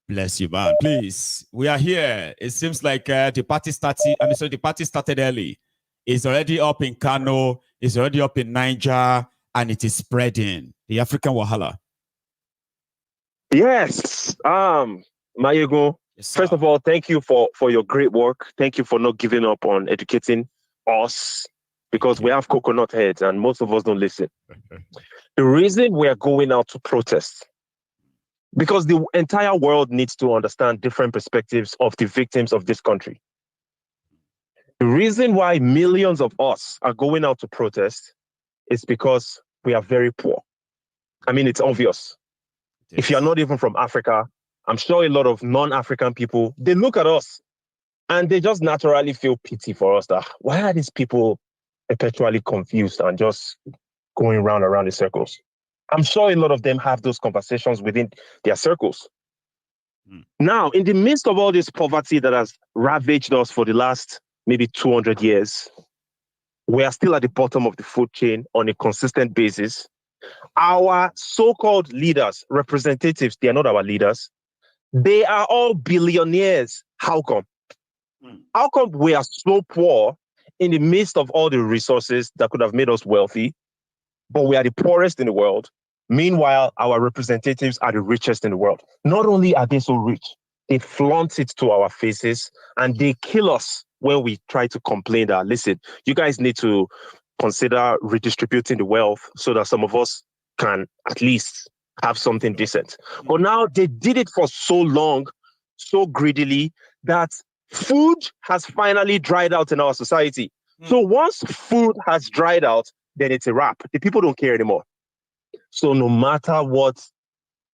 Bless you, man. Please, we are here. It seems like the party started early. It's already up in Kano. It's already up in Niger, and it is spreading. The African Wahala. Yes. Maiyegun, first of all, thank you for your great work. Thank you for not giving up on educating us, because we have coconut heads and most of us don't listen. The reason we are going out to protest, because the entire world needs to understand different perspectives of the victims of this country. The reason why millions of us are going out to protest is because we are very poor. I mean, it's obvious. If you're not even from Africa, I'm sure a lot of non-African people, they look at us and they just naturally feel pity for us. That why are these people perpetually confused and just going round and round in circles? I'm sure a lot of them have those conversations within their circles. Now, in the midst of all this poverty that has ravaged us for the last maybe 200 years, we are still at the bottom of the food chain on a consistent basis. Our so-called leaders, representatives, they are not our leaders. They are all billionaires. How come? How come we are so poor in the midst of all the resources that could have made us wealthy, but we are the poorest in the world? Meanwhile, our representatives are the richest in the world. Not only are they so rich, they flaunt it to our faces and they kill us when we try to complain that, listen, you guys need to consider redistributing the wealth so that some of us can at least have something decent. But now they did it for so long, so greedily, that food has finally dried out in our society. So once food has dried out, then it's a wrap. The people don't care anymore. So no matter what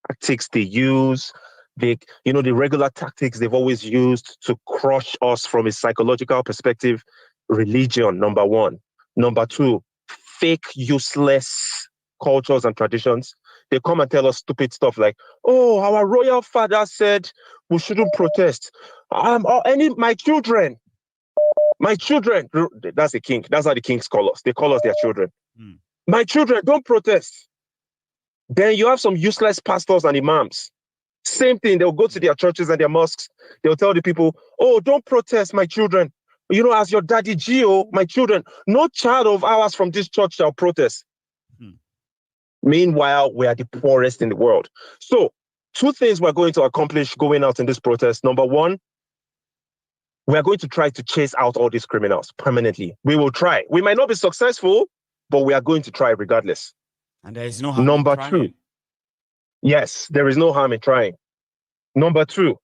tactics they use, the regular tactics they've always used to crush us from a psychological perspective, religion, number one. Number two, fake, useless cultures and traditions. They come and tell us stupid stuff like, oh, our royal father said we shouldn't protest. My children, that's the king. That's how the kings call us. They call us their children. My children, don't protest. Then you have some useless pastors and imams. Same thing. They'll go to their churches and their mosques. They'll tell the people, oh, don't protest, my children. As your daddy Gio, my children, no child of ours from this church shall protest. Meanwhile, we are the poorest in the world. So, two things we're going to accomplish going out in this protest. Number one, we are going to try to chase out all these criminals permanently. We will try. We might not be successful, but we are going to try regardless. And there is no harm Number in trying. 2, yes, there is no harm in trying. Number 2,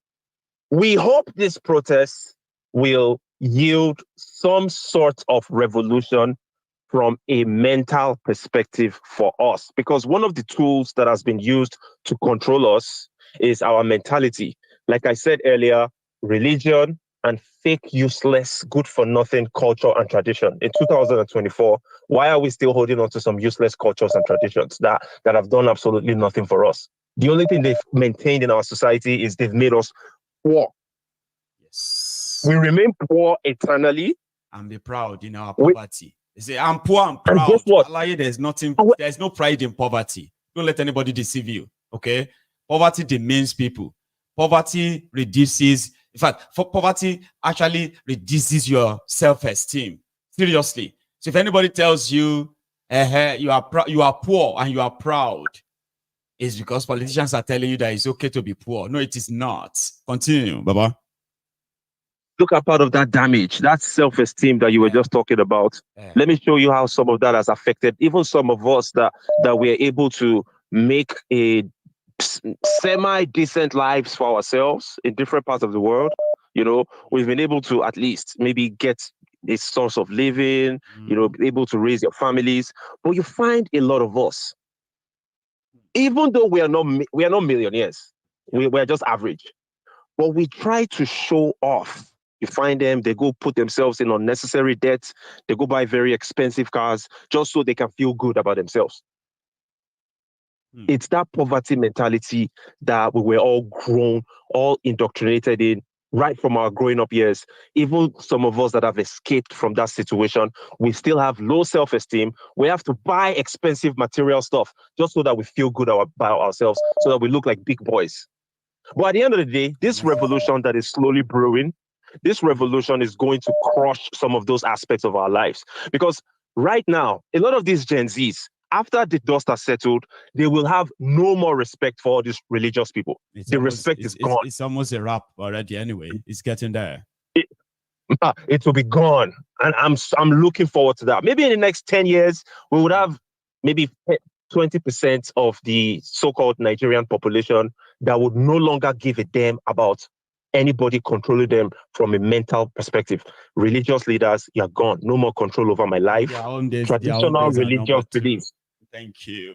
we hope this protest will yield some sort of revolution from a mental perspective for us, because one of the tools that has been used to control us is our mentality. Like I said earlier, religion and fake, useless, good-for-nothing culture and tradition. In 2024, why are we still holding on to some useless cultures and traditions that have done absolutely nothing for us? The only thing they've maintained in our society is they've made us poor. Yes. We remain poor eternally. And be proud in our poverty. They say, I'm poor, I'm proud. And guess what? There's no pride in poverty. Don't let anybody deceive you, okay? Poverty demeans people. Poverty reduces, in fact, poverty actually reduces your self-esteem. Seriously. So if anybody tells you, you are poor and you are proud, it's because politicians are telling you that it's okay to be poor. No, it is not. Continue, Baba. Look at part of that damage, that self-esteem that you were just talking about. Let me show you how some of that has affected even some of us that we're able to make a semi-decent lives for ourselves in different parts of the world. You know, we've been able to at least maybe get a source of living, you know, able to raise your families. But you find a lot of us, even though we are not millionaires, we're just average, but we try to show off. You find them, they go put themselves in unnecessary debt. They go buy very expensive cars just so they can feel good about themselves. It's that poverty mentality that we were all grown, all indoctrinated in right from our growing up years. Even some of us that have escaped from that situation, we still have low self-esteem. We have to buy expensive material stuff just so that we feel good about ourselves, so that we look like big boys. But at the end of the day, this revolution that is slowly brewing, this revolution is going to crush some of those aspects of our lives. Because right now, a lot of these Gen Zs, after the dust has settled, they will have no more respect for all these religious people. Respect is gone. It's almost a wrap already anyway. It's getting there. It will be gone. And I'm looking forward to that. Maybe in the next 10 years, we would have maybe 20% of the so-called Nigerian population that would no longer give a damn about anybody controlling them from a mental perspective. Religious leaders, you're gone. No more control over my life. Traditional religious beliefs. Thank you.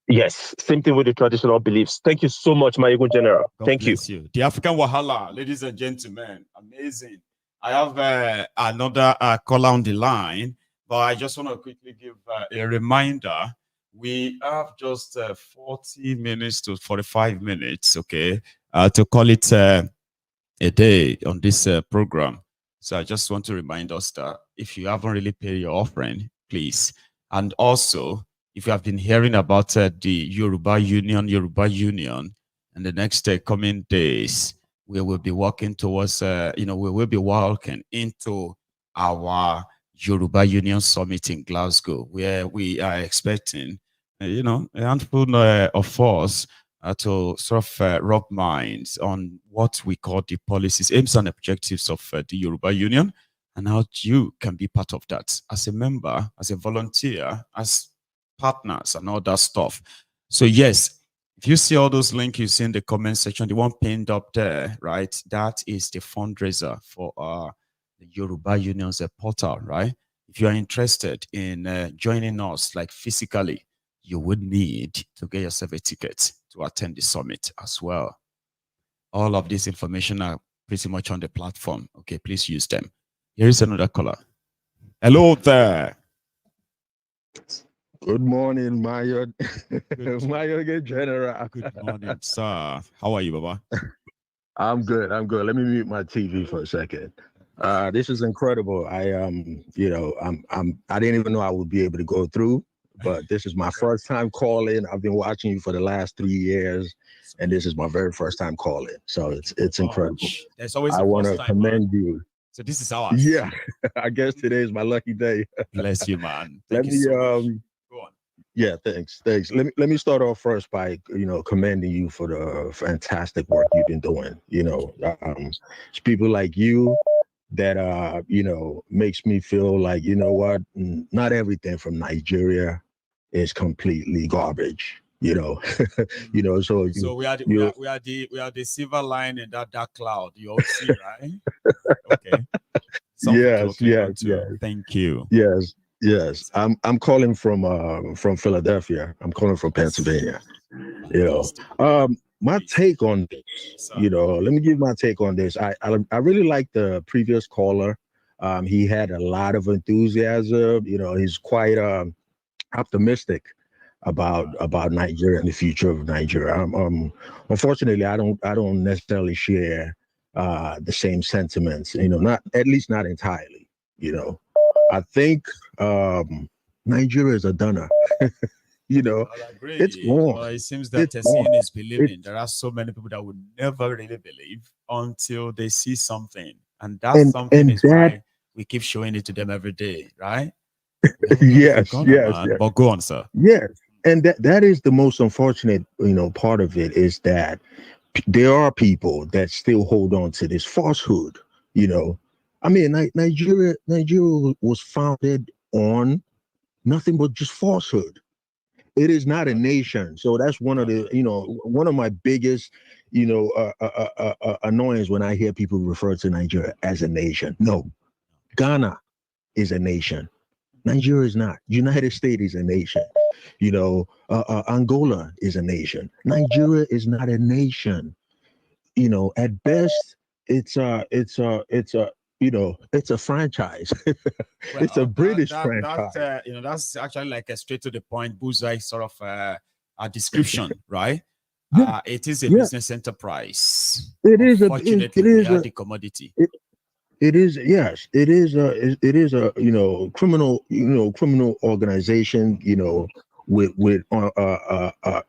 Yes, same thing with the traditional beliefs. Thank you so much, Maiyegun General. Thank you. The African Wahala, ladies and gentlemen, amazing. I have another caller on the line, but I just want to quickly give a reminder. We have just 40 minutes to 45 minutes, okay, to call it a day on this program. So I just want to remind us that if you haven't really paid your offering, please. And also, if you have been hearing about the Yoruba Union, in the next coming days, we will be working towards, we will be walking into our Yoruba Union Summit in Glasgow, where we are expecting, a handful of us to sort of rub minds on what we call the policies, aims, and objectives of the Yoruba Union, and how you can be part of that as a member, as a volunteer, as partners, and all that stuff. So yes, if you see all those links you see in the comment section, the one pinned up there, right? That is the fundraiser for the Yoruba Union's portal, right? If you are interested in joining us, like physically, you would need to get yourself a ticket to attend the summit as well. All of this information are pretty much on the platform. Okay, please use them. Here is another caller. Hello there. Good morning, Maiyegun General. Good morning, sir. How are you, Baba? I'm good. Let me mute my TV for a second. This is incredible. I didn't even know I would be able to go through, but this is my first time calling. I've been watching you for the last 3 years, and this is my very first time calling. So it's incredible. There's always I want to commend you. So this is ours. Yeah, I guess today is my lucky day. Bless you, man. Let me Go on. Yeah, thanks. Let me start off first by commending you for the fantastic work you've been doing. It's people like you that makes me feel like, you know what, not everything from Nigeria is completely garbage. So So we are the silver line in that dark cloud. You all see, right? Okay. Yes. Thank you. Yes. I'm calling from Philadelphia. I'm calling from Pennsylvania. My take on this, let me give my take on this. I really like the previous caller. He had a lot of enthusiasm. He's quite optimistic about Nigeria and the future of Nigeria. Unfortunately, I don't necessarily share the same sentiments. Not entirely. I think Nigeria is a dunner. It's wrong. It seems that seeing is believing. There are so many people that would never really believe until they see something, and that something is why we keep showing it to them every day, right? Yes. But go on, sir. Yes, and that is the most unfortunate, part of it is that there are people that still hold on to this falsehood. I mean, Nigeria was founded on nothing but just falsehood. It is not a nation. So that's one of the, one of my biggest, annoyance when I hear people refer to Nigeria as a nation. No, Ghana is a nation. Nigeria is not. United States is a nation. Angola is a nation. Nigeria is not a nation. At best, it's a franchise. It's a British franchise. That's actually like a straight to the point bullseye sort of a description, right? It is a business enterprise. It is the commodity. It is, yes. It is a criminal organization. With a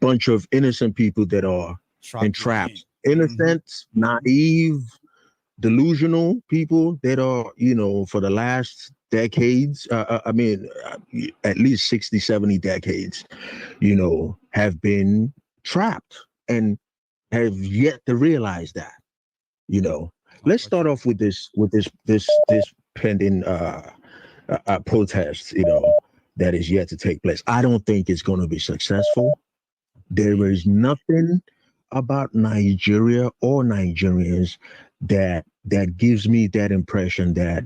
bunch of innocent people that are entrapped. Innocent, naive, delusional people that are, for the last decades, at least 60, 70 decades, have been trapped and have yet to realize that, Let's start off with this pending protest, that is yet to take place. I don't think it's going to be successful. There is nothing about Nigeria or Nigerians that gives me that impression that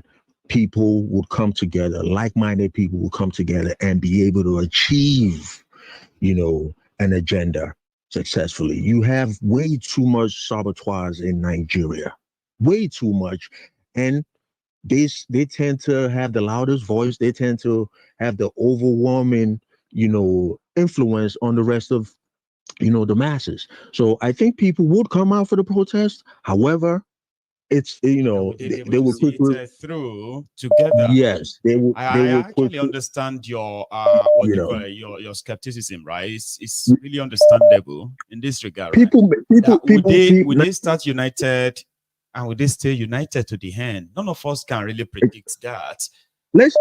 people would come together, like-minded people will come together and be able to achieve, an agenda successfully. You have way too much sabotage in Nigeria. Way too much, and they tend to have the loudest voice. They tend to have the overwhelming, influence on the rest of, the masses. So I think people would come out for the protest. However, it's they will quickly through together. Yes, they will. I actually understand your your skepticism, right? It's really understandable in this regard. People, would they start united? And would they stay united to the end? None of us can really predict that. Let's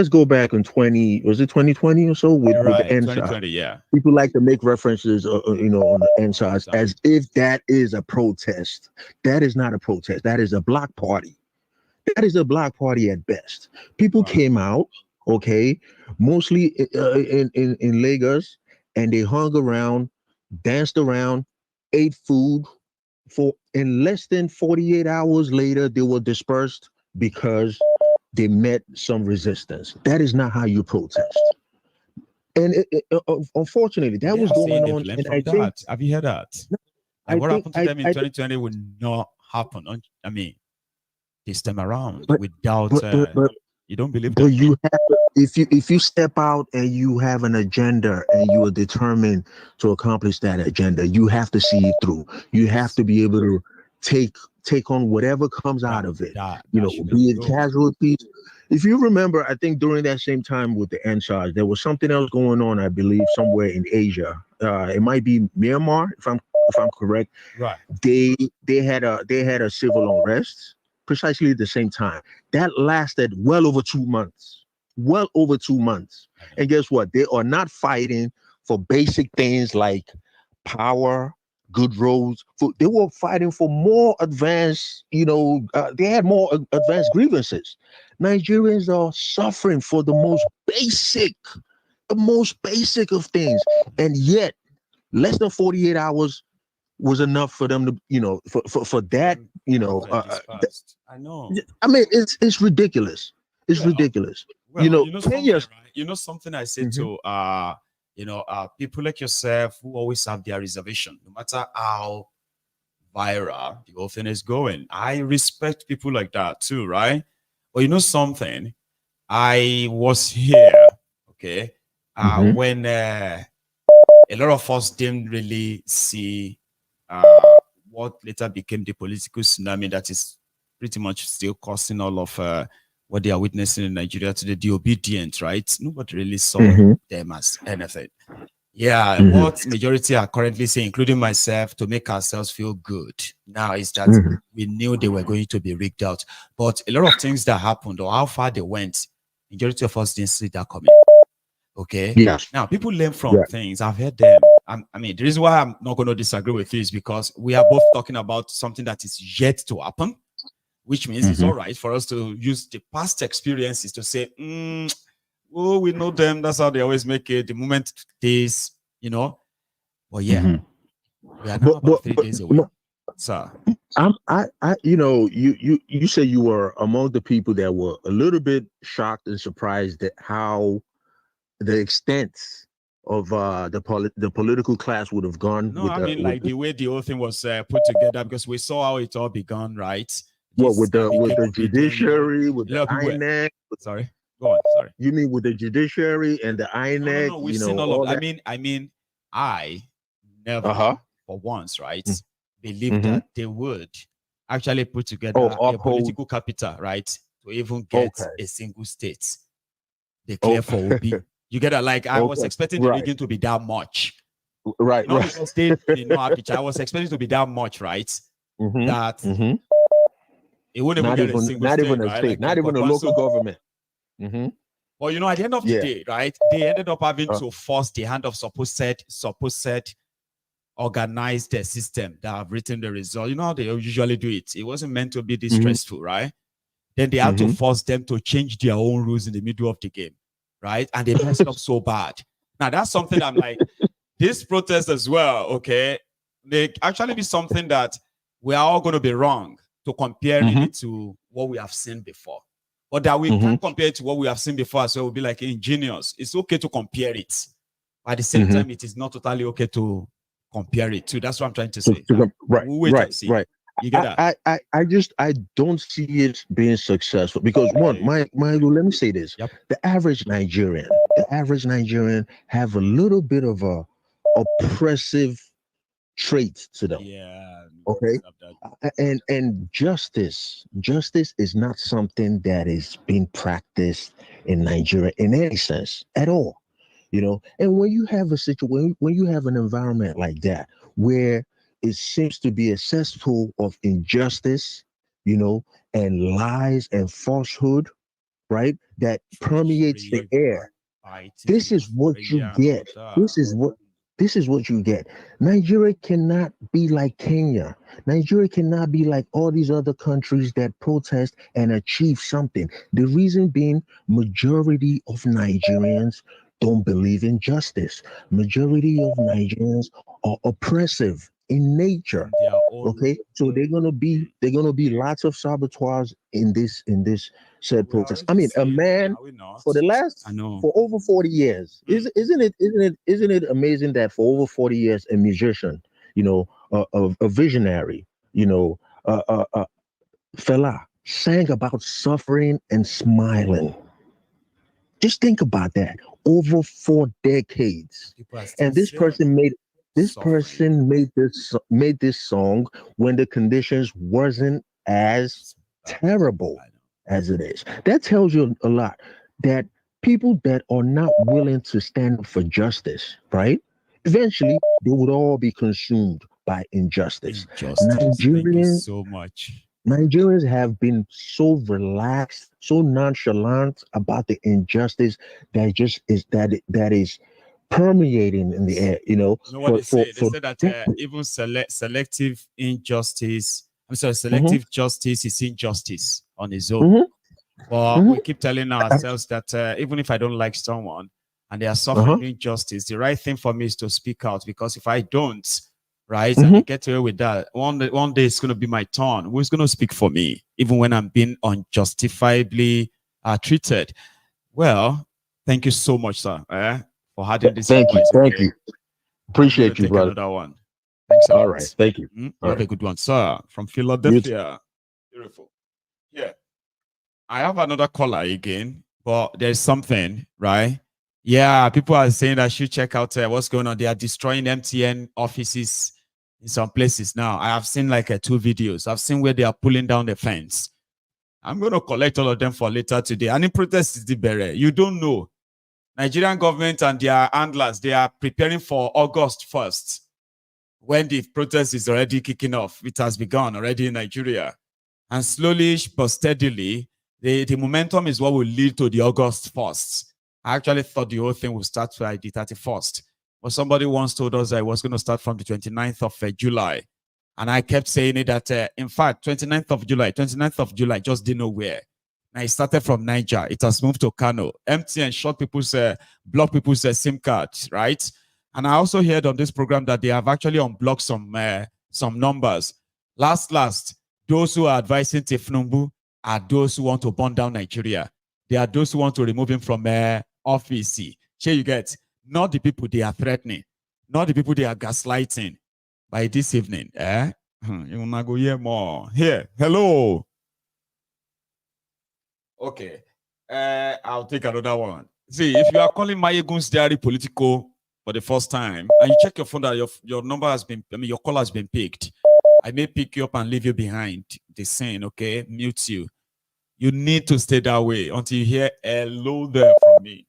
go back in 2020 or so with the NSAS. 2020, yeah. People like to make references, on the NSAS as if that is a protest. That is not a protest. That is a block party. That is a block party at best. People came out, mostly in Lagos, and they hung around, danced around, ate food. In less than 48 hours later, they were dispersed because they met some resistance. That is not how you protest. And unfortunately, that was going on. And I think, have you heard that? And what happened to them in 2020 would not happen. I mean, this time around without. You don't believe that? But you have, if you step out and you have an agenda and you are determined to accomplish that agenda, you have to see it through. You have to be able to take on whatever comes out of it. Be it casualties. If you remember, I think during that same time with the NSAS, there was something else going on, I believe, somewhere in Asia. It might be Myanmar, if I'm correct. Right. They had a civil unrest precisely at the same time. That lasted well over 2 months. And guess what? They are not fighting for basic things like power, good roads. They were fighting for more advanced, they had more advanced grievances. Nigerians are suffering for the most basic of things. And yet, less than 48 hours was enough for them to, for that, I know. I mean, it's ridiculous. It's ridiculous. Well, Kenya. Right? Something I say to people like yourself who always have their reservation, no matter how viral the whole thing is going. I respect people like that too, right? But something, I was here, okay, when a lot of us didn't really see what later became the political tsunami that is pretty much still causing all of what they are witnessing in Nigeria today, the obedient, right? Nobody really saw them as anything. Yeah, what majority are currently saying, including myself, to make ourselves feel good now is that we knew they were going to be rigged out. But a lot of things that happened or how far they went, majority of us didn't see that coming. Okay. Yes. Now, people learn from things. I've heard them. I mean, the reason why I'm not going to disagree with you is because we are both talking about something that is yet to happen, which means it's all right for us to use the past experiences to say, oh, we know them. That's how they always make it. The moment this, But yeah, we are now about 3 days away. Sir, you say you were among the people that were a little bit shocked and surprised at how the extent of the political class would have gone. No, the way the whole thing was put together, because we saw how it all began, right? With the judiciary, with the INEC. Sorry, go on. Sorry. You mean with the judiciary and the INEC? No, we've seen all of that. I never, for once, right, believed that they would actually put together a political capital, right, to even get a single state declared for Obi. You get that? Like, I was expecting the region to be that much. Right. State, I was expecting to be that much, right? That it wouldn't even get a single not state, even a right? state, like not even a local government. Well, at the end of the day, right, they ended up having to force the hand of supposed organized system that have written the result. You know how they usually do it. It wasn't meant to be this stressful, right? Then they had to force them to change their own rules in the middle of the game, right? And they messed up so bad. Now, that's something I'm like, this protest as well, okay, may actually be something that we are all going to be wrong to compare it to what we have seen before. But that we can't compare it to what we have seen before, so it will be like ingenious. It's okay to compare it. At the same time, it is not totally okay to compare it to. That's what I'm trying to say. Right. You get that? I don't see it being successful because let me say this. The average Nigerian have a little bit of a oppressive trait to them. Yeah. Okay. And justice is not something that is being practiced in Nigeria in any sense at all. And when you have a situation, when you have an environment like that, where it seems to be a cesspool of injustice, and lies and falsehood, right, that permeates the air. This is what you get. This is what you get. Nigeria cannot be like Kenya. Nigeria cannot be like all these other countries that protest and achieve something. The reason being, majority of Nigerians don't believe in justice. Majority of Nigerians are oppressive in nature. Okay, so they're gonna be lots of saboteurs in this said protest. I mean, a man for over 40 years. Isn't it amazing that for over 40 years a musician, a visionary, fella sang about suffering and smiling. Just think about that. Over 4 decades. And this person made this song when the conditions wasn't as terrible as it is. That tells you a lot, that people that are not willing to stand up for justice, right? Eventually they would all be consumed by injustice. Thank you so much. Nigerians have been so relaxed, so nonchalant about the injustice that is permeating in the air, You know what they say? They say that even selective injustice, selective justice is injustice on its own. But we keep telling ourselves that even if I don't like someone and they are suffering injustice, the right thing for me is to speak out, because if I don't, right, and I get away with that, one day it's going to be my turn. Who's going to speak for me, even when I'm being unjustifiably treated? Well, thank you so much, sir, for having this. Thank you. Appreciate you, brother. Another one. Thanks a lot. All right. Thank you. You have a good one, sir, from Philadelphia. Beautiful. Yeah. I have another caller again, but there's something, right? Yeah, people are saying I should check out what's going on. They are destroying MTN offices in some places now. I have seen like 2 videos. I've seen where they are pulling down the fence. I'm going to collect all of them for later today. And in protest is the beret. You don't know. Nigerian government and their handlers, they are preparing for August 1st, when the protest is already kicking off. It has begun already in Nigeria. And slowly but steadily, the momentum is what will lead to the August 1st. I actually thought the whole thing would start by the 31st. But somebody once told us that it was going to start from the 29th of July. And I kept saying it that, in fact, 29th of July, just didn't know where. Now it started from Niger. It has moved to Kano. MTN short people's, block people's SIM cards, right? And I also heard on this program that they have actually unblocked some numbers. Last, those who are advising thiefnubu are those who want to burn down Nigeria. They are those who want to remove him from office. Here you get, not the people they are threatening, not the people they are gaslighting. By this evening, you will not go hear more. Here, hello. Okay, I'll take another one. See, if you are calling Maiyegun's Diary Political for the first time, and you check your phone that your number has been, your call has been picked, I may pick you up and leave you behind the scene, okay? Mute you. You need to stay that way until you hear hello there from me.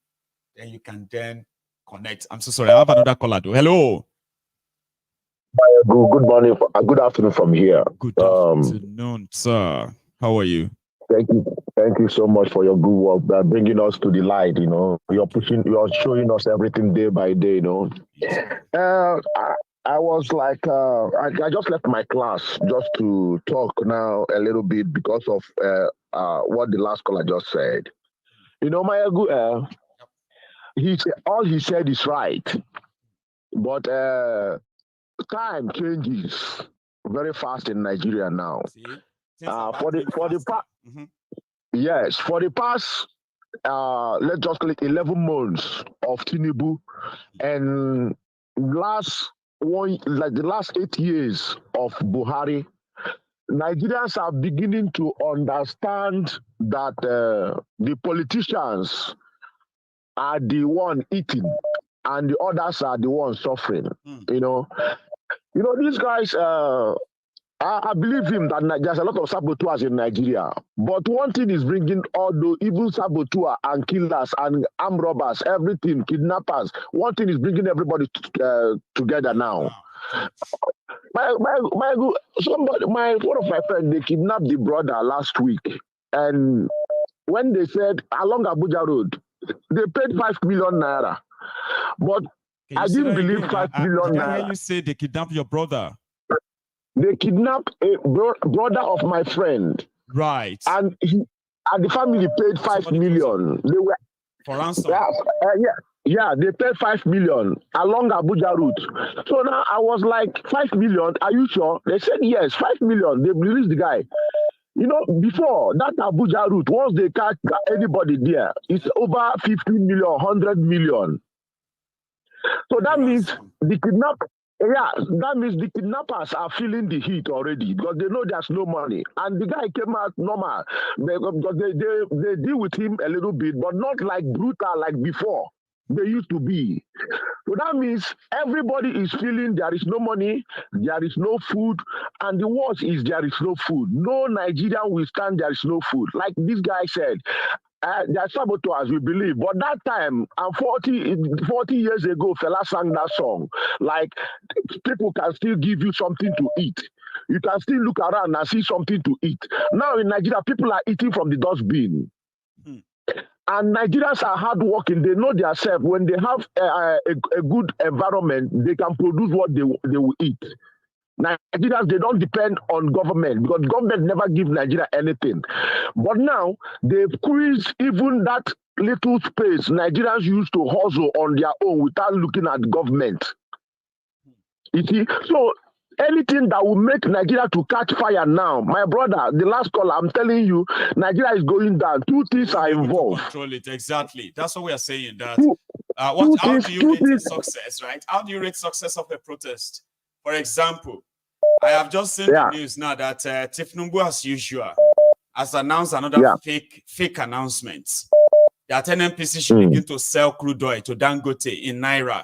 Then you can then connect. I'm so sorry. I have another caller though. Hello. Good morning. Good afternoon from here. Good afternoon, sir. How are you? Thank you so much for your good work, bringing us to the light. You know, you're showing us everything day by day. You know, I was like, I just left my class just to talk now a little bit because of what the last caller just said. You know, Maiyegun, all he said is right, but time changes very fast in Nigeria now. For the past let's just call it 11 months of Tinubu, and the last 8 years of Buhari, Nigerians are beginning to understand that the politicians are the one eating and the others are the ones suffering. You know, these guys, I believe him that there's a lot of saboteurs in Nigeria. But one thing is bringing all the evil saboteurs and killers and armed robbers, everything, kidnappers. One thing is bringing everybody together now. One of my friends, they kidnapped the brother last week. And when they said along Abuja Road, they paid 5 million naira. But I didn't believe 5 million naira. I hear you say they kidnapped your brother. They kidnapped a brother of my friend. Right. And the family paid 5 million. They were for ransom. Yeah, they paid 5 million along Abuja route. So now I was like, 5 million, are you sure? They said yes, 5 million. They released the guy. You know, before that Abuja route, once they catch anybody there, it's over 50 million, 100 million. So that means the kidnappers are feeling the heat already because they know there's no money. And the guy came out normal because they deal with him a little bit, but not like brutal like before they used to be. So that means everybody is feeling there is no money, there is no food, and the worst is there is no food. No Nigerian will stand there is no food. Like this guy said, there are saboteurs, we believe. But that time, and 40 years ago, Fela sang that song. Like, people can still give you something to eat. You can still look around and see something to eat. Now in Nigeria, people are eating from the dustbin. And Nigerians are hardworking. They know themselves. When they have a good environment, they can produce what they will eat. Nigerians, they don't depend on government because government never give Nigeria anything. But now they've squeezed even that little space Nigerians used to hustle on their own without looking at government. You see, so anything that will make Nigeria to catch fire now, my brother, the last call, I'm telling you, Nigeria is going down. Two things are involved. Control it, exactly. That's what we are saying. That how do you rate success, right? How do you rate success of a protest? For example, I have just seen the news now that thiefnubu, as usual, has announced another fake announcement that NNPP should begin to sell crude oil to Dangote in Naira.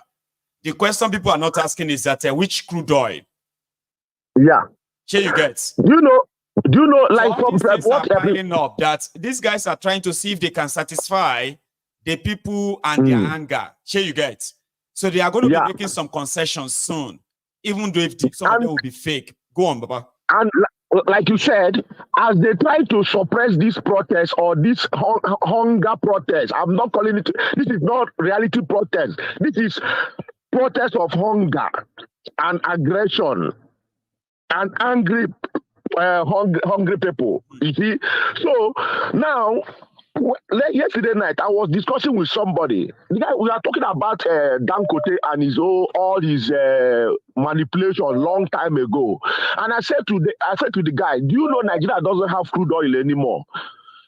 The question people are not asking is that which crude oil? Yeah. Here you get. Do you know, so like all these things are piling up that these guys are trying to see if they can satisfy the people and their anger. Here you get. So they are going to be making some concessions soon, even though if some of them will be fake. Go on, Baba. And like you said, as they try to suppress this protest or this hunger protest, I'm not calling it, this is not reality protest. This is protest of hunger and aggression and angry, hungry people. You see? So now, yesterday night, I was discussing with somebody. The guy, we are talking about Dangote and all his manipulation long time ago. And I said to the guy, do you know Nigeria doesn't have crude oil anymore?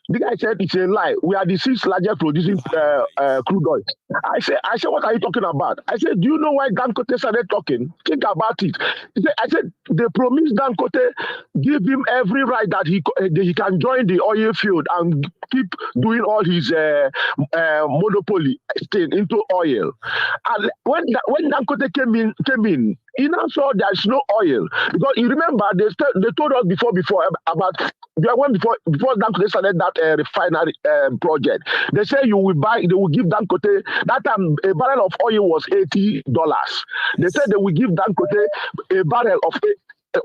The guy said it's a lie. We are the 6th largest producing crude oil. I said, what are you talking about? I said, do you know why Dangote started talking? Think about it. I said, they promised Dangote, give him every right that he can join the oil field and keep doing all his monopoly thing into oil. And when Dangote came in, he now saw there's no oil. Because you remember, they told us before about before Dangote started that refinery project. They say they will give Dangote, that time a barrel of oil was $80. They said they will give Dangote a barrel of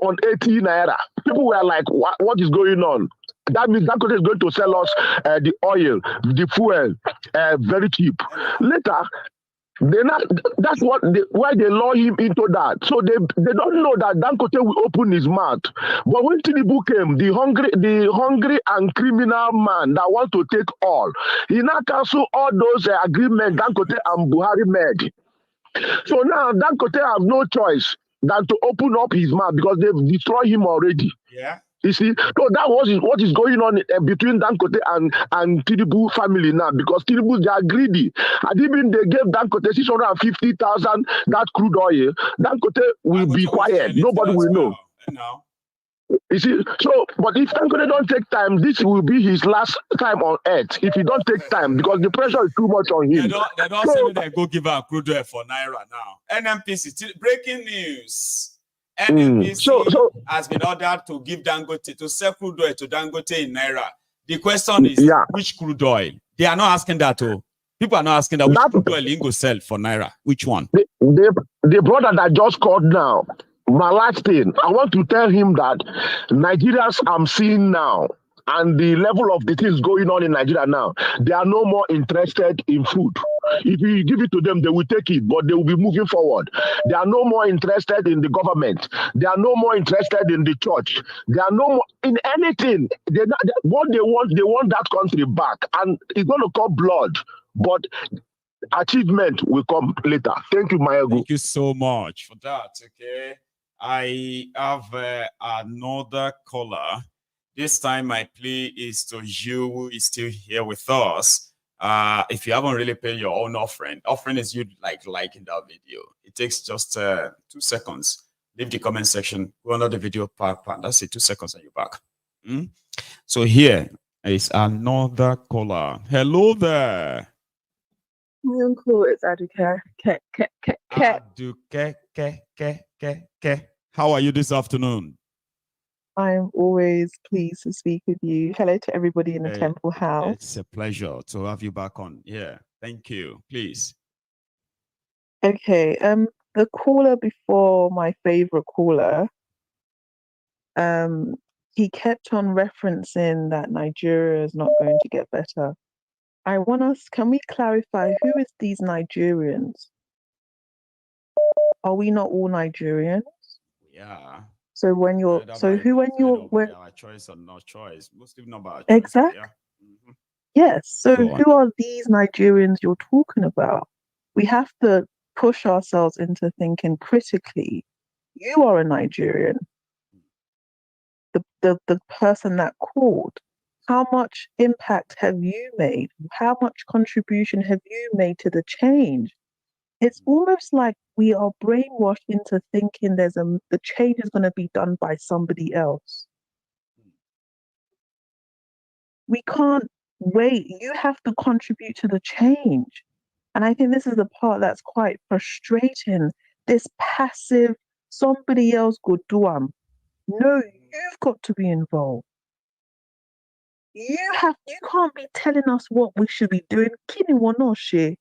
on 80 naira. People were like, what is going on? That means Dangote is going to sell us the oil, the fuel, very cheap. Later, that's why they lure him into that. So they don't know that Dangote will open his mouth. But when Tinubu came, the hungry and criminal man that wants to take all, he now cancel all those agreements Dangote and Buhari made. So now Dangote have no choice than to open up his mouth because they've destroyed him already. Yeah. You see, so that was what is going on between Dangote and Tinubu family now, because Tinubu, they are greedy. And even they gave Dangote 650,000 that crude oil, Dangote will be quiet. Nobody will know. No. You see, so, but if Dangote don't take time, this will be his last time on earth. If he don't take time, because the pressure is too much on him. They don't say they go give out crude oil for Naira now. NNPP, breaking news. NNPP has been ordered to give Dangote, to sell crude oil to Dangote in Naira. The question is, which crude oil? They are not asking that. People are not asking that. Which crude oil you go sell for Naira? Which one? The brother that just called now, my last thing, I want to tell him that Nigerians I'm seeing now, and the level of the things going on in Nigeria now, they are no more interested in food. If you give it to them, they will take it, but they will be moving forward. They are no more interested in the government. They are no more interested in the church. They are no more in anything. What they want that country back, and it's going to come blood, but achievement will come later. Thank you, Maiyegun. Thank you so much for that. Okay, I have another caller. This time my plea is to you who is still here with us. If you haven't really paid your own offering is you liking that video. It takes just 2 seconds. Leave the comment section, go under the video part. That's it, 2 seconds and you're back. So here is another caller. Hello there. My uncle is Aduke. Aduke. How are you this afternoon? I'm always pleased to speak with you. Hello to everybody in the Temple House. It's a pleasure to have you back on. Yeah, thank you. Please. Okay. The caller before my favorite caller, he kept on referencing that Nigeria is not going to get better. I want us, can we clarify who is these Nigerians? Are we not all Nigerians? Yeah. So when you're, so who when you're, when, our choice or no choice, Muslim number choice. exactly. Yeah. Yes. So Go on. who are these Nigerians you're talking about? We have to push ourselves into thinking critically. You are a Nigerian. The person that called. How much impact have you made? How much contribution have you made to the change? It's almost like we are brainwashed into thinking the change is going to be done by somebody else. We can't wait. You have to contribute to the change. And I think this is the part that's quite frustrating. This passive, somebody else could do them. No, you've got to be involved. You can't be telling us what we should be doing. Kini,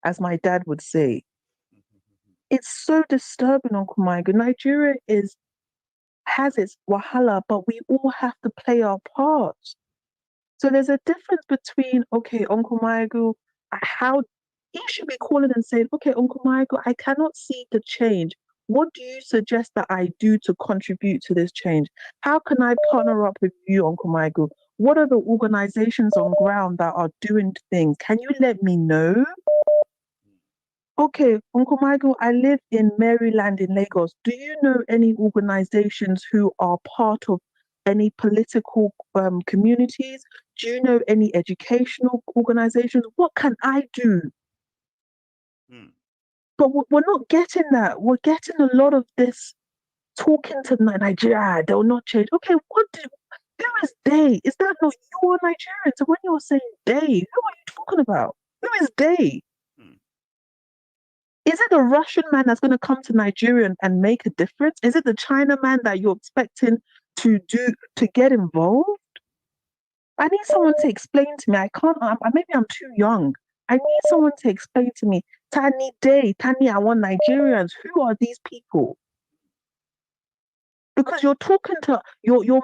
as my dad would say. It's so disturbing, Uncle Maiyegun. Nigeria has its wahala, but we all have to play our part. So there's a difference between, okay, Uncle Maiyegun, how he should be calling and saying, okay, Uncle Maiyegun, I cannot see the change. What do you suggest that I do to contribute to this change? How can I partner up with you, Uncle Maiyegun? What are the organizations on ground that are doing things? Can you let me know? Okay, Uncle Maiyegun, I live in Maryland in Lagos. Do you know any organizations who are part of any political communities? Do you know any educational organizations? What can I do? But we're not getting that. We're getting a lot of this talking to Nigeria. They'll not change. Okay, who is they? Is that not you are Nigerian? So when you're saying they, who are you talking about? Who is they? Is it the Russian man that's going to come to Nigeria and make a difference? Is it the China man that you're expecting to get involved? I need someone to explain to me. I can't. Maybe I'm too young. I need someone to explain to me. Tani Day, Tani, I want Nigerians. Who are these people? Because you're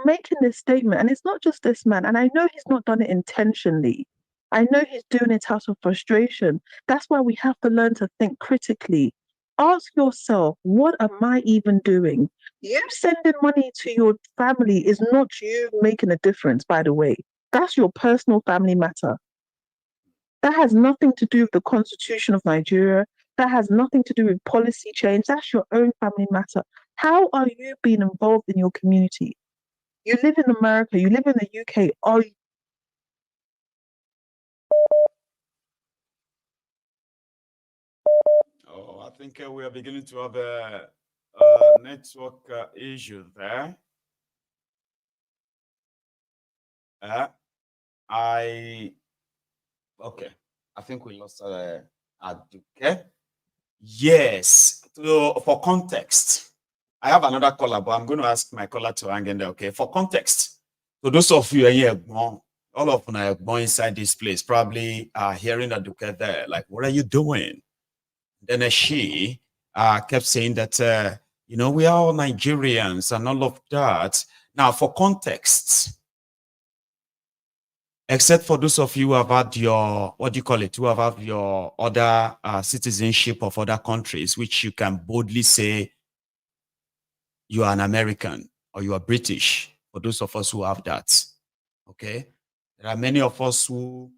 making this statement, and it's not just this man. And I know he's not done it intentionally. I know he's doing it out of frustration. That's why we have to learn to think critically. Ask yourself, what am I even doing? You sending money to your family is not you making a difference, by the way. That's your personal family matter. That has nothing to do with the Constitution of Nigeria. That has nothing to do with policy change. That's your own family matter. How are you being involved in your community? You live in America, you live in the UK. I think we are beginning to have a network issue there. Okay. I think we lost Aduke. Yes. So for context, I have another caller, but I'm going to ask my caller to hang in there. Okay. For context, so those of you here, all of them are born inside this place, probably are hearing Aduke there. Like, what are you doing? Then she kept saying that, we are all Nigerians and all of that. Now, for context, except for those of you who have had your, who have had your other citizenship of other countries, which you can boldly say you are an American or you are British, for those of us who have that, okay? There are many of us who,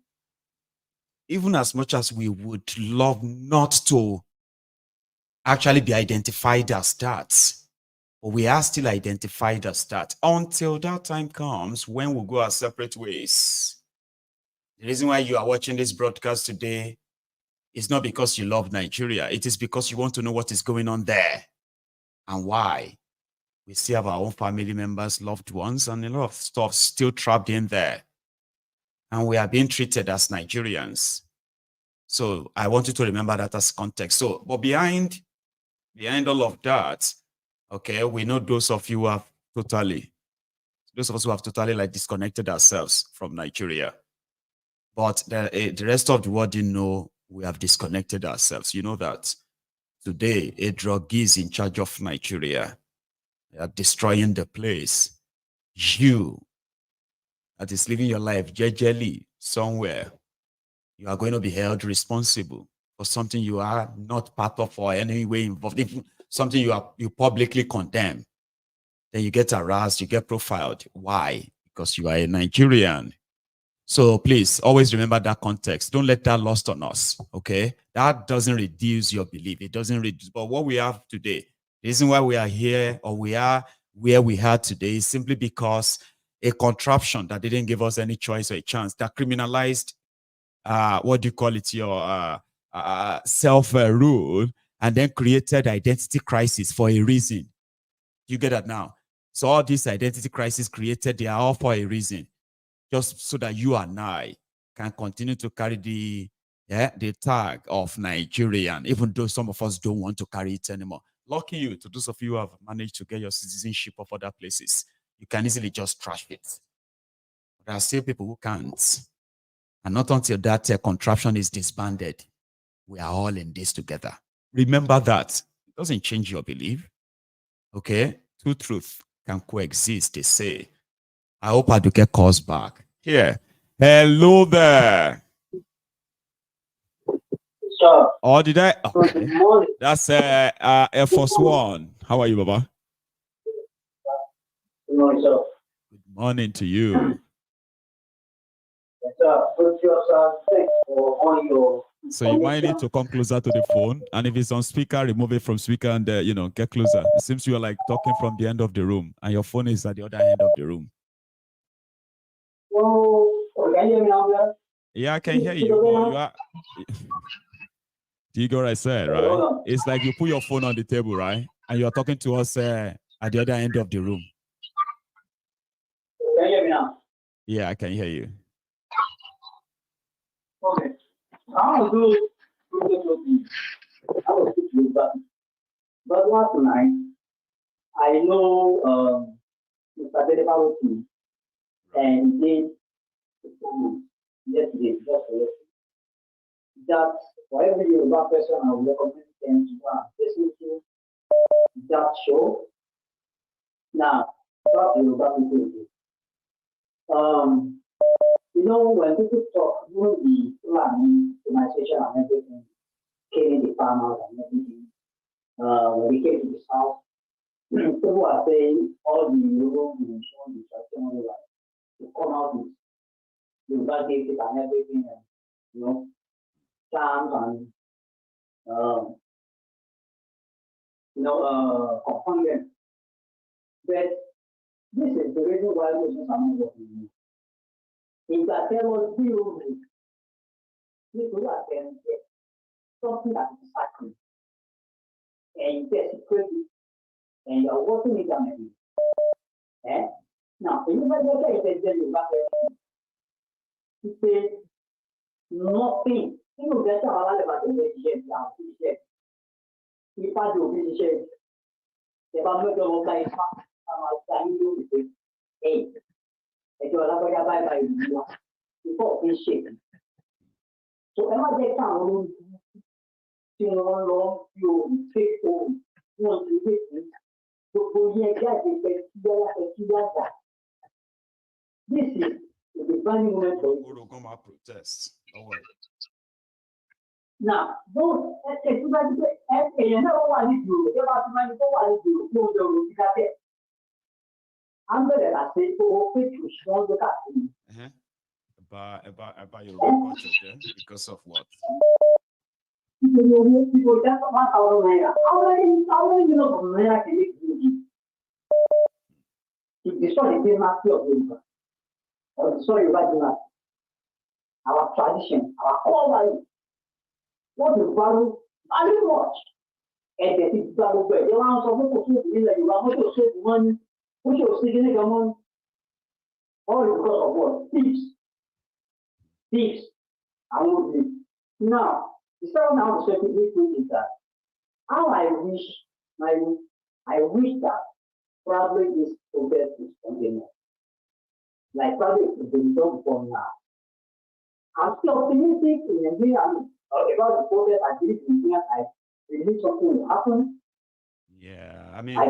even as much as we would love not to actually be identified as that, but we are still identified as that until that time comes when we go our separate ways. The reason why you are watching this broadcast today is not because you love Nigeria. It is because you want to know what is going on there and why. We still have our own family members, loved ones, and a lot of stuff still trapped in there. And we are being treated as Nigerians. So I want you to remember that as context. So, but behind all of that, okay, we know those of us who have totally like disconnected ourselves from Nigeria. But the rest of the world, we have disconnected ourselves. You know that today a drug is in charge of Nigeria. They are destroying the place. You that is living your life jejely somewhere you are going to be held responsible for something you are not part of or any way involved, if something you publicly condemn. Then you get harassed, you get profiled. Why? Because you are a Nigerian. So please always remember that context. Don't let that lost on us. Okay, that doesn't reduce your belief. It doesn't reduce. But what we have today, the reason why we are here or we are where we are today is simply because a contraption that didn't give us any choice or a chance that criminalized what do you call it, your self-rule, and then created identity crisis for a reason. You get that now? So all these identity crises created, they are all for a reason, just so that you and I can continue to carry the tag of Nigerian, even though some of us don't want to carry it anymore. Lucky you, to those of you who have managed to get your citizenship of other places, you can easily just trash it. There are still people who can't. And not until that contraption is disbanded, we are all in this together. Remember that. It doesn't change your belief. Okay? Two truths can coexist, they say. I hope I do get calls back. Here. Hello there. Sure. Oh, did I? Okay. Good morning. That's Air Force One. How are you, Baba? Good morning, sir. Good morning to you. Yes, sir. Good job, sir. Thanks for all your. So you might need to come closer to the phone, and if it's on speaker, remove it from speaker and get closer. It seems you are like talking from the end of the room, and your phone is at the other end of the room. Oh, can you hear me now, sir? Yeah, I can hear you. You are. Do you get what I said, right? It's like you put your phone on the table, right? And you are talking to us at the other end of the room. Can you hear me now? Yeah, I can hear you. Okay. I was doing but last night, I know Mr. Sade and did yesterday, that for every Yoruba person, I would recommend them to go and listen to that show. Now, about Yoruba people, when people talk, the planning, organization, and everything, killing the farmers and everything, when we came to the south, people are saying all the Yoruba nation, the traditional life, to come out with Yoruba basic and everything, and charms and confront them. But this is the reason why Muslims are not working. If that there was zero risk, people are saying something that is sacred, and you desecrate it, and you are working it down again. Now, if you look at it, it says nothing. People get about the share. If I do this share, if I'm not going to buy I'm going to say, if you're not going to buy before this share. So, am I get down? You take home, you want to get it. So, this is the divine moment for you. Come out protest. Don't worry. Now, those everybody you know what you do. You have to mind what you do. You got it. I'm going to say, oh, you strong the cat. About your culture, yeah? Because of what? People just want our Naira. How many from Naira can you do? If you saw the dynasty of Yoruba, or you saw your dynasty, our tradition, our core value, what you value very much. And the things that we do, they want some people to be like you are not to save money, which you're seeking the money, all because of what? Thieves. I won't be. Now, the second now the second thing is that how I wish that probably this protest is continuous. Like probably it's been done for now. I'm still optimistic in Nigeria about the protest. I believe in Nigeria. I believe something will happen. Yeah, I mean, I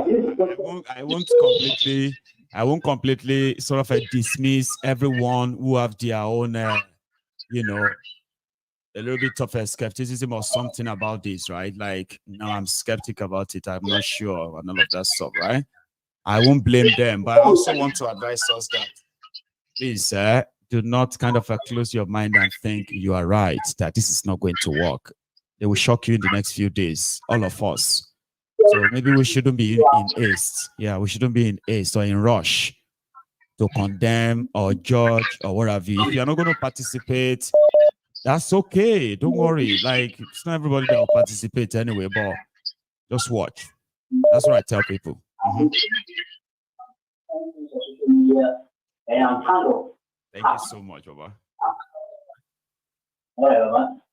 won't completely sort of dismiss everyone who have their own, a little bit of a skepticism or something about this, right? Like, no, I'm skeptic about it. I'm not sure and all of that stuff, right? I won't blame them, but I also want to advise us that please, do not kind of close your mind and think you are right, that this is not going to work. They will shock you in the next few days, all of us. So maybe we shouldn't be in haste. Yeah, we shouldn't be in haste or in rush to condemn or judge or what have you. If you're not going to participate, that's okay. Don't worry. Like, it's not everybody that will participate anyway, but just watch. That's what I tell people. Thank you so much, Baba.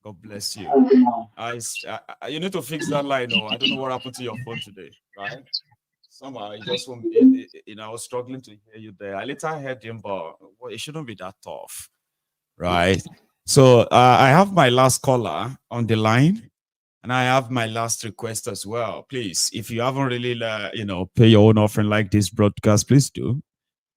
God bless you. You need to fix that line. I don't know what happened to your phone today, right? Somehow it just won't be, I was struggling to hear you there. I later heard him, but it shouldn't be that tough, right? So I have my last caller on the line, and I have my last request as well. Please, if you haven't really, pay your own offering like this broadcast, please do.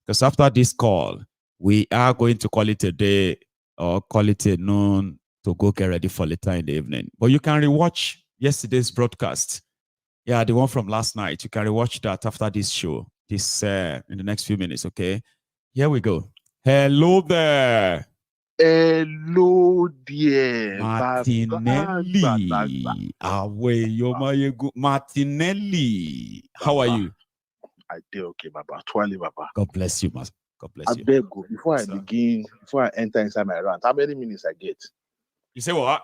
Because after this call, we are going to call it a day or call it a noon to go get ready for later in the evening. But you can rewatch yesterday's broadcast. Yeah, the one from last night. You can rewatch that after this show, in the next few minutes, okay? Here we go. Hello there. Hello there. Martinelli. Maiyegun. Martinelli. How are you? I did okay, Baba. Twali, Baba. God bless you, man. God bless you. I beg you, before I enter inside my rant, how many minutes I get? You say what?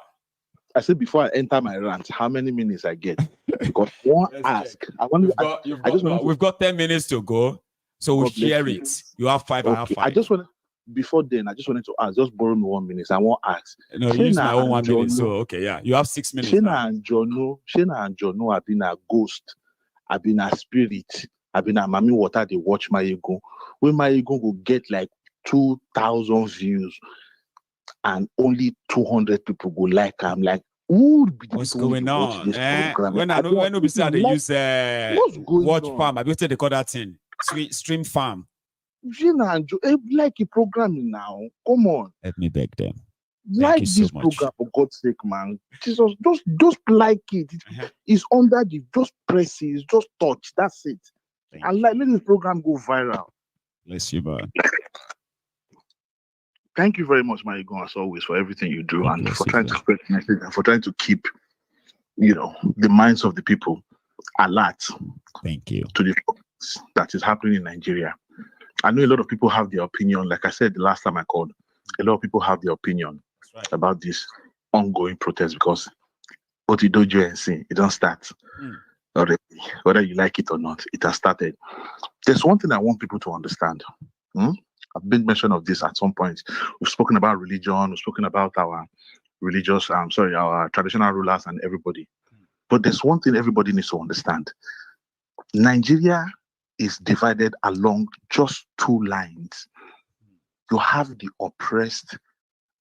I said before I enter my rant, how many minutes I get? Because one ask. We've got 10 minutes to go, so we'll share it. You have 5, I have 5. Before then, I just wanted to ask, just borrow me 1 minute. I won't ask. No, use my own 1 minute. So, okay, yeah. You have 6 minutes. Shena and Jono have been a ghost. I've been a spirit. I've been a Mami Water. They watch Maiyegun. When Maiyegun will get like 2,000 views and only 200 people go like her, I'm like, what's going on? When we say they use watch farm, I bet they call that thing stream farm. Like a programming now. Come on. Let me beg them. Like this program, for God's sake, man. Jesus, just like it. It's under the just press it, just touch. That's it. And let this program go viral. Bless you, man. Thank you very much, Maiyegun, as always, for everything you do and for trying to spread the message and for trying to keep, the minds of the people alert. Thank you. To the that is happening in Nigeria. I know a lot of people have their opinion. Like I said the last time I called, a lot of people have their opinion about this ongoing protest because what you do and see, it don't start already. Whether you like it or not, it has started. There's one thing I want people to understand. I've been mentioned of this at some point. We've spoken about religion. We've spoken about our our traditional rulers and everybody. But there's one thing everybody needs to understand. Nigeria is divided along just 2 lines. You have the oppressed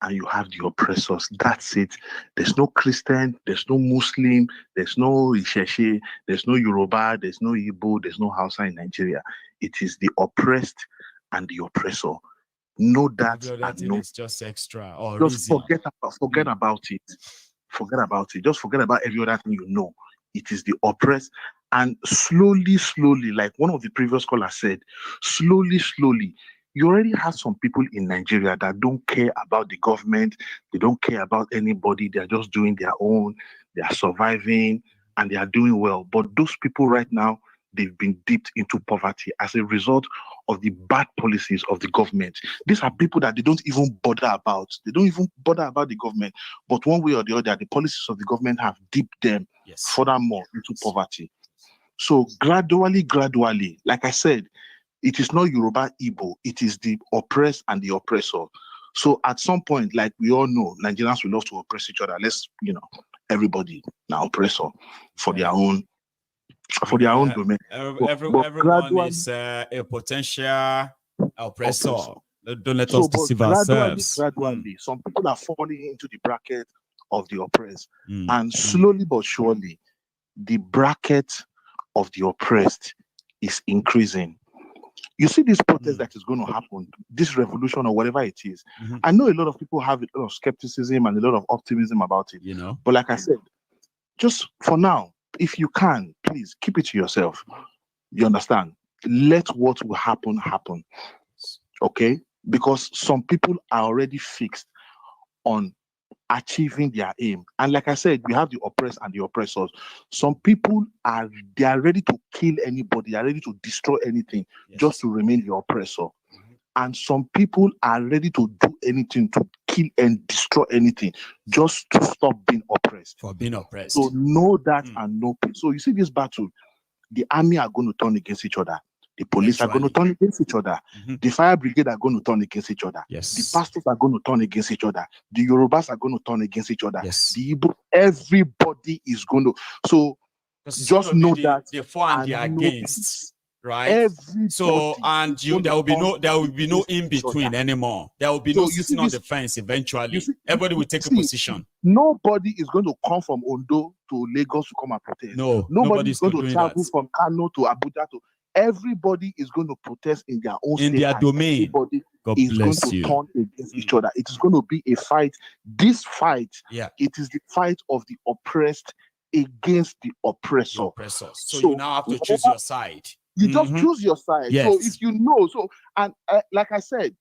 and you have the oppressors. That's it. There's no Christian, there's no Muslim, there's no Isheshe, there's no Yoruba, there's no Igbo, there's no Hausa in Nigeria. It is the oppressed and the oppressor. Know that. It's just extra. Just forget about it. Forget about it. Just forget about every other thing you know. It is the oppressed. And slowly, like one of the previous callers said, slowly, you already have some people in Nigeria that don't care about the government. They don't care about anybody. They're just doing their own. They are surviving and they are doing well. But those people right now, they've been dipped into poverty as a result of the bad policies of the government. These are people that they don't even bother about. They don't even bother about the government. But one way or the other, the policies of the government have dipped them furthermore into poverty. So gradually, like I said, it is not Yoruba, Igbo. It is the oppressed and the oppressor. So at some point, like we all know, Nigerians will love to oppress each other. Everybody now oppressor for their own domain. Everyone is a potential oppressor. Don't let us deceive ourselves. Gradually, some people are falling into the bracket of the oppressed. And slowly but surely, the bracket of the oppressed is increasing. You see this protest that is going to happen, this revolution or whatever it is. I know a lot of people have a lot of skepticism and a lot of optimism about it. You know, but like I said, just for now, if you can, please keep it to yourself. You understand? Let what will happen happen. Okay? Because some people are already fixed on achieving their aim. And like I said, we have the oppressed and the oppressors. Some people are ready to kill anybody, they are ready to destroy anything just to remain the oppressor. And some people are ready to do anything, to kill and destroy anything just to stop being oppressed. For being oppressed. So know that and know. So you see this battle, the army are going to turn against each other. The police are going to turn against each other. The fire brigade are going to turn against each other. The pastors are going to turn against each other. The Yorubas are going to turn against each other. The Igbo, everybody is going to. So just know that the for and the against, right? So and there will be no in between anymore. There will be no sitting on the fence. Eventually, everybody will take a position. Nobody is going to come from Ondo to Lagos to come and protest. No, nobody is going to travel from Kano to Abuja to. Everybody is going to protest in their own in their domain. Everybody is going to turn against each other. It is going to be a fight. This fight, it is the fight of the oppressed against the oppressor. So you now have to choose your side. You just choose your side. Yes. So if you know, and like I said,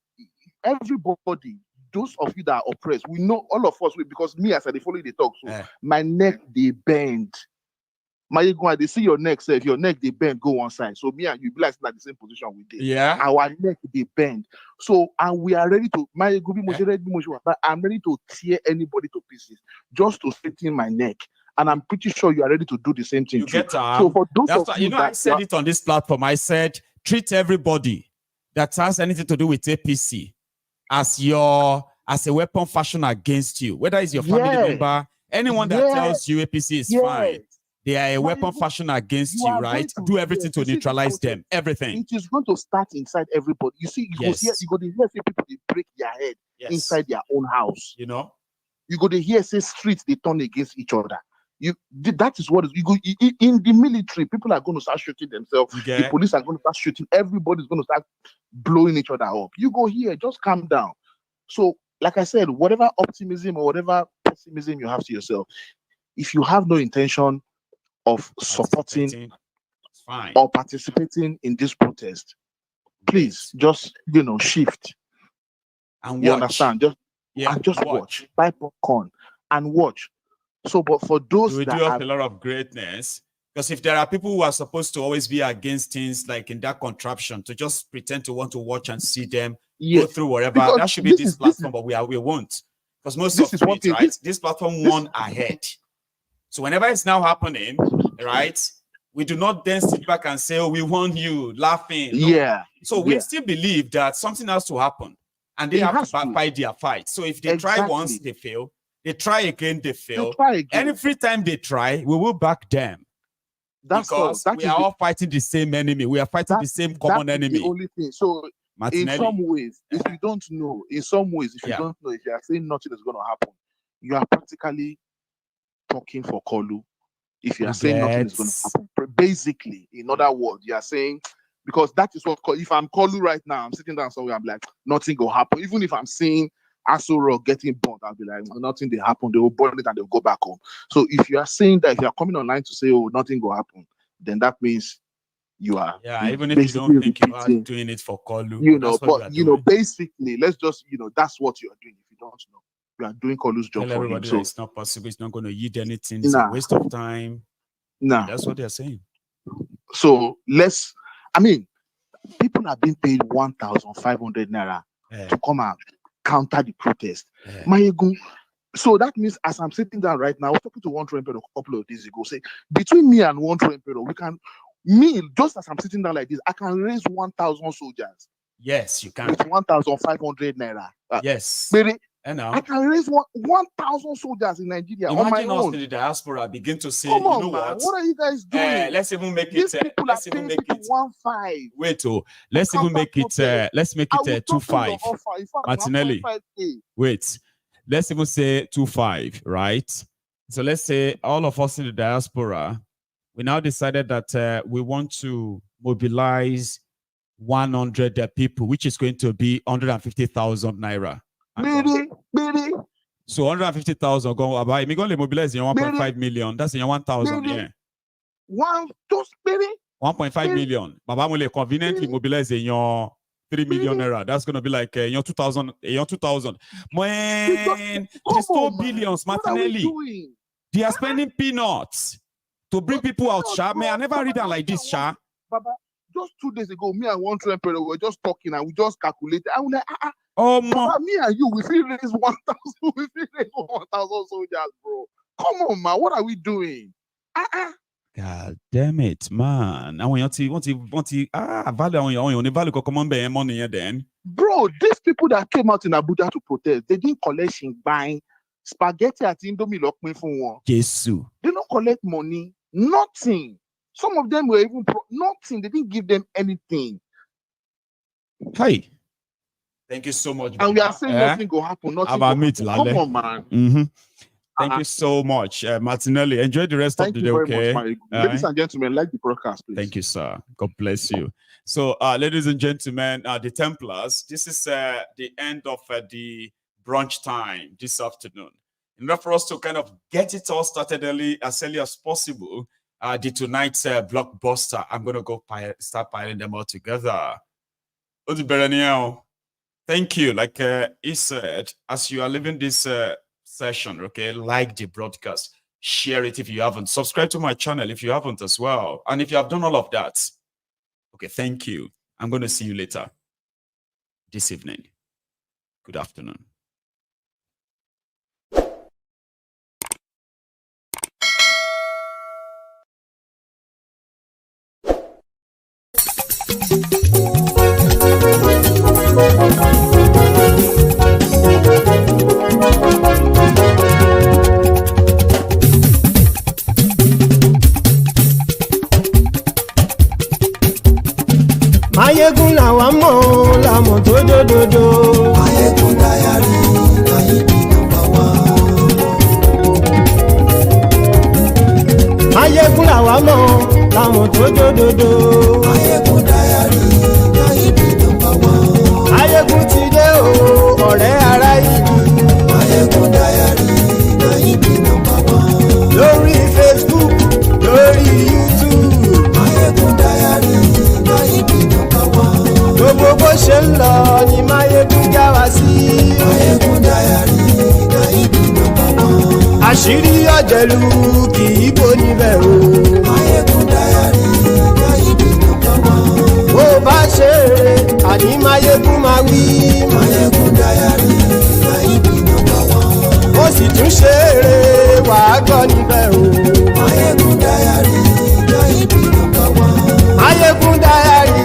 everybody, those of you that are oppressed, we know all of us, because me as I follow the talk, so my neck they bend. Maiyegun, they see your neck, say if your neck they bend, go one side. So me and you be like in the same position we did. Yeah. Our neck they bend. So and we are ready to but I'm ready to tear anybody to pieces just to straighten my neck. And I'm pretty sure you are ready to do the same thing. So for those of you I said it on this platform. I said treat everybody that has anything to do with APC as a weapon fashioned against you, whether it's your family member, anyone that tells you APC is fine. They are a weapon fashioned against you, right? Do everything to neutralize them. Everything. It is going to start inside everybody. You see, you go to hear people they break their head inside their own house. You know, you go to hear say streets they turn against each other. That is what you go in the military. People are going to start shooting themselves. The police are going to start shooting. Everybody's going to start blowing each other up. You go here, just calm down. So, like I said, whatever optimism or whatever pessimism you have to yourself, if you have no intention of supporting or participating in this protest, please just shift and you understand, just watch, buy popcorn and watch. So but for those we do have a lot of greatness, because if there are people who are supposed to always be against things like in that contraption to just pretend to want to watch and see them go through whatever, because that should be this platform, but we won't, because most of it, right, this platform won ahead. So whenever it's now happening, right, we do not then sit back and say, oh, we want you, laughing. No. So we still believe that something has to happen. And they have to fight their fight. So if they try once, they fail. They try again, they fail. And every time they try, we will back them. Because we are all fighting the same enemy. We are fighting the same common enemy. The only thing. So in some ways, if you don't know, if you are saying nothing is going to happen, you are practically talking for Kolu. If you are saying nothing is going to happen, basically, in other words, you are saying, because that is what, if I'm Kolu right now, I'm sitting down somewhere, I'm like, nothing will happen. Even if I'm seeing Asura getting burned, I'll be like, nothing will happen. They will burn it and they'll go back home. So if you are saying that, if you are coming online to say, oh, nothing will happen, then that means you are. Yeah, even if you don't think you are doing it for Kolu. Basically, let's just, that's what you are doing. If you don't know, you are doing Kolu's job for him. So it's not possible. It's not going to yield anything. It's a waste of time. That's what they're saying. So people are being paid 1,500 naira to come out counter the protest. Maiyegun. So that means as I'm sitting down right now, I was talking to one Emperor a couple of days ago, say between me and one Emperor, just as I'm sitting down like this, I can raise 1,000 soldiers. Yes, you can. With 1,500 naira. Yes. I can raise 1,000 soldiers in Nigeria. Imagine us in the diaspora begin to say, what are you guys doing? Let's even make These it. People let's even make it 1,500. Wait, let's even make it. Let's make it 2,500. Martinelli. Wait, let's even say 2,500, right? So let's say all of us in the diaspora, we now decided that we want to mobilize 100 people, which is going to be 150,000 naira. So 150,000 go about. Me going to mobilize in 1.5 million. That's in 1,000. Yeah. 1.5 million. Baba will conveniently mobilize in your 3 million naira. That's going to be like 2,000. 2,000. Man, it's 4 billions, Martinelli. They are spending peanuts to bring people out, Sha. Man, I never read that like this, Sha. Baba, just 2 days ago, me and one emperor were just talking and we just calculated. I was like, oh, Baba, me and you, we feel raise 1,000. We feel raise 1,000 soldiers, bro. Come on, man. What are we doing? God damn it, man. I want to value money then. Bro, these people that came out in Abuja to protest, they didn't collect buying spaghetti at Indomie Lokme for one. Jesus. They don't collect money, nothing. Some of them were even nothing. They didn't give them anything. Hey, thank you so much. And we are saying nothing will happen. Nothing will happen. Come on, man. Thank you so much, Martinelli. Enjoy the rest of the day, okay? Much, ladies and gentlemen, like the broadcast, please. Thank you, sir. God bless you. So, ladies and gentlemen, the Templars, this is the end of the brunch time this afternoon. In order for us to kind of get it all started as early as possible, tonight's blockbuster, I'm going to go start piling them all together. Thank you. Like he said, as you are leaving this session, okay, like the broadcast, share it if you haven't, subscribe to my channel if you haven't as well, and if you have done all of that, okay, thank you. I'm going to see you later this evening. Good afternoon. Maiyegun làwa mọ̀ làmọ̀ tó dòdòdò. Maiyegun dayari Nayibi #1. Maiyegun làwa mọ̀ làmọ̀ tó dòdòdò. Maiyegun dayari Nayibi #1. Maiyegun ti dé o ọ̀rẹ́ ara ìlú. Maiyegun dayari Nayibi #1. Lórí Facebook, lórí YouTube. Maiyegun dayari Nayibi #1. Gbogbo bó ṣe ń lọ ni Maiyegun já wa sí. Maiyegun dayari Nayibi #1. Àṣírí ọ̀jẹ̀lú kì í bò níbẹ̀ o. Maiyegun dayari Nayibi #1. Bó bá ṣe eré àní Maiyegun máa wí. Maiyegun dayari Nayibi #1. Ó sì tún ṣe eré wàá gbọ́ níbẹ̀ o. Maiyegun dayari Nayibi #1. Maiyegun dayari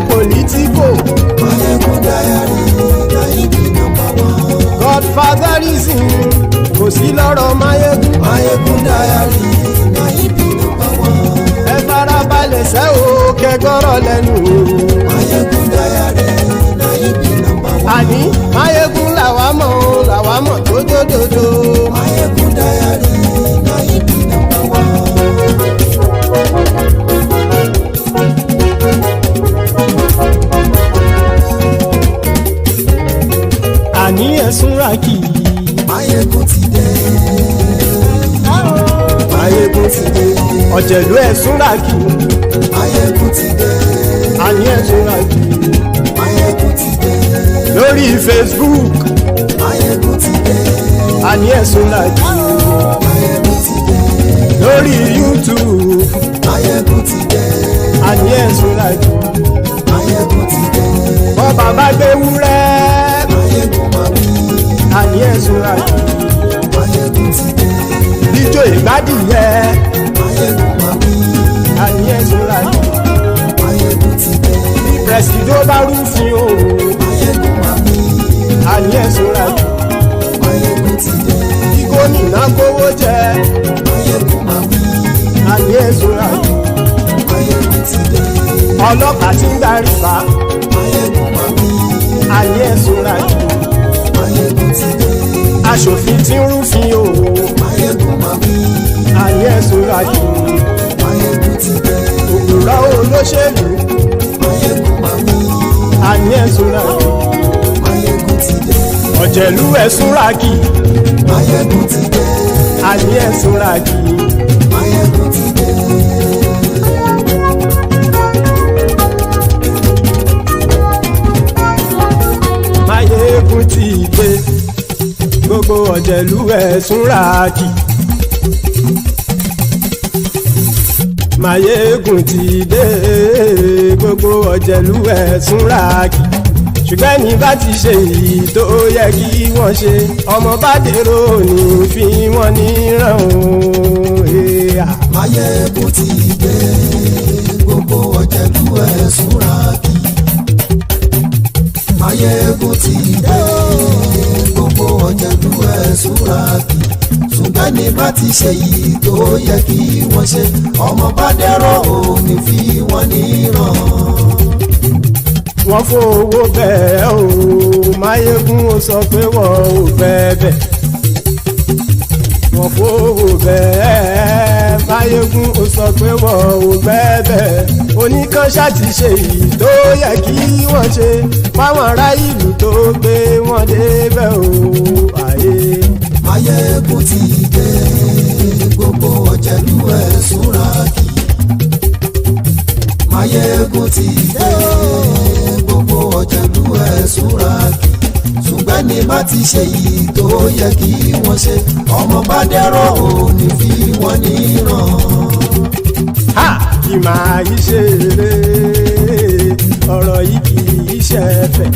political. Maiyegun dayari Nayibi #1. Godfatherism kò sí lọ́rọ̀ Maiyegun. Maiyegun dayari Nayibi #1. Ẹ farabalẹ̀ sẹ́ o kẹgọ́rọ̀ lẹ́nu o. Maiyegun dayari Nayibi #1. Àní Maiyegun làwa mọ̀ tó dòdòdò. Maiyegun dayari Nayibi #1. Àní ẹ̀sùn ràkì. Maiyegun ti dé. Maiyegun ti dé. Ọ̀jẹ̀lú ẹ̀sùn ràkì. Maiyegun ti dé. Àní ẹ̀sùn ràkì. Maiyegun ti dé. Lórí Facebook. Maiyegun ti dé. Àní ẹ̀sùn ràkì. Maiyegun ti dé. Lórí YouTube. Maiyegun ti dé. Àní ẹ̀sùn ràkì. Maiyegun ti dé. Bọ́ bàbá gbé wúrẹ́. Àní ẹ̀sùn ràkì. Maiyegun ti dé. Ijó ìgbádìyẹ. Maiyegun máa wí. Àní ẹ̀sùn ràkì. Maiyegun ti dé. Bí pẹ̀sìdó bá rúfin o. Maiyegun máa wí. Àní ẹ̀sùn ràkì. Maiyegun ti dé. Bí gómìnà kówó jẹ. Maiyegun máa wí. Àní ẹ̀sùn ràkì. Maiyegun ti dé. Ọlọ́pàá ti ń darí bá. Maiyegun máa wí. Àní ẹ̀sùn ràkì. Maiyegun ti dé. Aṣòfin tí ń rúfin o. Maiyegun máa wí. Àní ẹ̀sùn ràkì. Maiyegun ti dé. Òpùrọ́ olóṣèlú. Maiyegun máa ọ̀jẹ̀lú ẹ̀sùn ràkì. Maiyegun ti dé. àní ẹ̀sùn ràkì. Maiyegun ti dé. Maiyegun ti dé. gbogbo ọ̀jẹ̀lú ẹ̀sùn ràkì. Maiyegun ti dé. gbogbo ọ̀jẹ̀lú ẹ̀sùn ràkì. ṣùgbọ́n ní bá ti ṣe èyí tó yẹ kí wọ́n ṣe ọmọ bá dèrò ní fi wọ́n níran o. Maiyegun ti dé. gbogbo ọ̀jẹ̀lú ẹ̀sùn ràkì. Maiyegun ti dé. gbogbo ọ̀jẹ̀lú ẹ̀sùn ràkì. ṣùgbọ́n ní bá ti ṣe èyí tó yẹ kí wọ́n ṣe ọmọ bá dèrò ní fi wọ́n níran. wọ́n fowó bẹ́ẹ̀ o Maiyegun ó sọ pé wọ́n ò fẹ́ bẹ́ẹ̀. wọ́n fowó bẹ́ẹ̀ Maiyegun ó sọ pé wọ́n ò fẹ́ bẹ́ẹ̀. oníkanṣá ti ṣe èyí tó yẹ kí wọ́n ṣe fáwọn ará ìlú tó gbé wọn débẹ̀ o. Maiyegun ti dé. gbogbo ọ̀jẹ̀lú ẹ̀sùn ràkì. Maiyegun ti dé. gbogbo ọ̀jẹ̀lú ẹ̀sùn ràkì. ṣùgbọ́n ní bá ti ṣe yìí tó yẹ kí wọ́n ṣe ọmọ bá dẹ́rọ̀ ò ní fi wọ́n níran. kì máa yí ṣe eré ọ̀rọ̀ yìí kì í ṣe ẹ̀fẹ̀.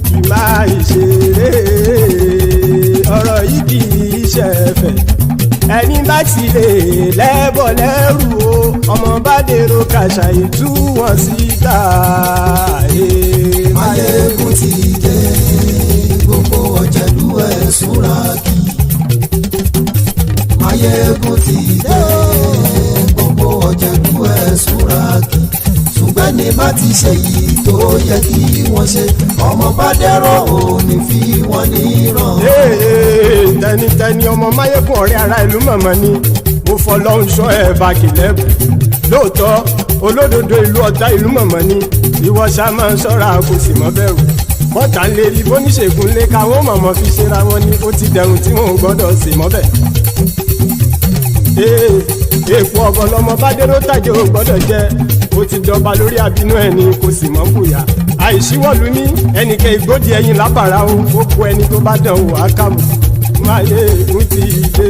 kì máa yí ṣe eré ọ̀rọ̀ yìí kì í ṣe ẹ̀fẹ̀. ẹni bá ti lè lẹ́bọ̀ lẹ́rù o ọmọ bá dèrò kàṣà ìtú wọn síta. Maiyegun ti dé. gbogbo ọ̀jẹ̀lú ẹ̀sùn ràkì. Maiyegun ti dé. gbogbo ọ̀jẹ̀lú ẹ̀sùn ràkì. ṣùgbọ́n ní bá ti ṣe yìí tó yẹ kí wọ́n ṣe ọmọ bá dẹ́rọ̀ ò ní fi wọ́n níran. tẹnitẹni ọmọ Maiyegun ọ̀rẹ́ ara ìlú mọ̀mọ́ ni mo fọlọ́hún ṣọ́ ẹ̀ bá kìlẹ́bù. lóòótọ́ olódodo ìlú ọ̀tá ìlú mọ̀mọ́ ni ìwọ ṣá máa ń ṣọ́ra kò sì mọ́ bẹ̀rù. bọ́tà ń lè rí bóníṣègùn lé káwọn mọ̀mọ́ fi ṣera wọn ni ó ti dẹrùn tí wọn ò gbọ́dọ̀ sè mọ́bẹ̀. èèpo ọ̀bọ̀ lọmọ bá dérò tàjẹ́ ò gbọ́dọ̀ jẹ́ ó ti dọba lórí àbínú ẹni kò sì mọ́ fòyà. àìsíwọ́lu ní ẹnìkẹ́ ìgbódì ẹyin lábàrá o ó kó ẹni tó bá dán o àkàmù. Maiyegun ti dé.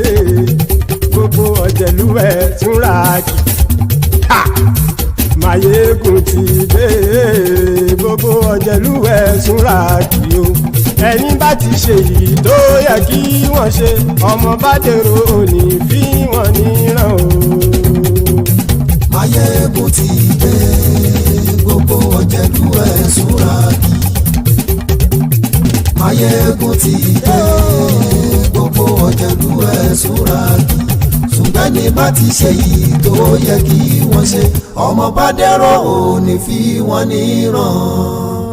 gbogbo ọ̀jẹ̀lú ẹ̀sùn ràkì. Maiyegun ti dé. gbogbo ọ̀jẹ̀lú ẹ̀sùn ràkì o. ẹni bá ti ṣe yìí tó yẹ kí wọ́n ṣe ọmọ bá dèrò òní fi wọ́n níran o. Maiyegun ti dé. gbogbo ọ̀jẹ̀lú ẹ̀sùn ràkì. Maiyegun ti dé. gbogbo ọ̀jẹ̀lú ẹ̀sùn ràkì. ṣùgbọ́n ní bá ti ṣe yìí tó yẹ kí wọ́n ṣe ọmọ bá dẹ́rọ̀ ò ní fi wọ́n níran.